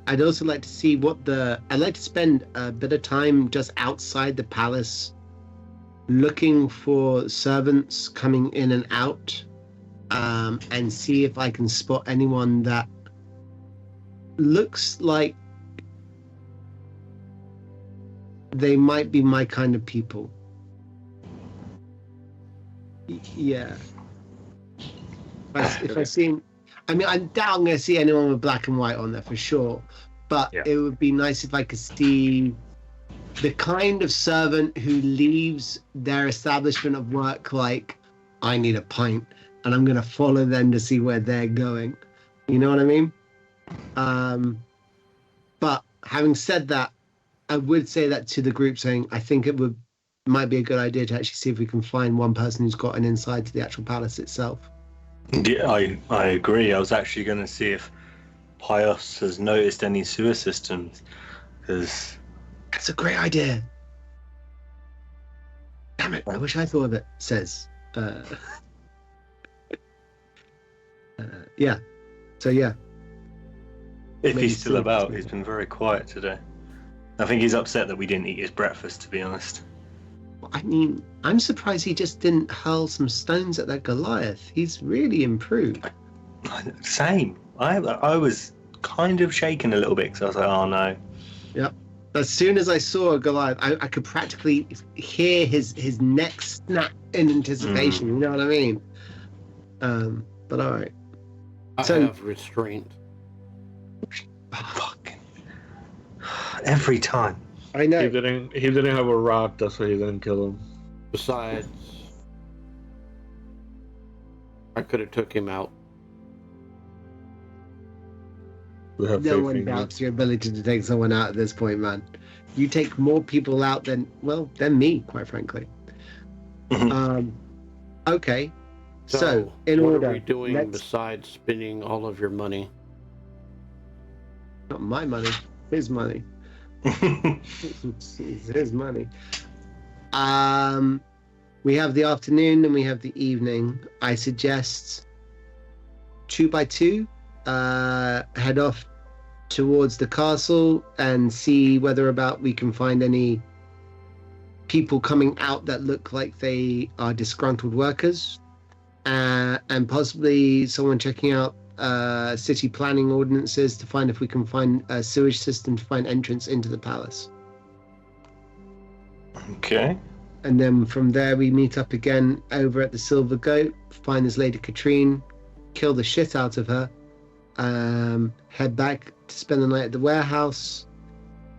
I'd also like to see I'd like to spend a bit of time just outside the palace looking for servants coming in and out, and see if I can spot anyone that looks like they might be my kind of people. Yeah. If I see, I mean, I doubt I'm going to see anyone with black and white on there for sure, but Yeah. it would be nice if I could see the kind of servant who leaves their establishment of work like, I need a pint, and I'm going to follow them to see where they're going. You know what I mean? But having said that, I would say that to the group, saying I think it would might be a good idea to actually see if we can find one person who's got an inside to the actual palace itself. Yeah, I agree. I was actually going to see if Pios has noticed any sewer systems, because That's a great idea. Damn it! I wish I thought of it. Says, yeah. So yeah, if Maybe he's still sewer about, systems. he's been very quiet today. I think he's upset that we didn't eat his breakfast, to be honest. I mean, I'm surprised he just didn't hurl some stones at that Goliath. He's really improved. Same. I was kind of shaken a little bit because I was like, oh no. As soon as I saw Goliath, I could practically hear his neck snap in anticipation. You know what I mean? But all right. I So- have restraint. Fucking. Every time. I know. He didn't have a rock, that's why he didn't kill him. Besides, I could have took him out. We have No faith one in you. doubts your ability to take someone out at this point, man. You take more people out than me, quite frankly. Okay. So, in what order, are we doing let's- besides spending all of your money? not my money, his money. It's his money. We have the afternoon and we have the evening. I suggest 2 by 2. Head off towards the castle and see whether about we can find any people coming out that look like they are disgruntled workers, and possibly someone checking out city planning ordinances to find if we can find a sewage system to find entrance into the palace. Okay. And then from there we meet up again over at the Silver Goat, find this Lady Katrine, kill the shit out of her, head back to spend the night at the warehouse,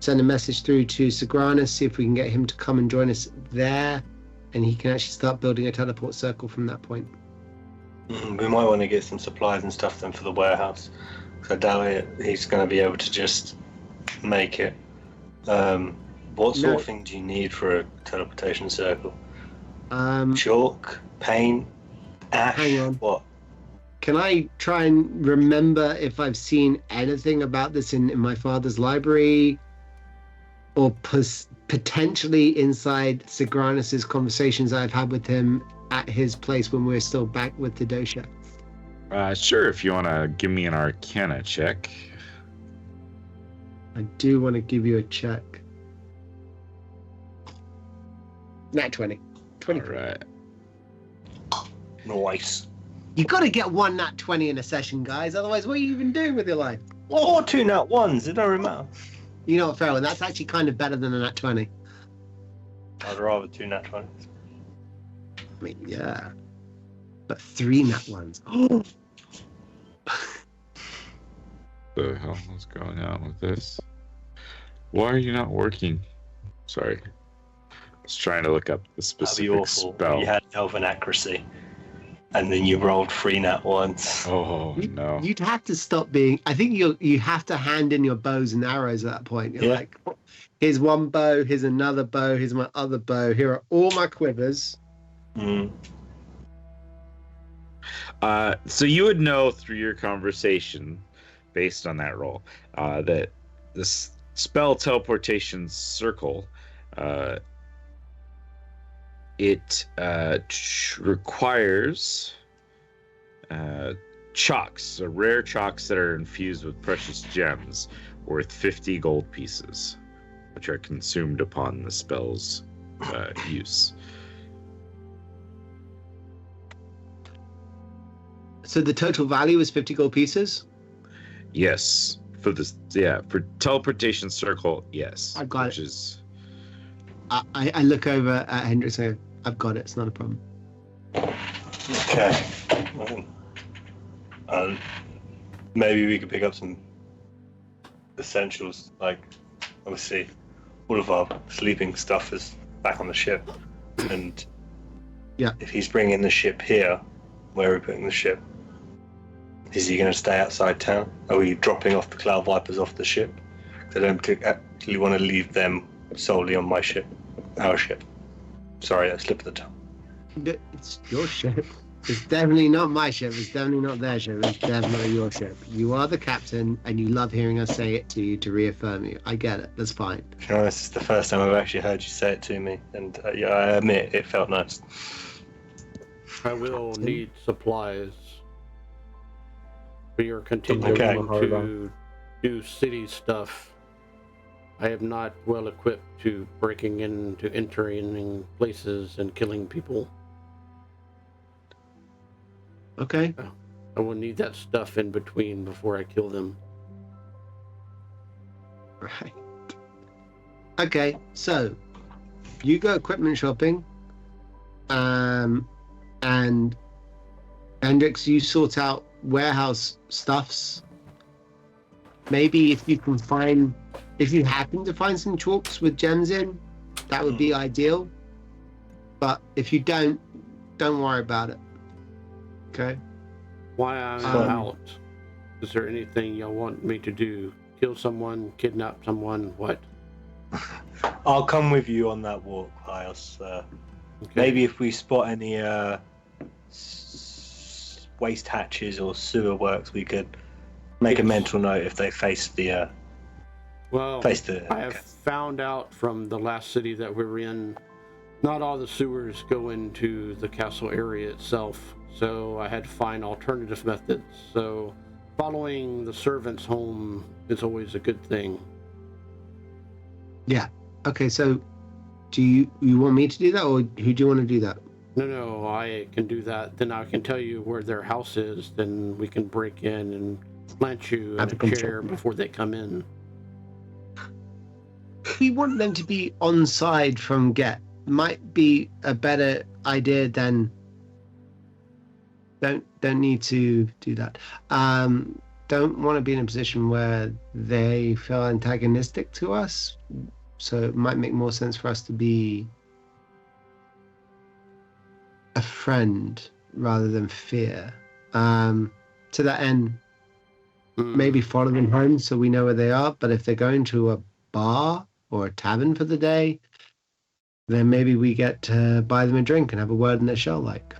send a message through to Sagranus, see if we can get him to come and join us there, and he can actually start building a teleport circle from that point. We might want to get some supplies and stuff then for the warehouse, because I doubt he's going to be able to just make it. What sort No. of thing do you need for a teleportation circle? Um, Chalk, paint, ash. Hang on. What? Can I try and remember if I've seen anything about this in my father's library, or potentially inside Sagranus's conversations I've had with him at his place when we were still back with the Dosha? Sure, if you want to give me an Arcana check. I do want to give you a check. Nat 20. 23. All right. Nice. You got to get one nat 20 in a session, guys. Otherwise, what are you even doing with your life? Or 2 nat 1s, it don't really matter. You know what, Farrell? That's actually kind of better than a nat 20. I'd rather 2 nat 20s. I mean, yeah. But 3 nat 1s. Oh, The hell is going on with this? Why are you not working? Sorry. I was trying to look up the That'd be specific awful. spell. You had elven accuracy, and then you rolled 3 nat 1s. Oh, no. You'd have to stop being. I think you have to hand in your bows and arrows at that point. You're Yeah. like, here's one bow, here's another bow, here's my other bow, here are all my quivers. Mm. So you would know through your conversation, based on that roll, that this spell teleportation circle, it requires chalks, so rare chalks that are infused with precious gems worth 50 gold pieces, which are consumed upon the spell's use. So the total value is 50 gold pieces. Yes, for this, for teleportation circle, yes. I got which it. is I look over at Hendrix and go, I've got it. It's not a problem. Okay. Maybe we could pick up some essentials, like obviously all of our sleeping stuff is back on the ship, and Yeah. if he's bringing the ship here, where are we putting the ship? Is he going to stay outside town? Are we dropping off the Cloud Vipers off the ship? 'Cause I don't actually want to leave them solely on my ship, our ship. Sorry, that slipped of the tongue. It's your ship. It's definitely not my ship. It's definitely not their ship. It's definitely your ship. You are the captain, and you love hearing us say it to you to reaffirm you. I get it. That's fine. To be honest, it's the first time I've actually heard you say it to me, and yeah, I admit it felt nice. I will need supplies. We are continuing Okay. to do city stuff. I am not well equipped to breaking into entering places and killing people. Okay. I will need that stuff in between before I kill them. Right. Okay. So, you go equipment shopping. And Hendrix, you sort out warehouse stuffs. Maybe if you happen to find some chalks with gems in, that would be ideal. But if you don't worry about it. Okay. While I'm out, is there anything y'all want me to do? Kill someone, kidnap someone, what? I'll come with you on that walk, Pius. Okay. Maybe if we spot any waste hatches or sewer works, we could make a mental note if they face the. I have found out from the last city that we're in, not all the sewers go into the castle area itself, so I had to find alternative methods. So following the servants home is always a good thing. Yeah. Okay, so do you want me to do that, or who do you want to do that? No, I can do that. Then I can tell you where their house is. Then we can break in and plant you in a chair before they come in. We want them to be on side from get. Might be a better idea than don't need to do that. Don't want to be in a position where they feel antagonistic to us. So it might make more sense for us to be a friend rather than fear. To that end, maybe follow them home so we know where they are. But if they're going to a bar or a tavern for the day, then maybe we get to buy them a drink and have a word in their shell like.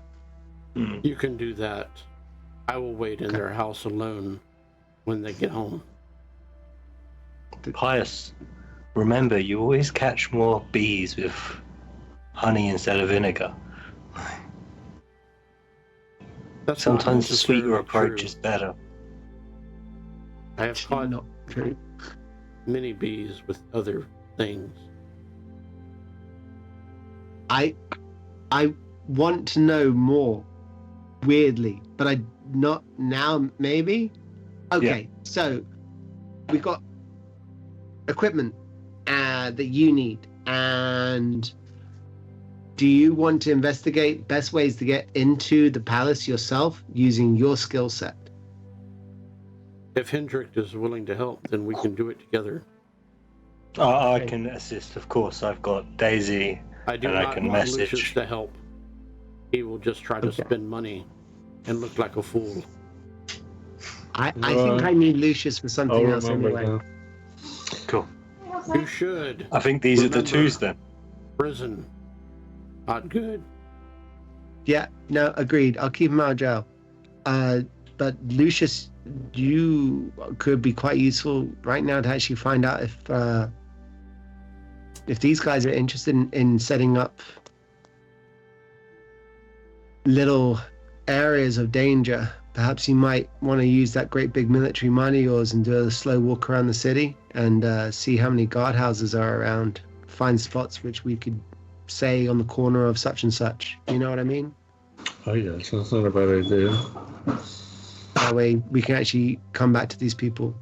You can do that. I will wait in their house alone when they get home. Pius, remember, you always catch more bees with honey instead of vinegar. That's Sometimes the not sweeter necessarily approach true. is better. I have caught Not true. many bees with other things. I want to know more, weirdly, but I not now maybe. Okay, so we got equipment that you need, and do you want to investigate best ways to get into the palace yourself using your skill set? If Hendrik is willing to help, then we can do it together. I can assist, of course. I've got Daisy. I do And I not can want message. Lucius to help. He will just try to spend money and look like a fool. I think I need Lucius for something I'll else remember anyway. now. Cool. You should. I think these are the Remember- twos then. Prison. Not good. Yeah, no, agreed. I'll keep him out of jail. But Lucius, you could be quite useful right now to actually find out if these guys are interested in setting up little areas of danger. Perhaps you might want to use that great big military mind of yours and do a slow walk around the city and see how many guardhouses are around. Find spots which we could say on the corner of such and such. You know what I mean? Oh yes, that's not a bad idea. That way we can actually come back to these people.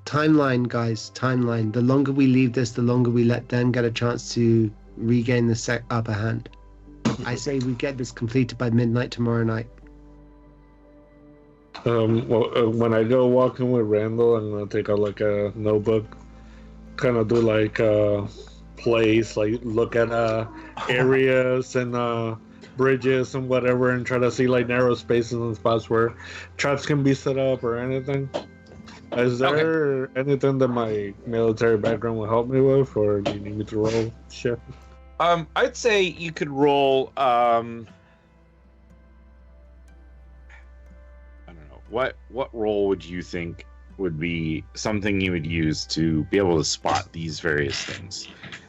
Timeline, guys, timeline. The longer we leave this, the longer we let them get a chance to regain the upper hand. I say we get this completed by midnight tomorrow night. When I go walking with Randall, I'm gonna take out like a notebook, kind of do like plays, like look at areas and bridges and whatever, and try to see like narrow spaces and spots where traps can be set up or anything. Is there anything that my military background will help me with, or do you need me to roll shit? I'd say you could roll. I don't know what role would you think would be something you would use to be able to spot these various things.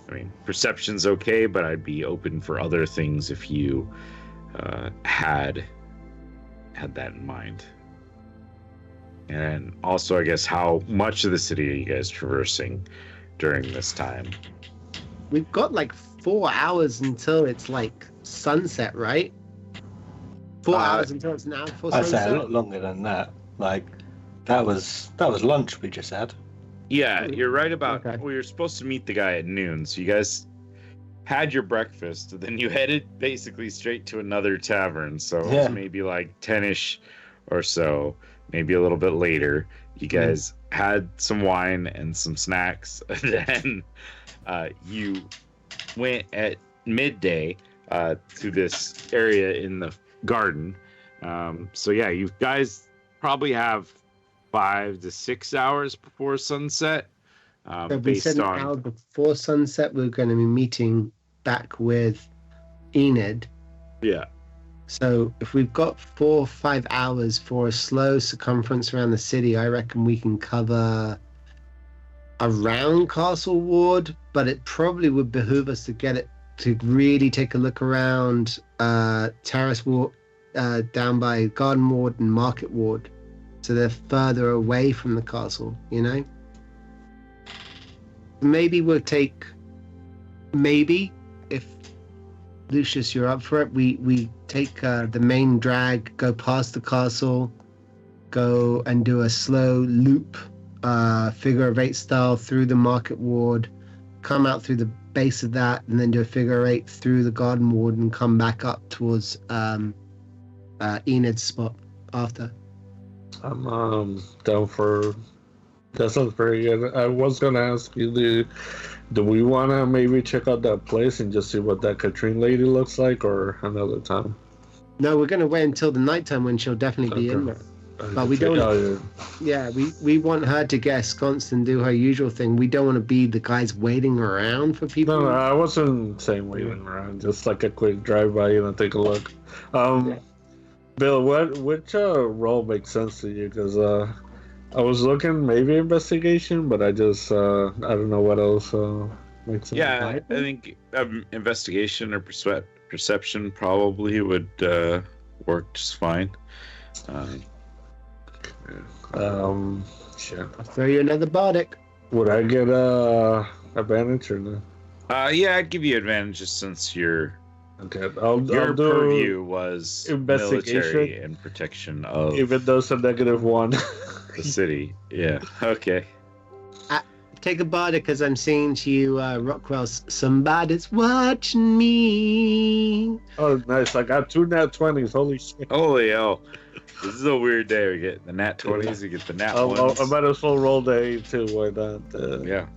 I mean, perception's okay, but I'd be open for other things if you had that in mind. And also, I guess, how much of the city are you guys traversing during this time? We've got like 4 hours until it's like sunset, right? 4 hours until it's now before I'd sunset. say a lot longer than that. Like that was lunch we just had. Yeah, you're right about. Okay. Well, you're supposed to meet the guy at noon, so you guys had your breakfast, then you headed basically straight to another tavern. So it was maybe like 10ish or so, maybe a little bit later. You guys had some wine and some snacks, and then you went at midday to this area in the garden. So yeah, you guys probably have 5 to 6 hours before sunset. So we said an hour before sunset, we're going to be meeting back with Enid. Yeah. So if we've got 4 or 5 hours for a slow circumference around the city, I reckon we can cover around Castle Ward, but it probably would behoove us to get it to really take a look around Terrace Ward, down by Garden Ward and Market Ward. So they're further away from the castle, you know? Maybe we'll take, if Lucius, you're up for it, we take the main drag, go past the castle, go and do a slow loop, figure of 8 style through the Market Ward, come out through the base of that, and then do a figure of 8 through the Garden Ward and come back up towards Enid's spot after. I'm down for. That sounds very good. I was gonna ask you, do we wanna maybe check out that place and just see what that Katrine lady looks like, or another time? No, we're gonna wait until the nighttime when she'll definitely be in there. But we don't. Yeah, we want her to get ensconced and do her usual thing. We don't want to be the guys waiting around for people. No, I wasn't saying waiting around. Just like a quick drive by and take a look. Bill, which role makes sense to you? Because I was looking maybe investigation, but I just I don't know what else makes sense. Yeah, I think investigation or perception probably would work just fine. Sure. I'll throw you another bardic. Would I get advantage or no? Yeah, I'd give you advantages since your I'll do purview was investigation military and protection of even though it's a -1. the city. Yeah. Okay. Take a bardic because I'm saying to you, Rockwell's, somebody's watching me. Oh, nice. I got 2 nat 20s. Holy shit. Holy hell. This is a weird day. We get the nat 20s, we get the nat 1s. I might as well roll the 8 too. Why not? Yeah.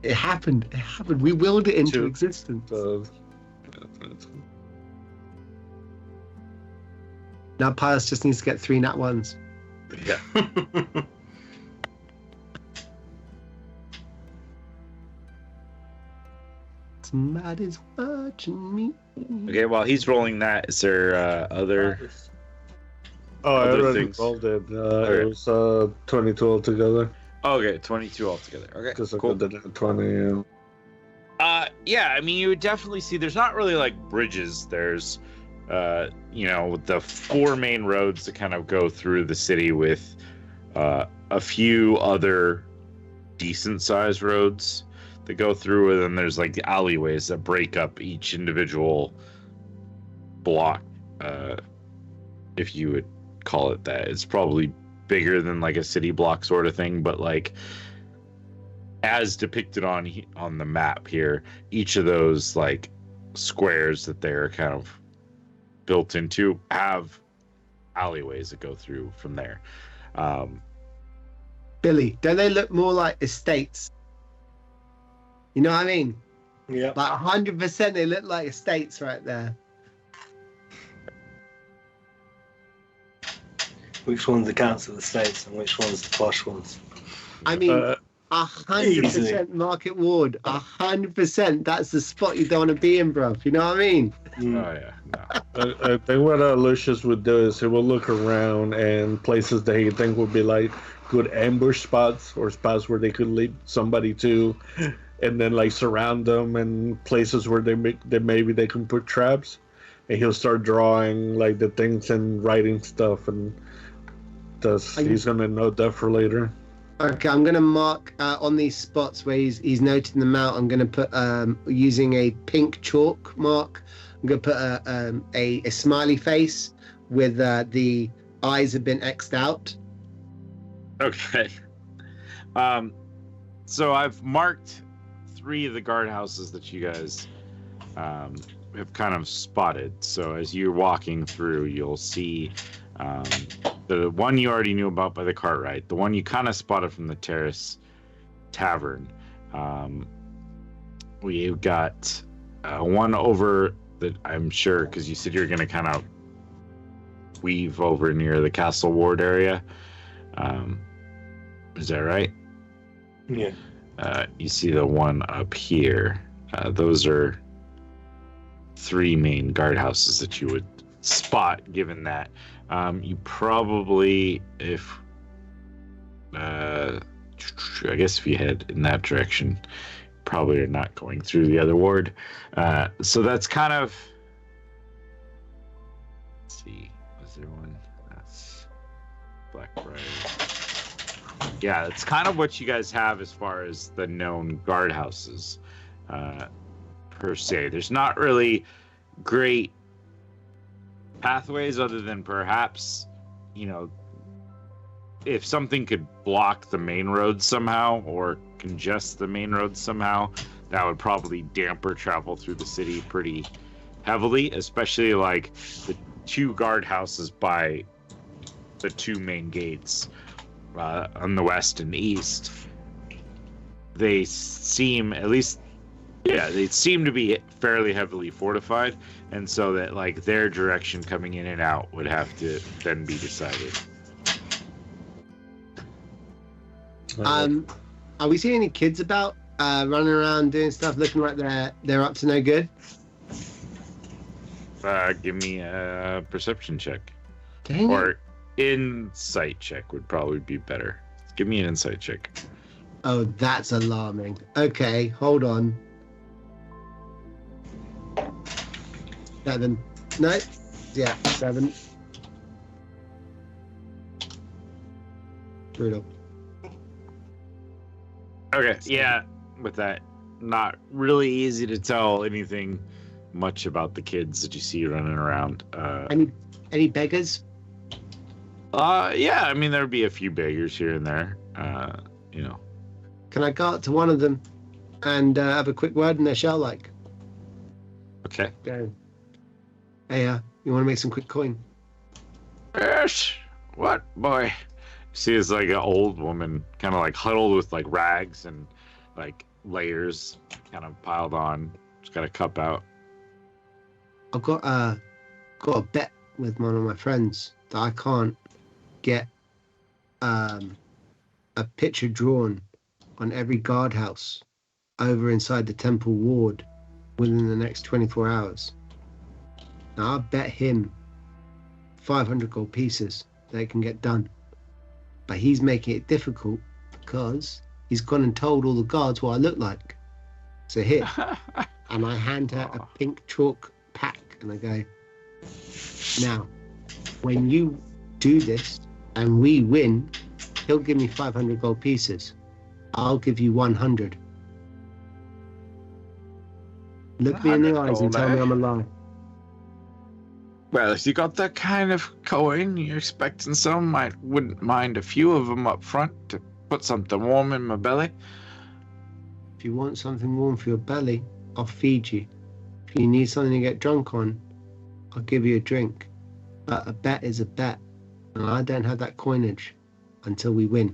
It happened. We willed it into 2. existence. Yeah, Now Pius just needs to get 3 nat 1s. Yeah. Somebody's watching me. Okay, while he's rolling that, is there other I other already things? rolled it. Okay. It was 22 altogether. Okay, 22 altogether. Okay, Because I cool. got the nat 20. Yeah, I mean, you would definitely see there's not really like bridges. There's, the 4 main roads that kind of go through the city with a few other decent sized roads that go through, and then there's like the alleyways that break up each individual block, if you would call it that. It's probably bigger than like a city block sort of thing, but like as depicted on the map here, each of those like squares that they're kind of built into have alleyways that go through from there. Billy, don't they look more like estates? You know what I mean? Yeah. Like 100% they look like estates right there. Which one's the council estates and which one's the posh ones? I mean, 100% Market Ward. 100%. That's the spot you don't want to be in, bruv. You know what I mean? Oh yeah. No. I think what Lucius would do is he will look around and places that he think would be like good ambush spots or spots where they could lead somebody to, and then like surround them and places where maybe they can put traps, and he'll start drawing like the things and writing stuff, and he's gonna note that for later. Okay, I'm gonna mark on these spots where he's noting them out. I'm gonna put using a pink chalk mark. I'm gonna put a smiley face with the eyes have been X'd out. Okay. So I've marked 3 of the guardhouses that you guys have kind of spotted. So as you're walking through, you'll see the one you already knew about by the cart ride, the one you kind of spotted from the Terrace Tavern. We've got one over that I'm sure, because you said you're going to kind of weave over near the Castle Ward area. Is that right? Yeah. You see the one up here. Those are 3 main guardhouses that you would spot, given that. You probably, I guess if you head in that direction, probably are not going through the other ward. So that's kind of, let's see, was there one? That's Blackbriar. Yeah, that's kind of what you guys have as far as the known guardhouses, per se. There's not really great pathways other than perhaps, if something could block the main road somehow or congest the main road somehow, that would probably damper travel through the city pretty heavily, especially like the 2 guardhouses by the 2 main gates on the west and east. They seem, at least, they seem to be fairly heavily fortified, and so that like their direction coming in and out would have to then be decided. Are we seeing any kids about running around doing stuff, looking like they're up to no good? Give me a perception check. Dang Or it. insight check would probably be better. Give me an insight check. Oh, that's alarming. Okay, hold on. 7. No. Yeah, 7. Brutal. Okay, yeah, with that, not really easy to tell anything much about the kids that you see running around. Any beggars? Yeah, I mean, there'd be a few beggars here and there, Can I go up to one of them and have a quick word in their shell, like? Okay. Go. Hey, you want to make some quick coin? Yes. What, boy? See, it's like an old woman, kind of like huddled with like rags and like layers kind of piled on. She's got a cup out. I've got a bet with one of my friends that I can't get a picture drawn on every guardhouse over inside the temple ward within the next 24 hours. Now I bet him 500 gold pieces that it can get done. But he's making it difficult because he's gone and told all the guards what I look like. So here, and I hand her a pink chalk pack and I go, now, when you do this and we win, he'll give me 500 gold pieces. I'll give you 100. Look me in the eyes and tell me I'm a lie. Well, if you got that kind of coin, you're expecting some. I wouldn't mind a few of them up front to put something warm in my belly. If you want something warm for your belly, I'll feed you. If you need something to get drunk on, I'll give you a drink. But a bet is a bet, and I don't have that coinage until we win.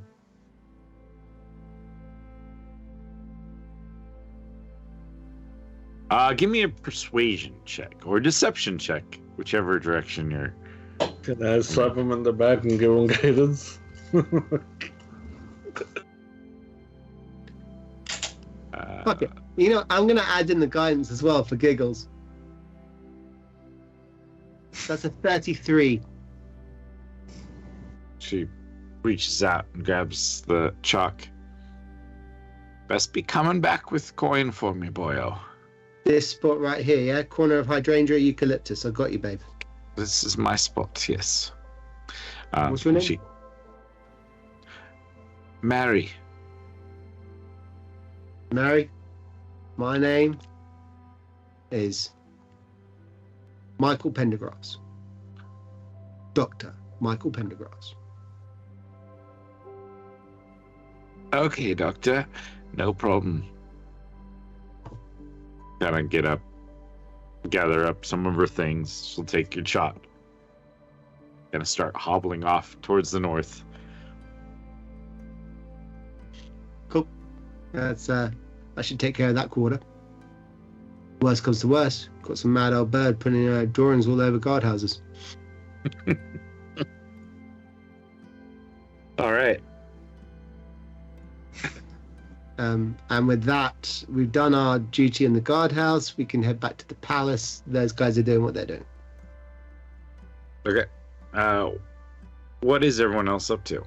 Give me a persuasion check or deception check, whichever direction you're. Can I slap him in the back and give him guidance? Fuck it. You know, I'm gonna add in the guidance as well for giggles. That's a 33. She reaches out and grabs the chalk. Best be coming back with coin for me, boyo. This spot right here, yeah? Corner of hydrangea, eucalyptus. I got you, babe. This is my spot, yes. What's your name? Mary. Mary, my name is Michael Pendergrass. Dr. Michael Pendergrass. Okay, doctor. No problem. Kind of get up, gather up some of her things. She'll take your shot. Gonna start hobbling off towards the north. Cool. That's I should take care of that quarter. Worst comes to worst, got some mad old bird putting drawings all over guardhouses. All right. And with that, we've done our duty in the guardhouse. We can head back to the palace. Those guys are doing what they're doing. Okay. What is everyone else up to?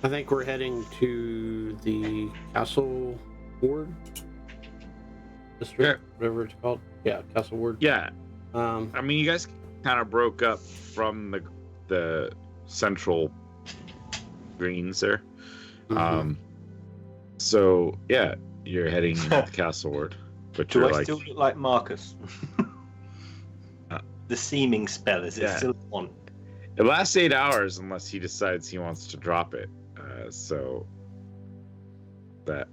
I think we're heading to the Castle Ward district, whatever it's called. Yeah, Castle Ward. Yeah. Um, I mean, you guys kind of broke up from the central greens there. mhm. So yeah, you're heading into the castle ward, but Do you're I like, still look like Marcus? The seeming spell, is it Yeah. still on? it lasts 8 hours unless he decides he wants to drop it. So that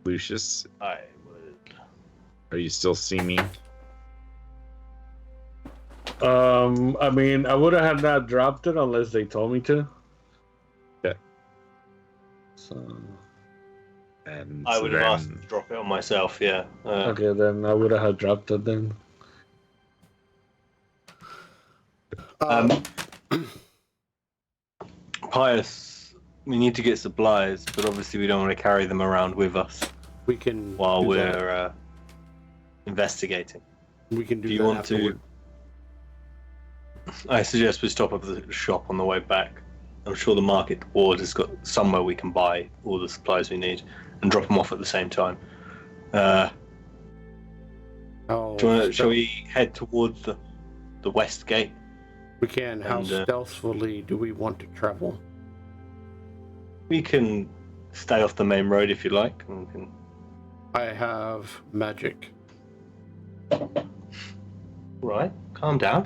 Lucius, I would. are you still seeming? I mean, I would have not dropped it unless they told me to. Yeah. So And I would have then- asked to drop it on myself, yeah. okay, then I would have dropped it then. Pius, we need to get supplies, but obviously we don't want to carry them around with us we can while do we're that. investigating. We can do Do you that want afterward. to? I suggest we stop at the shop on the way back. I'm sure the market ward has got somewhere we can buy all the supplies we need and drop them off at the same time. Oh, Shall we head towards the west gate? we can. How and, stealthily do we want to travel? We can stay off the main road if you like. And we can... I have magic. Right, calm down.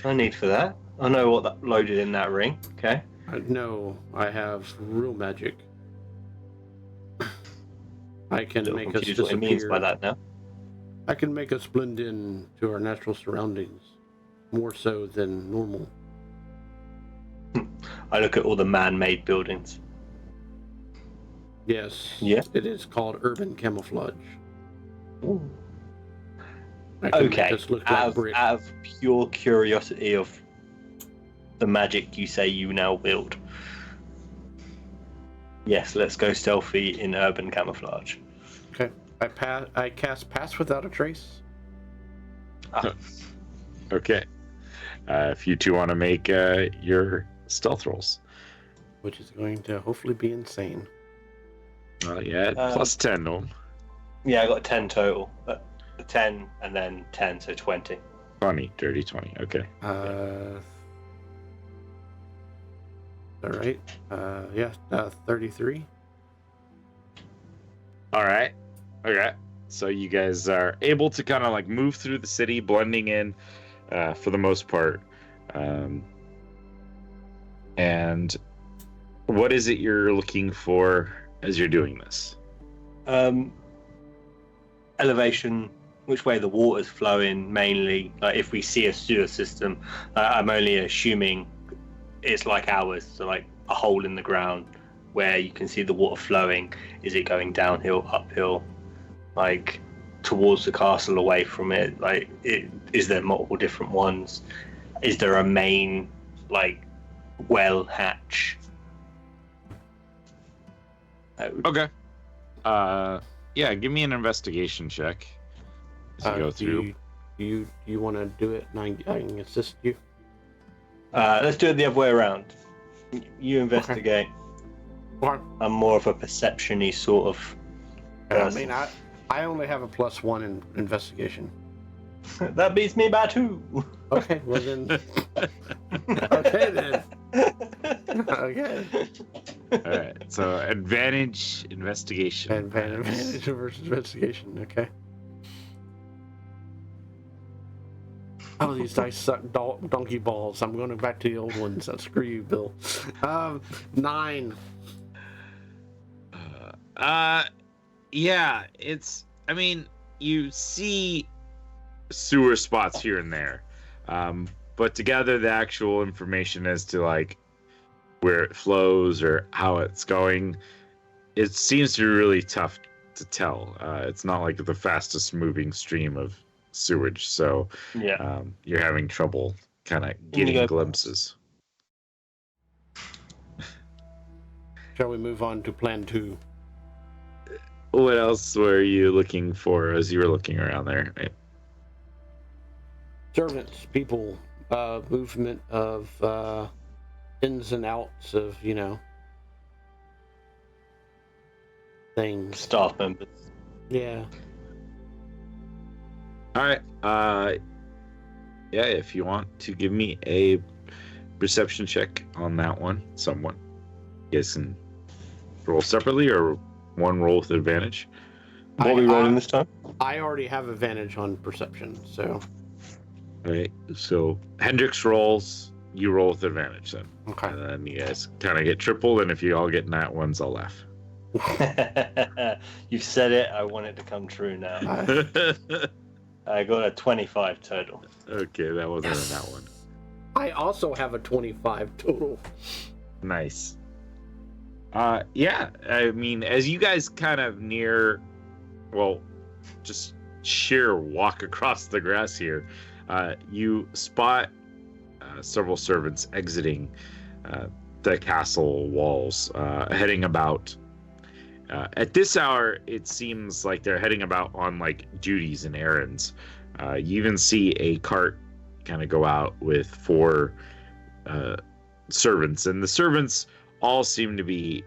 No need for that. I know what that loaded in that ring. Okay. No, I have real magic. I can Little make us confused what he means by disappear. that now. I can make us blend in to our natural surroundings, more so than normal. I look at all the man-made buildings. Yes. Yeah. It is called urban camouflage. Ooh. I can Okay. make us look Out like of, brick. out of pure curiosity of the magic you say you now wield. Yes, let's go stealthy in urban camouflage. Okay. I cast Pass Without a Trace. Okay. If you two want to make your stealth rolls. Which is going to hopefully be insane. Yeah, plus 10 no? Yeah, I got a 10 total. 10 and then 10, so 20. 20, dirty 20. Okay. All right. 33. All right. Okay. So you guys are able to kind of like move through the city, blending in for the most part. And what is it you're looking for as you're doing this? Elevation, which way the water's flowing mainly. Like if we see a sewer system, I'm only assuming it's like ours, so like a hole in the ground where you can see the water flowing. Is it going downhill, uphill, like towards the castle, away from it? Like, is there multiple different ones? Is there a main like well hatch Okay. Yeah, give me an investigation check as you go through. You want to do it, and I can assist you. Let's do it the other way around. You investigate. Well, I'm more of a perception-y sort of I person. mean, I only have a +1 in investigation. That beats me by 2. Okay, well then. Okay then. Okay. All right. So advantage investigation. Advantage versus investigation. Okay. Oh, these dice suck donkey balls. I'm going back to the old ones. Screw you, Bill. 9. Yeah, it's. I mean, you see sewer spots here and there, but to gather the actual information as to like where it flows or how it's going, it seems to be really tough to tell. It's not like the fastest moving stream of sewage, so Yeah. you're having trouble kind of Can you getting go glimpses. Shall we move on to plan 2? What else were you looking for as you were looking around there? Servants, people, movement of ins and outs of, things. Staff members. Yeah. All right. Yeah, if you want to give me a perception check on that one, someone. You guys can roll separately or one roll with advantage. What are we rolling this time? I already have advantage on perception, so. All right. So Hendrix rolls, you roll with advantage then. Okay. And then you guys kind of get tripled, and if you all get nat ones, I'll laugh. You've said it. I want it to come true now. I got a 25 total. Okay, that wasn't Yes. a nat one. I also have a 25 total. Nice. Yeah, I mean, as you guys kind of just sheer walk across the grass here, you spot several servants exiting the castle walls, heading about. At this hour, it seems like they're heading about on like duties and errands. You even see a cart kind of go out with 4 servants, and the servants all seem to be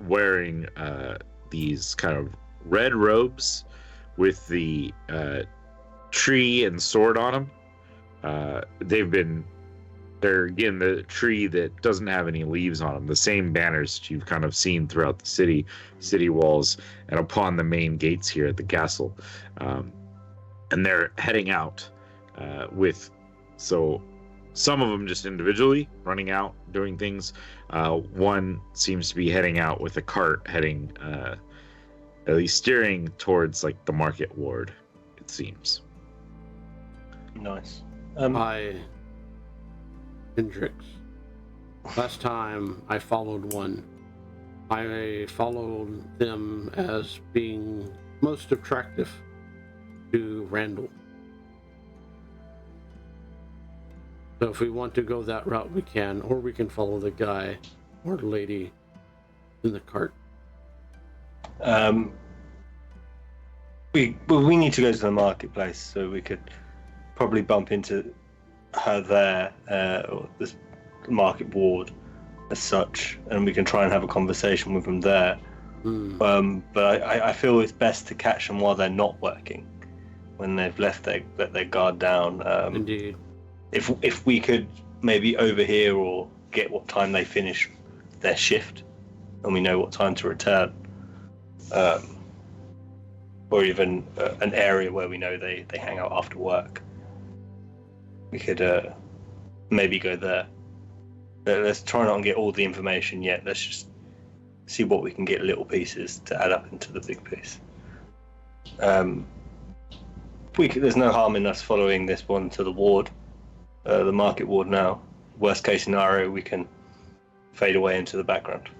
wearing these kind of red robes with the tree and sword on them. They're again the tree that doesn't have any leaves on them, the same banners that you've kind of seen throughout the city walls and upon the main gates here at the castle. And they're heading out so some of them just individually running out doing things. One seems to be heading out with a cart heading at least steering towards like the market ward, it seems. Nice. Hendrix. Last time I followed one, I followed them as being most attractive to Randall. So if we want to go that route, we can, or we can follow the guy or lady in the cart. We need to go to the marketplace, so we could probably bump into her there, or this market ward as such, and we can try and have a conversation with them there. But I feel it's best to catch them while they're not working, when they've let their guard down. Indeed. If we could maybe overhear or get what time they finish their shift, and we know what time to return, or even an area where we know they hang out after work, we could maybe go there. Let's try not and get all the information yet. Let's just see what we can get, little pieces to add up into the big piece. There's no harm in us following this one to the ward, the market ward now. Worst case scenario, we can fade away into the background.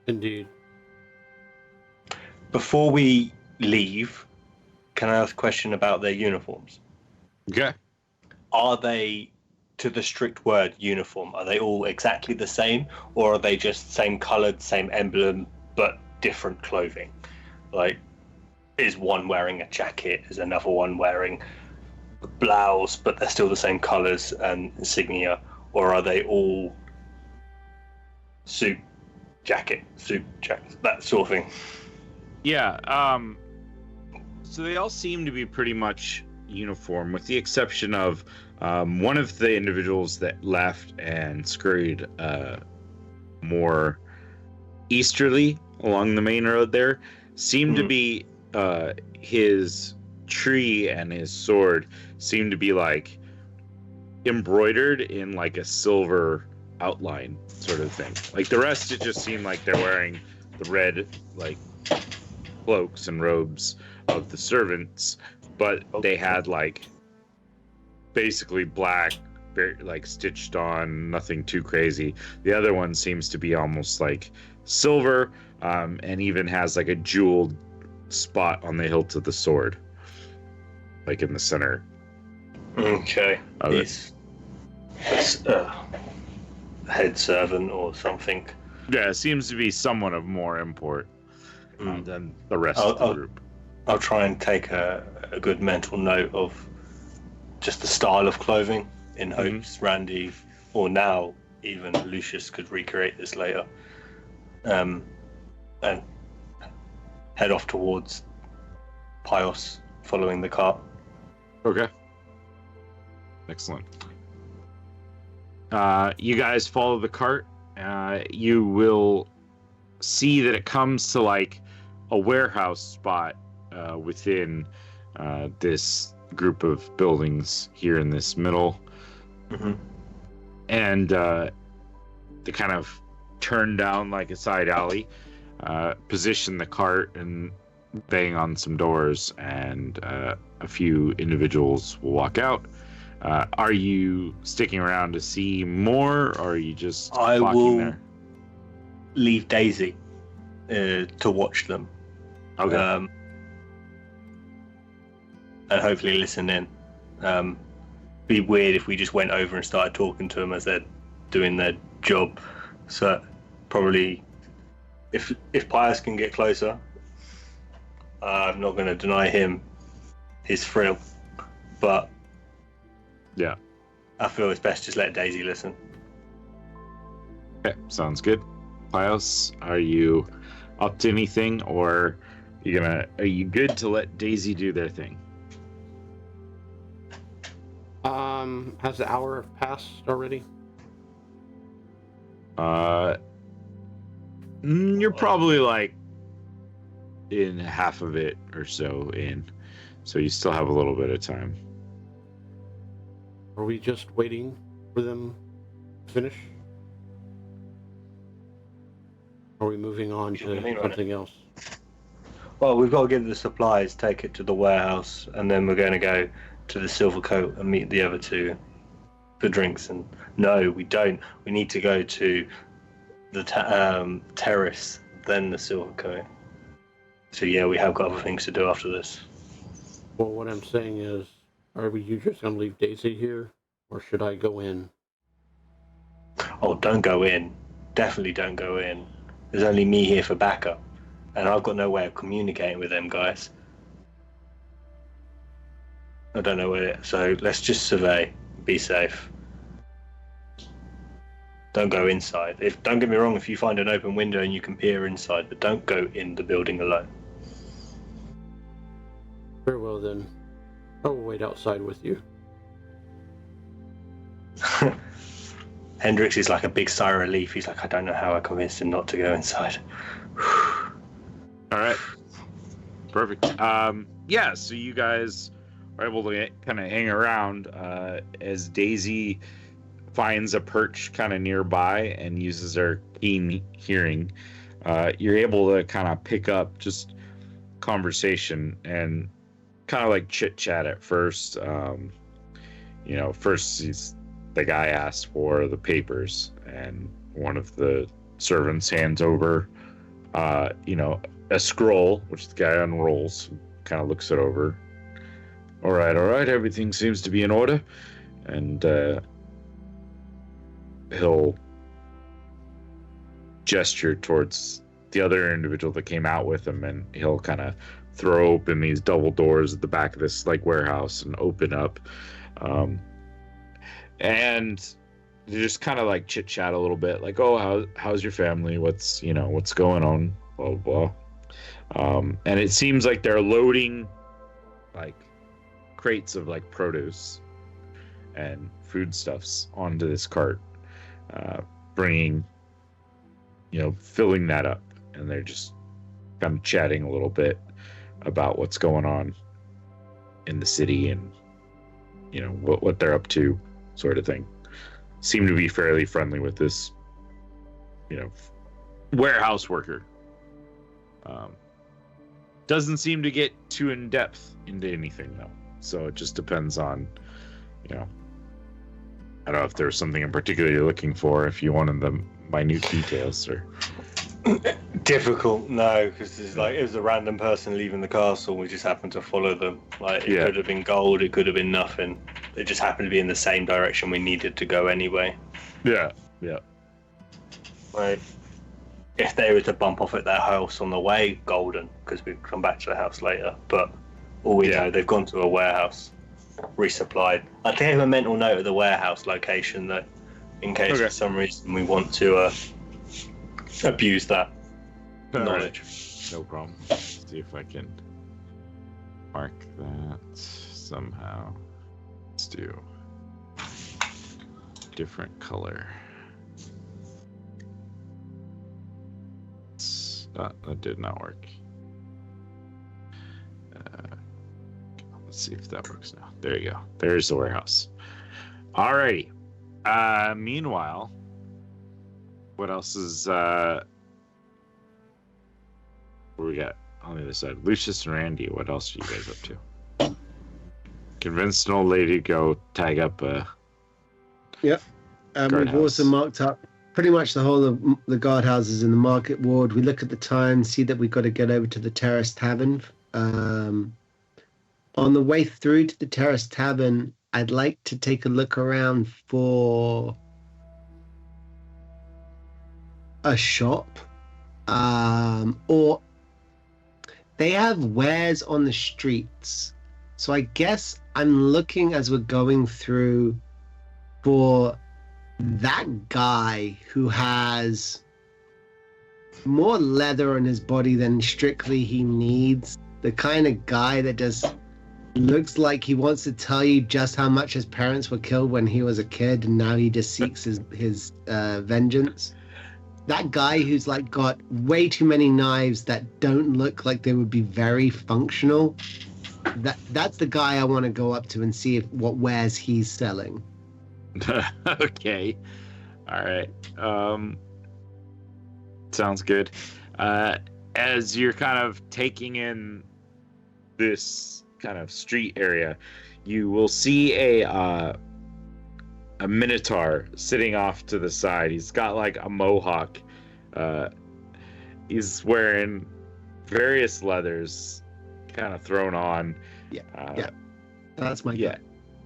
Indeed. Before we leave, can I ask a question about their uniforms? Okay. Are they, to the strict word, uniform? Are they all exactly the same, or are they just same coloured, same emblem, but different clothing? Like, is one wearing a jacket? Is another one wearing a blouse, but they're still the same colours and insignia? Or are they all suit, jacket, that sort of thing? Yeah. So they all seem to be pretty much uniform, with the exception of one of the individuals that left and scurried more easterly along the main road there seemed to be his tree and his sword seemed to be like embroidered in like a silver outline sort of thing. Like the rest, it just seemed like they're wearing the red like cloaks and robes of the servants, but they had like basically black, like stitched on, nothing too crazy. The other one seems to be almost like silver, and even has like a jeweled spot on the hilt of the sword, like in the center. Okay. He's head servant or something. Yeah, it seems to be someone of more import than the rest of the group. I'll try and take a good mental note of just the style of clothing in hopes Randy, or now even Lucius, could recreate this later. And head off towards Pios, following the cart. Okay. Excellent. You guys follow the cart. You will see that it comes to like a warehouse spot within this group of buildings here in this middle. And they kind of turn down like a side alley, position the cart and bang on some doors, and a few individuals will walk out. Are you sticking around to see more, or are you just I clocking will there? leave Daisy to watch them. Okay. And hopefully listen in. Be weird if we just went over and started talking to them as they're doing their job. So probably, if Pius can get closer, I'm not going to deny him his thrill. But Yeah. I feel it's best just let Daisy listen. Okay, sounds good. Pios, are you up to anything, or are you good to let Daisy do their thing? Has the hour passed already? You're probably like in half of it or so in, so you still have a little bit of time. Are we just waiting for them to finish? Are we moving on to something else? Well, we've got to get the supplies, take it to the warehouse, and then we're going to go to the Silver Coat and meet the other two for drinks. And no, we don't. We need to go to the terrace, then the Silver Coat. So yeah, we have got other things to do after this. Well, what I'm saying is, you just going to leave Daisy here, or should I go in? Oh, don't go in. Definitely don't go in. There's only me here for backup, and I've got no way of communicating with them guys. I don't know where so let's just survey, be safe. Don't go inside. Don't get me wrong, if you find an open window and you can peer inside, but don't go in the building alone. Very well then. I will wait outside with you. Hendrix is like a big sigh of relief. He's like, I don't know how I convinced him not to go inside. All right. Perfect. Yeah, so you guys are able to kind of hang around as Daisy finds a perch kind of nearby and uses her keen hearing. You're able to kind of pick up just conversation and kind of like chit chat at first. First the guy asked for the papers, and one of the servants hands over, a scroll, which the guy unrolls, kind of looks it over. All right, everything seems to be in order. And he'll gesture towards the other individual that came out with him, and he'll kind of throw open these double doors at the back of this like warehouse and open up, and they just kind of like chit chat a little bit, like, oh, how's your family? What's going on? Blah blah blah. And it seems like they're loading like crates of like produce and foodstuffs onto this cart, bringing, filling that up, and they're just kind of chatting a little bit about what's going on in the city and what they're up to, sort of thing. Seem to be fairly friendly with this warehouse worker. Doesn't seem to get too in depth into anything though, so it just depends on I don't know if there's something in particular you're looking for, if you wanted the minute details or difficult. No, because it was a random person leaving the castle. We just happened to follow them. Like, it could have been gold, it could have been nothing. It just happened to be in the same direction we needed to go anyway. yeah. Like, if they were to bump off at their house on the way, golden, because we'd come back to the house later. But all we know, they've gone to a warehouse, resupplied. I take a mental note of the warehouse location, that in case for some reason we want to abuse that knowledge. No problem. Let's see if I can mark that somehow. Let's do different color. That did not work. Let's see if that works now. There you go. There's the warehouse. Alrighty. Meanwhile, what else is what do we got on the other side? Lucius and Randy, what else are you guys up to? Convinced an old lady to go tag up Yep. We've also marked up pretty much the whole of the guardhouses in the market ward. We look at the time, see that we've got to get over to the Terrace Tavern. On the way through to the Terrace Tavern, I'd like to take a look around for a shop, or they have wares on the streets. So I guess I'm looking as we're going through for that guy who has more leather on his body than strictly he needs. The kind of guy that just looks like he wants to tell you just how much his parents were killed when he was a kid, and now he just seeks his vengeance. That guy who's like got way too many knives that don't look like they would be very functional. That's the guy I want to go up to and see what wares he's selling. Okay. All right. Sounds good. As you're kind of taking in this kind of street area, you will see a minotaur sitting off to the side. He's got like a mohawk. He's wearing various leathers kind of thrown on. Yeah. That's my guy.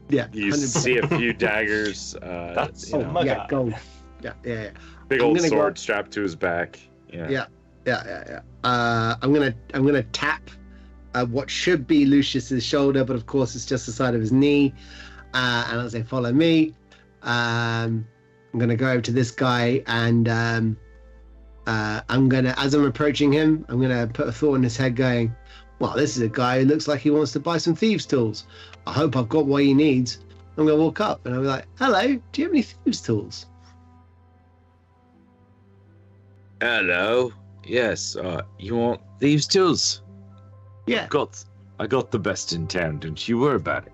Yeah. You 100%. see a few daggers. That's my yeah, gold. Yeah. big old sword strapped to his back. Yeah. I'm gonna tap what should be Lucius's shoulder, but of course it's just the side of his knee. And I'll say, "Follow me." I'm gonna go over to this guy, and I'm gonna, as I'm approaching him, I'm gonna put a thought in his head, going, "Well, this is a guy who looks like he wants to buy some thieves' tools. I hope I've got what he needs." I'm gonna walk up and I'll be like, "Hello, do you have any thieves' tools?" Hello. Yes. You want thieves' tools? Yeah. I got the best in town. Don't you worry about it.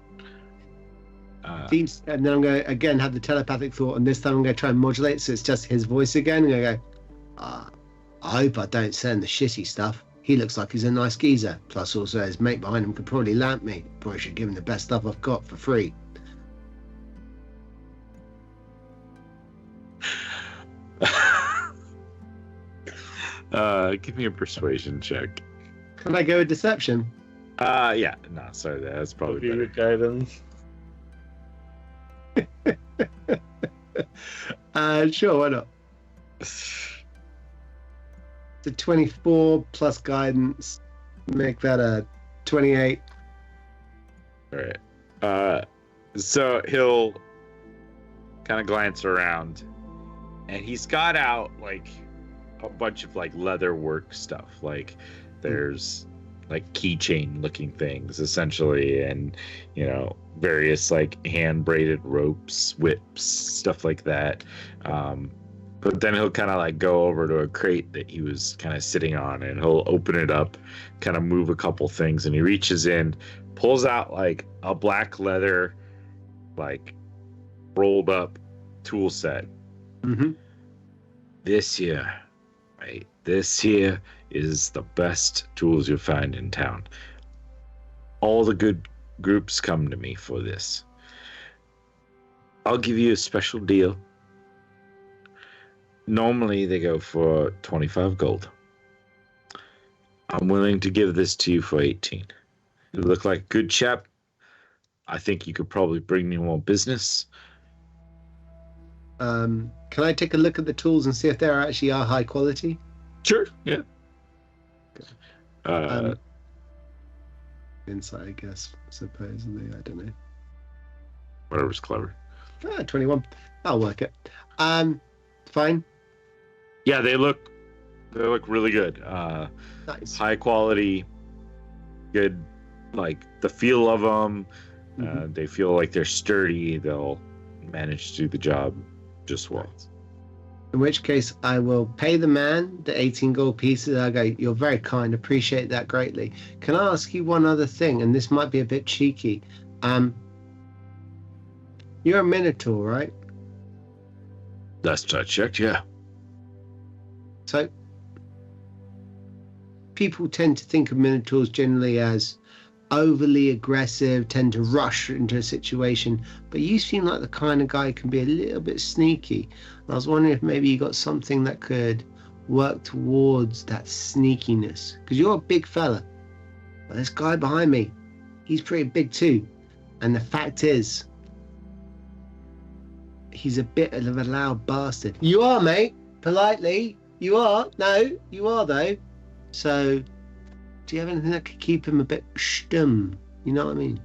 Thieves, and then I'm going to again have the telepathic thought, and this time I'm going to try and modulate so it's just his voice again. I'm going to go, I hope I don't send the shitty stuff. He looks like he's a nice geezer. Plus, also his mate behind him could probably lamp me. Probably should give him the best stuff I've got for free. Give me a persuasion check. Can I go with deception? Yeah. No, sorry, that's probably better. Guidance. Sure, why not? It's a 24 plus guidance. Make that a 28. All right. So he'll kind of glance around, and he's got out like a bunch of like leather work stuff. Like there's like keychain looking things essentially, and various like hand braided ropes, whips, stuff like that. But then he'll kind of like go over to a crate that he was kind of sitting on, and he'll open it up, kind of move a couple things, and he reaches in, pulls out like a black leather, like rolled up tool set. Mm-hmm. This here, right? This here is the best tools you'll find in town. All the good groups come to me for this. I'll give you a special deal. Normally they go for 25 gold. I'm willing to give this to you for 18. You look like a good chap. I think you could probably bring me more business. Can I take a look at the tools and see if they actually are high quality? Sure, yeah. Insight, I guess, supposedly. I don't know. Whatever's clever. 21. I'll work it. Fine. Yeah, they look really good. Nice. High quality, good, like the feel of them. Mhm. They feel like they're sturdy. They'll manage to do the job just well. In which case, I will pay the man the 18 gold pieces. I go, you're very kind. Appreciate that greatly. Can I ask you one other thing? And this might be a bit cheeky. You're a Minotaur, right? Last I checked, yeah. So people tend to think of Minotaurs generally as overly aggressive, tend to rush into a situation, but you seem like the kind of guy who can be a little bit sneaky. And I was wondering if maybe you got something that could work towards that sneakiness, because you're a big fella, but this guy behind me, he's pretty big too, and the fact is he's a bit of a loud bastard. You are, mate. Politely, you are. No, you are though. So do you have anything that could keep him a bit stum? You know what I mean?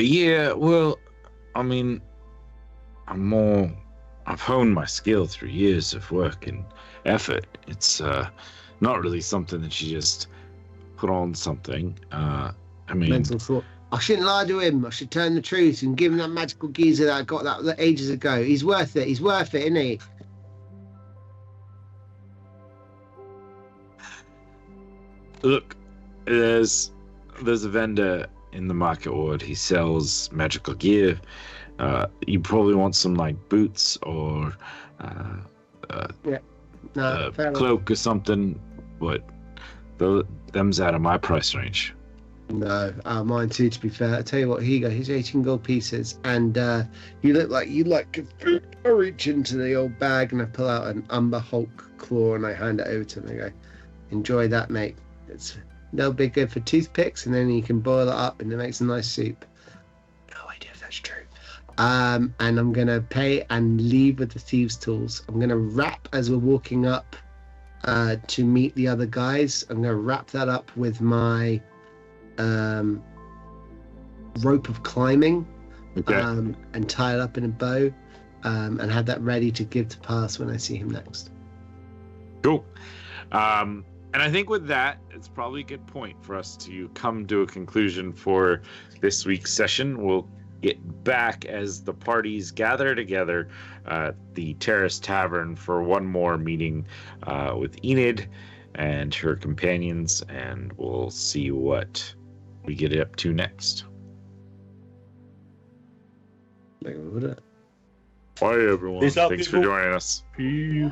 Yeah, well, I mean, I've honed my skill through years of work and effort. It's not really something that you just put on something. I mean, Mental thought. I shouldn't lie to him. I should tell him the truth and give him that magical geezer that I got that ages ago. He's worth it. He's worth it, isn't he? look, there's a vendor in the market ward. He sells magical gear. You probably want some like boots or No, fair enough. cloak or something, but them's out of my price range. No, mine too, to be fair. I tell you what, here you go. Here's 18 gold pieces. And you look like you'd like I reach into the old bag and I pull out an Umber Hulk claw and I hand it over to him. I go, enjoy that, mate. They'll be good for toothpicks and then you can boil it up and it makes a nice soup. No idea if that's true. And I'm going to pay and leave with the thieves' tools. I'm going to wrap as we're walking up to meet the other guys. I'm going to wrap that up with my rope of climbing, Okay. and tie it up in a bow, and have that ready to give to Pass when I see him next. Cool. And I think with that, it's probably a good point for us to come to a conclusion for this week's session. We'll get back as the parties gather together at the Terrace Tavern for one more meeting with Enid and her companions, and we'll see what we get up to next. Like, what? Bye, everyone. Peace out, Thanks for people. joining us. Peace.